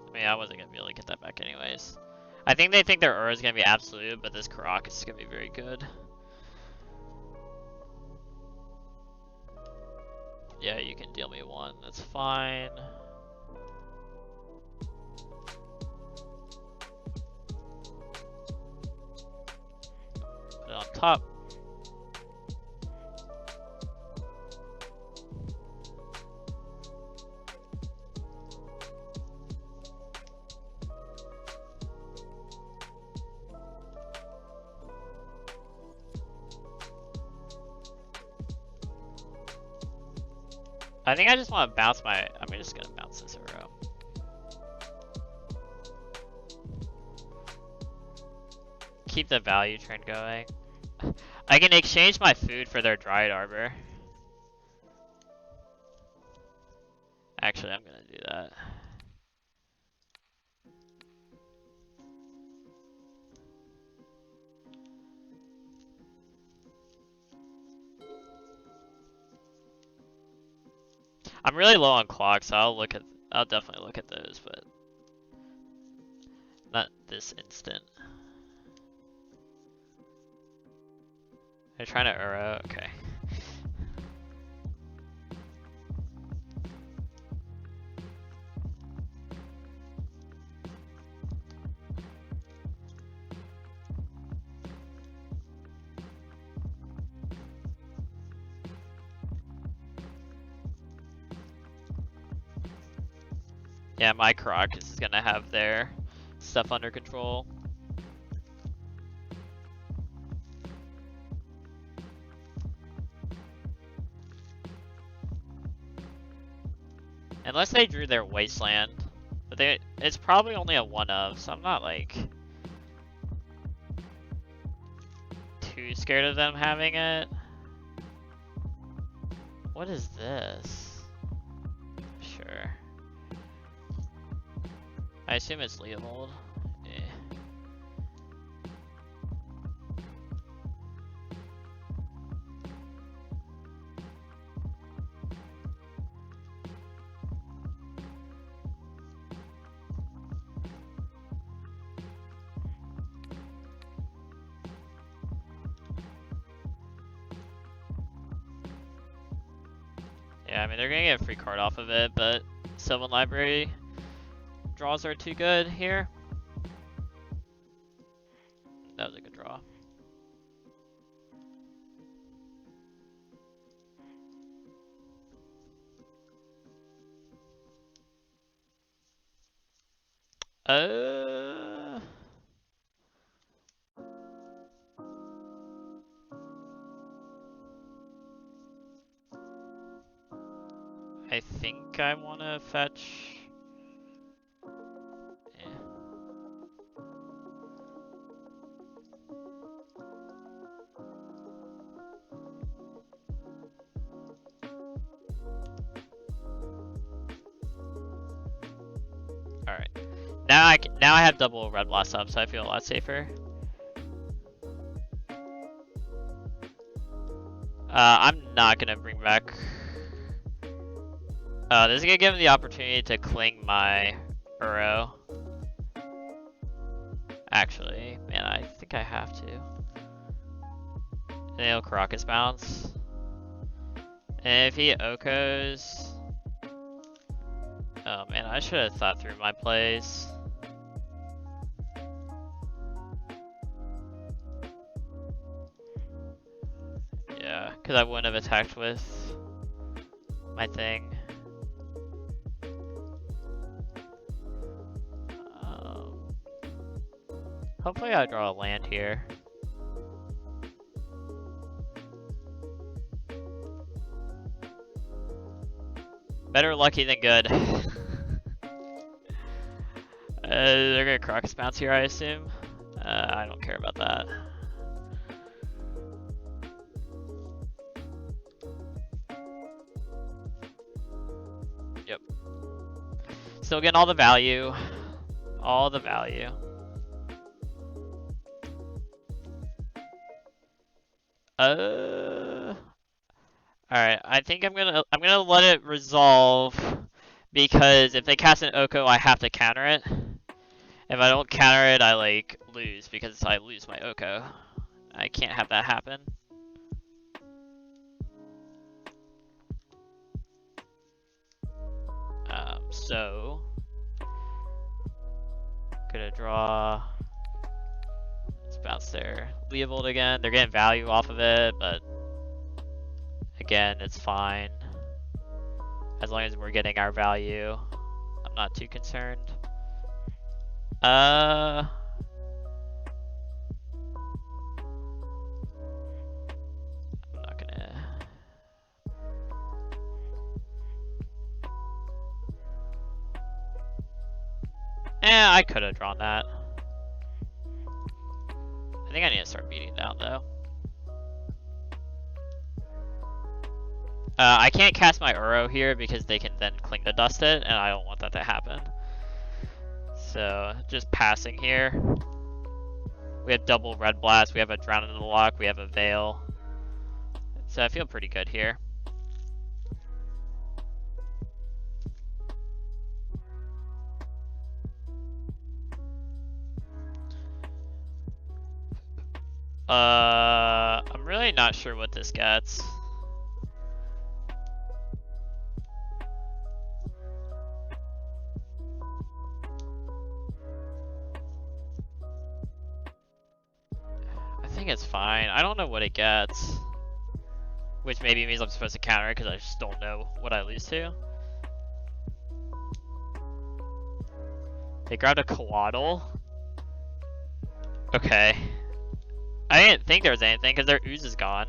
I mean, I wasn't gonna be able to get that back anyways. I think they think their Ur is gonna be absolute, but this Karak is gonna be very good. Yeah, you can deal me 1, that's fine. Put it on top. I think I just want to bounce my. I'm just gonna bounce this Uro. Keep the value trend going. I can exchange my food for their Dryad Arbor. Actually, I'm gonna do that. I'm really low on clock, so I'll definitely look at those, but not this instant. They're trying to Uro, okay. Yeah, my Croc is gonna have their stuff under control. Unless they drew their Wasteland. But it's probably only a 1 of, so I'm not like too scared of them having it. What is this? Sure. I assume it's Leopold. Eh. Yeah, I mean, they're gonna get a free card off of it, but Sylvan Library draws are too good here. That was a good draw. I think I want to fetch. Yeah. All right. Now I have double red blast up, so I feel a lot safer. I'm not gonna bring back. This is gonna give him the opportunity to cling my Uro. Actually, man, I think I have to. Nail Caracas bounce. And if he OKOs. Oh man, I should have thought through my plays. Yeah, because I wouldn't have attacked with my thing. Hopefully I draw a land here. Better lucky than good. They're gonna Crocus bounce here, I assume. I don't care about that. Yep. Still getting all the value. All the value. Alright, I think I'm gonna let it resolve because if they cast an OKO, I have to counter it. If I don't counter it, I like lose because I lose my OKO. I can't have that happen. So gonna draw. Let's bounce there. Leovold again. They're getting value off of it, but again, it's fine. As long as we're getting our value, I'm not too concerned. I'm not gonna. I could have drawn that. I think I need to start beating down though. I can't cast my Uro here because they can then cling to dust it, and I don't want that to happen. So, just passing here. We have double red blast, we have a drown in the lock, we have a veil. So I feel pretty good here. I'm really not sure what this gets. I think it's fine. I don't know what it gets. Which maybe means I'm supposed to counter it because I just don't know what I lose to. They grabbed a Coatl. Okay. I didn't think there was anything because their ooze is gone.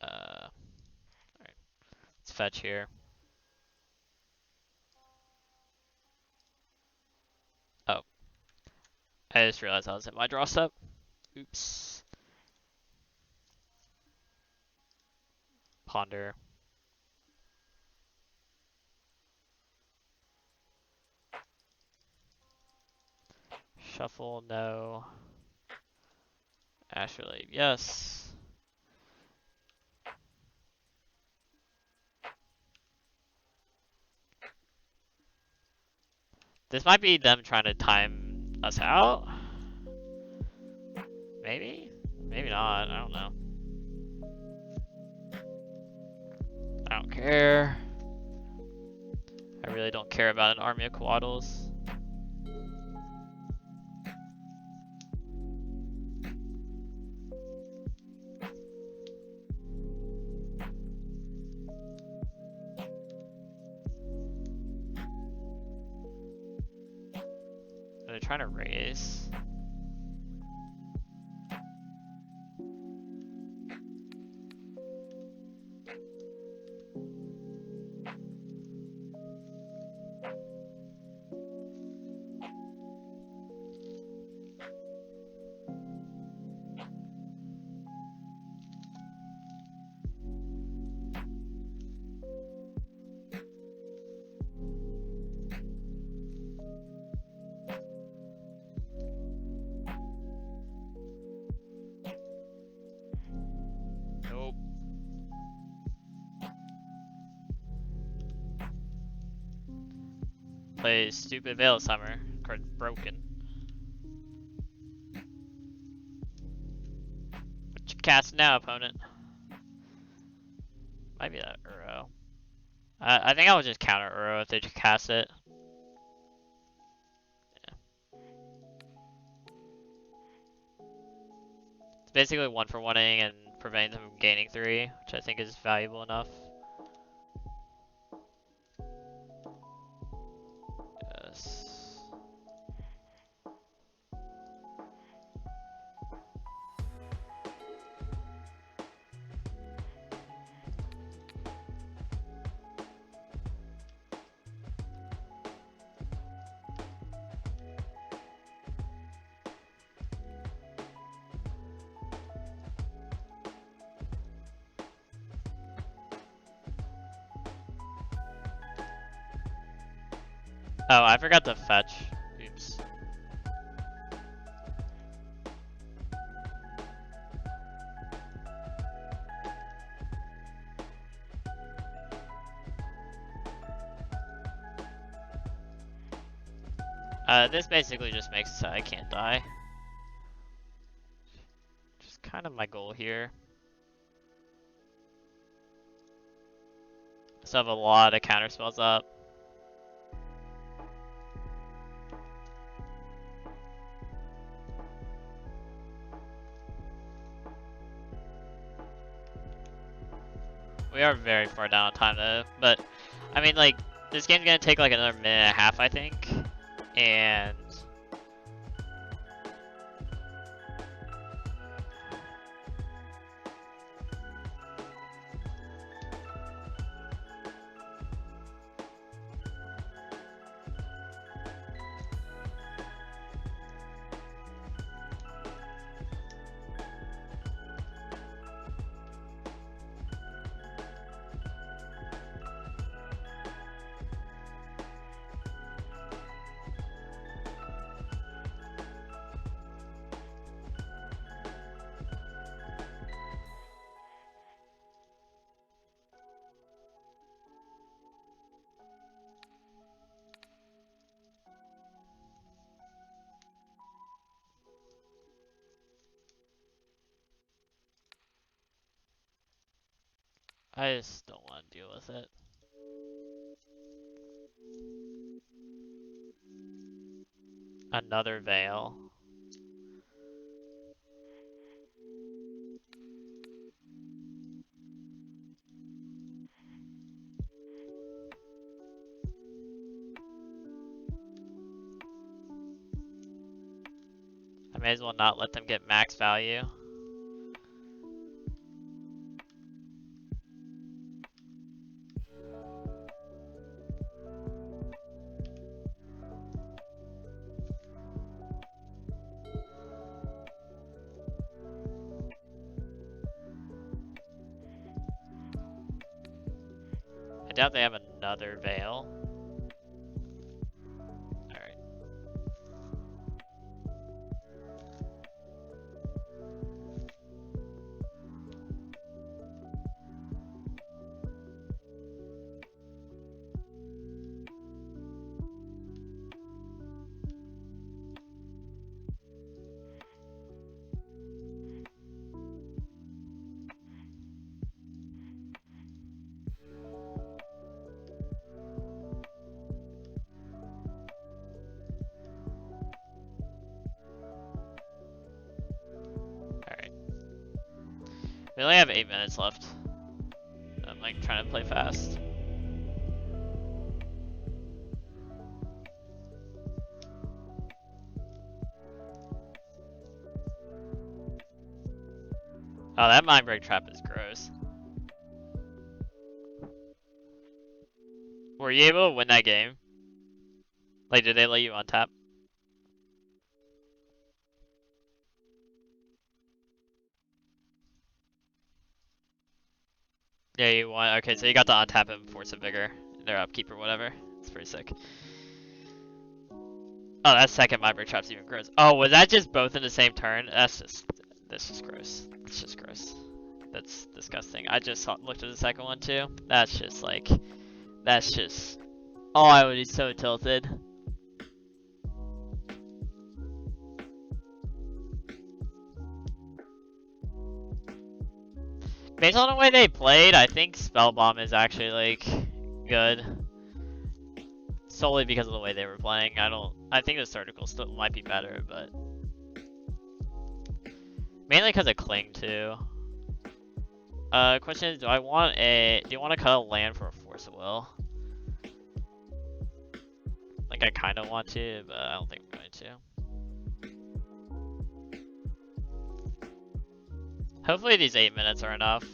Alright. Let's fetch here. Oh. I just realized I was in my draw step. Oops. Ponder. Shuffle, no. Astrolabe, yes. This might be them trying to time us out. Maybe? Maybe not, I don't know. I don't care. I really don't care about an army of Coatls. They're trying to raise. Nope. Play stupid Veil of Summer. Card's broken. What you cast now, opponent? Might be that Uro. I think I would just counter Uro if they just cast it. Yeah. It's basically 1-for-1ing and preventing them from gaining 3, which I think is valuable enough. Yes. Oh, I forgot to fetch. Oops. This basically just makes it so I can't die. Just kind of my goal here. So I have a lot of counter spells up. We are very far down on time though, but I mean like this game's gonna take like another minute and a half I think, and I just don't want to deal with it. Another veil. I may as well not let them get max value. I doubt they have another veil. Alright. Alright. We only have 8 minutes left. I'm like trying to play fast. Oh, that mind break trap is gross. Were you able to win that game? Like, did they let you on tap? Yeah, you won. Okay, so you got to on tap and force a vigor. Their upkeep or whatever. It's pretty sick. Oh, that second mind break trap's even gross. Oh, was that just both in the same turn? That's just gross. It's just gross. That's disgusting. I just looked at the second one too. That's just like, that's just, oh, I would be so tilted. Based on the way they played, I think Spell Bomb is actually like good. Solely because of the way they were playing. I think the Surgical still might be better, but mainly because of Cling too. Question is, do you want to cut a land for a Force of Will? Like I kind of want to, but I don't think I'm going to. Hopefully these 8 minutes are enough.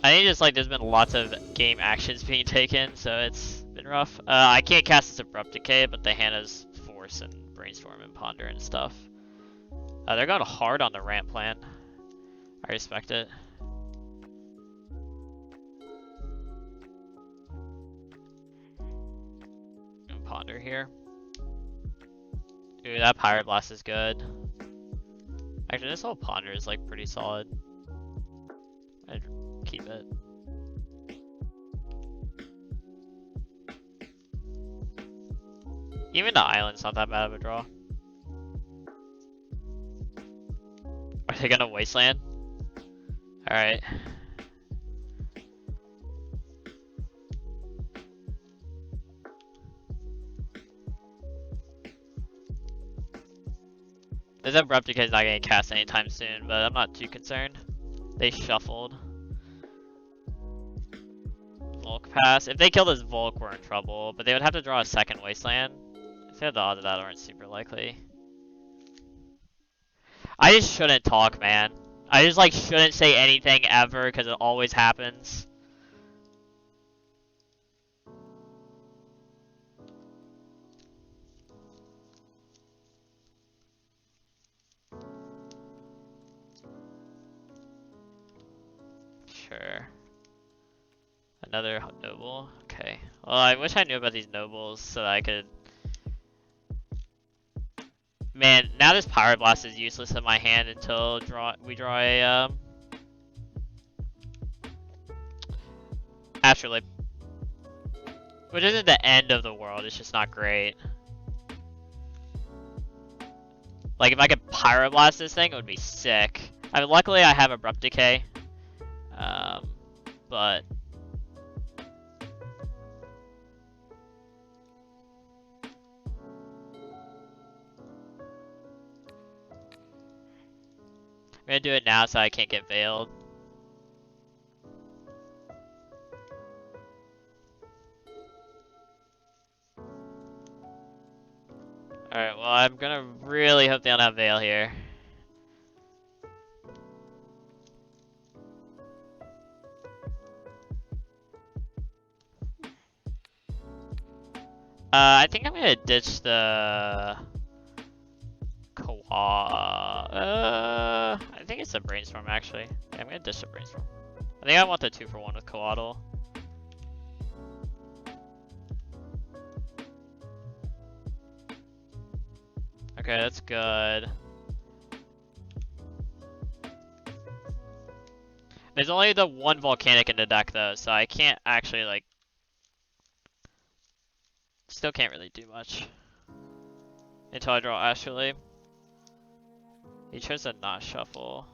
I think just like there's been lots of game actions being taken, so it's been rough. I can't cast this Abrupt Decay, but the hand has Force and Brainstorm and Ponder and stuff. They're going hard on the ramp plan. I respect it. And Ponder here. Ooh, that Pirate Blast is good. Actually, this whole Ponder is like pretty solid. I'd keep it. Even the island's not that bad of a draw. Are they gonna Wasteland? Alright. This Abrupt Decay is not getting cast anytime soon, but I'm not too concerned. They shuffled. Volk pass. If they kill this Volk, we're in trouble, but they would have to draw a second Wasteland. I feel the odds of that aren't super likely. I just shouldn't talk, man. I just like shouldn't say anything ever because it always happens. Sure. Another noble? Okay. Well, I wish I knew about these nobles so that I could... Man, now this Pirate Blast is useless in my hand until we draw a, Astrolabe. Which isn't the end of the world, it's just not great. Like, if I could Pirate Blast this thing, it would be sick. I mean, luckily I have Abrupt Decay. but I'm gonna do it now so I can't get veiled. Alright, well, I'm gonna really hope they don't have veil here. I think I'm gonna ditch the I think it's a brainstorm actually. Yeah, I'm gonna ditch the brainstorm. I think I want the 2-for-1 with coatl. Okay, that's good. There's only the one volcanic in the deck though, so I can't actually like. Still can't really do much until I draw Astrolabe. He chose to not shuffle.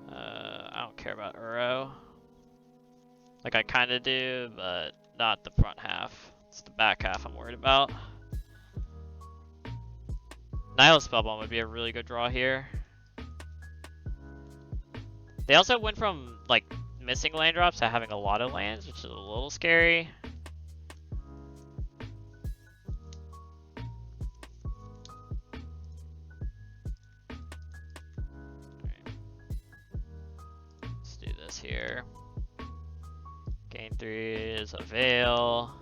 I don't care about Uro. Like I kind of do, but not the front half. It's the back half I'm worried about. Nihil Spellbomb would be a really good draw here. They also went from like missing land drops to having a lot of lands, which is a little scary. Let's do this here. Gain 3 is a veil.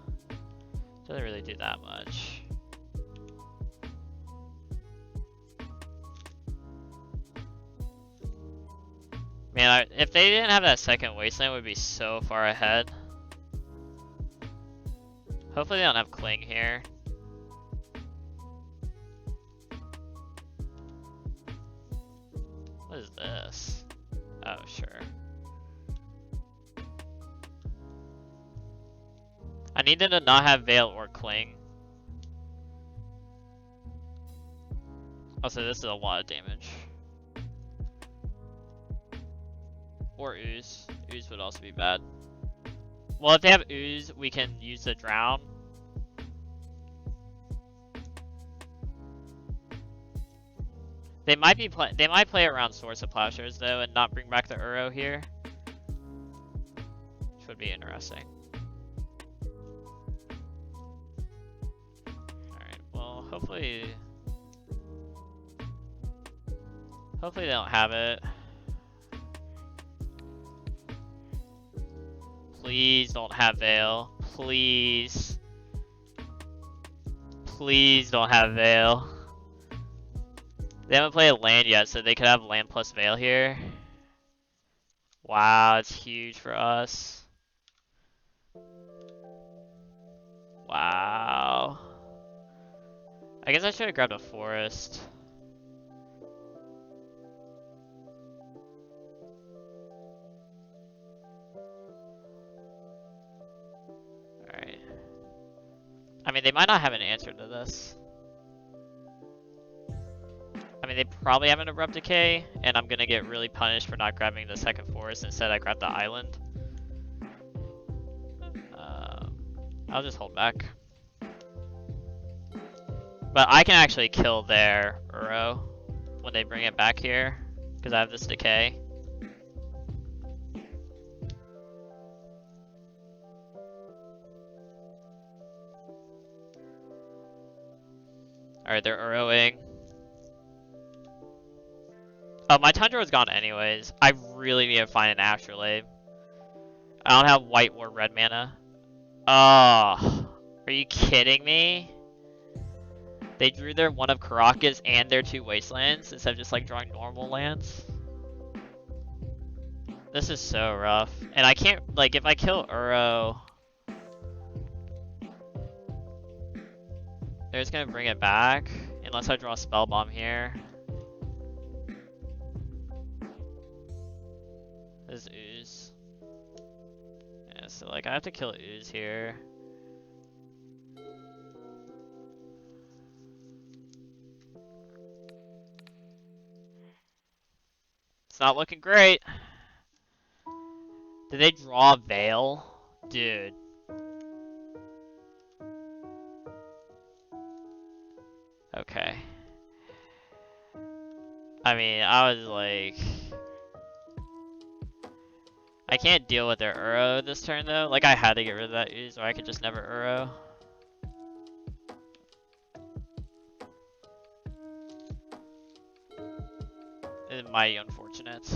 Doesn't really do that much. Man, if they didn't have that second wasteland, we'd be so far ahead. Hopefully they don't have Cling here. What is this? Oh, sure. I need them to not have Veil or Cling. Also, this is a lot of damage. Or Ooze. Ooze would also be bad. Well, if they have Ooze, we can use the Drown. They might play around Source of Plowshares though, and not bring back the Uro here, which would be interesting. All right. Well, hopefully they don't have it. Please don't have Veil. Please. Please don't have Veil. They haven't played a land yet, so they could have land plus Veil here. Wow, it's huge for us. Wow. I guess I should have grabbed a forest. Alright. I mean, they might not have an answer to this. I mean, they probably have an Abrupt Decay, and I'm gonna get really punished for not grabbing the second forest. Instead, I grabbed the island. I'll just hold back. But I can actually kill their Uro when they bring it back here, because I have this Decay. Alright, they're Uroing. Oh, my Tundra was gone anyways. I really need to find an Astrolabe. I don't have white or red mana. Oh, are you kidding me? They drew their one of Karakas and their 2 wastelands instead of just like drawing normal lands. This is so rough. And I can't, like, if I kill Uro, they're just gonna bring it back unless I draw a Spell Bomb here. This is Ooze. Yeah, so like I have to kill Ooze here. It's not looking great. Did they draw Veil? Dude. Okay. I mean, I was like... I can't deal with their Uro this turn though. Like, I had to get rid of that ooze or I could just never Uro. It's mighty unfortunate.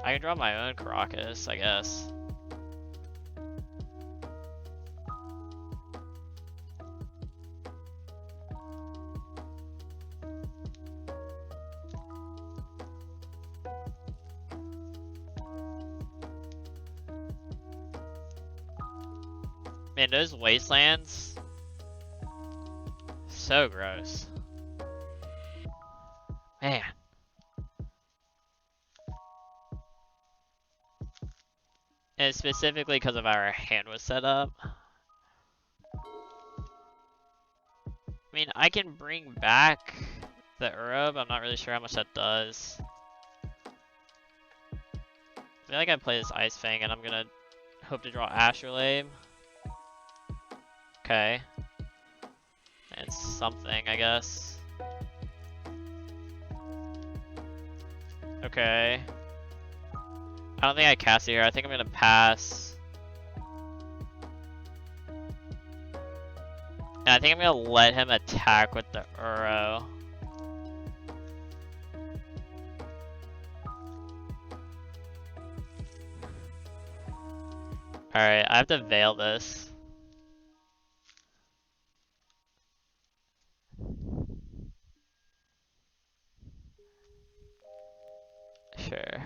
I can draw my own Caracas, I guess. Man, those wastelands, so gross. Man. And specifically because of how our hand was set up. I mean, I can bring back the Uro, but I'm not really sure how much that does. I feel like I play this Ice Fang and I'm gonna hope to draw Astrolabe. Okay. And something, I guess. Okay. I don't think I cast it here. I think I'm gonna pass. And I think I'm gonna let him attack with the Uro. Alright, I have to veil this. Sure.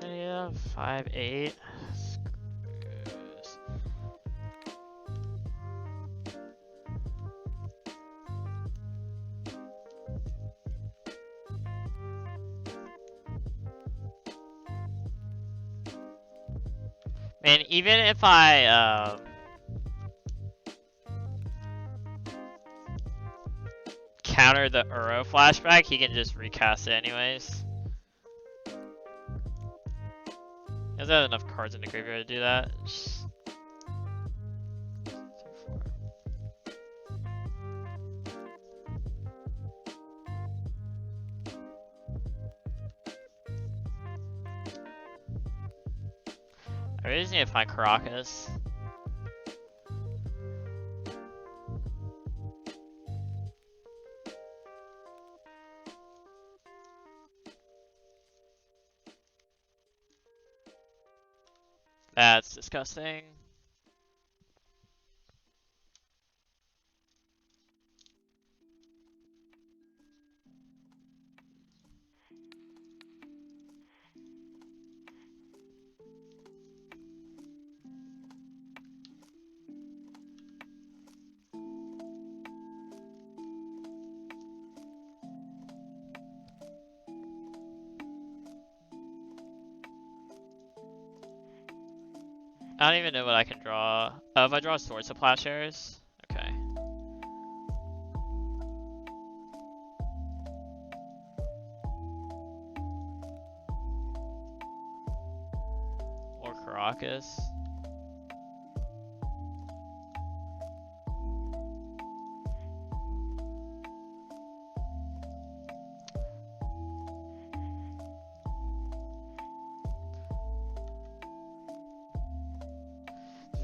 Yeah, 5-8. Screws. Man, even if I counter the Uro flashback, he can just recast it anyways. He doesn't have enough cards in the graveyard to do that. Just... I really just need to find Caracas. That's disgusting. I don't even know what I can draw. Oh, if I draw Swords to Plowshares? Okay. Or Caracas.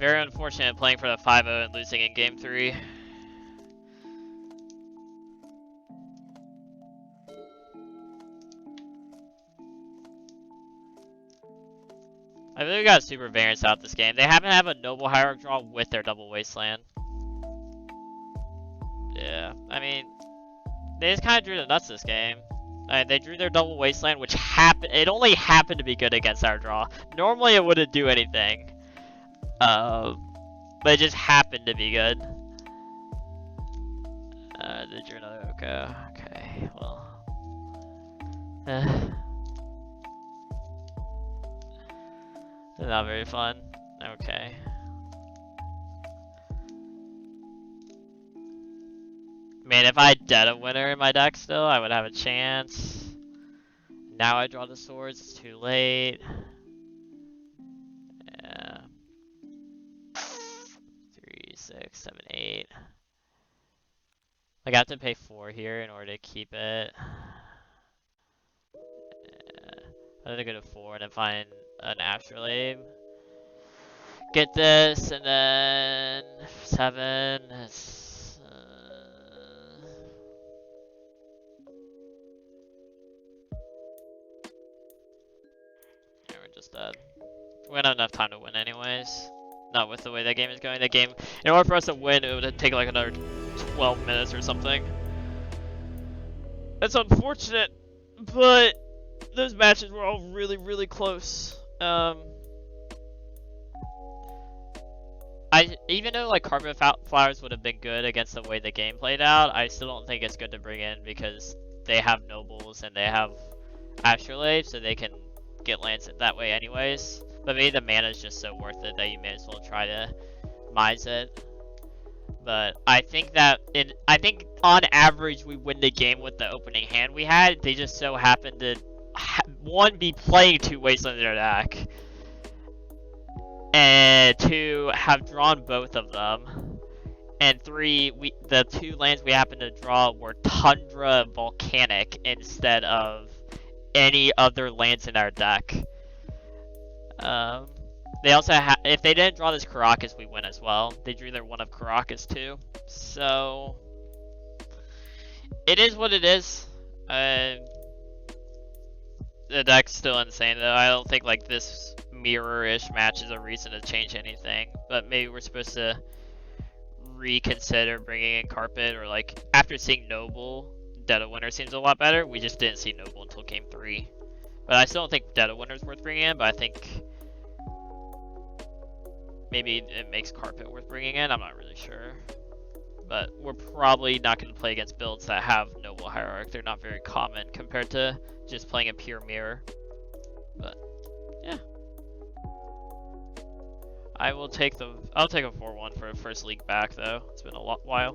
Very unfortunate playing for the 5-0 and losing in game 3. I really got super variance out this game. They haven't had a noble hierarch draw with their double wasteland. Yeah, I mean, they just kind of drew the nuts this game. They drew their double wasteland, which it only happened to be good against our draw. Normally it wouldn't do anything. But it just happened to be good. They drew another OKO. Okay, well. Not very fun. Okay. Man, if I had dead a winner in my deck still, I would have a chance. Now I draw the swords, it's too late. Yeah. 3, 6, 7, 8. Like, I have to pay 4 here in order to keep it. Yeah. I have to go to 4 and then find an astrolabe. Get this, and then 7. Yeah, we're just dead. We don't have enough time to win anyways. Not with the way that game is going. That game, in order for us to win, it would take like another 12 minutes or something. That's unfortunate, but those matches were all really, really close. Even though like Carpet Flowers would have been good against the way the game played out, I still don't think it's good to bring in because they have nobles and they have astrolabe, so they can get lands that way anyways. But maybe the mana is just so worth it that you may as well try to mise it. But I think that on average we win the game with the opening hand we had. They just so happened to one, be playing 2 wastelands in their deck, and 2, have drawn both of them, and 3, the 2 lands we happened to draw were Tundra and Volcanic instead of any other lands in our deck. They also if they didn't draw this Caracas, we win as well. They drew their one of Caracas too. So it is what it is. The deck's still insane though. I don't think like this mirror-ish match is a reason to change anything. But maybe we're supposed to reconsider bringing in Carpet, or like after seeing Noble, Dead of Winter seems a lot better. We just didn't see Noble until game 3. But I still don't think Dead of Winter is worth bringing in, but I think maybe it makes Carpet worth bringing in. I'm not really sure. But we're probably not going to play against builds that have Noble Hierarch. They're not very common compared to just playing a pure mirror. But, yeah. I'll take a 4-1 for a first league back, though. It's been a while.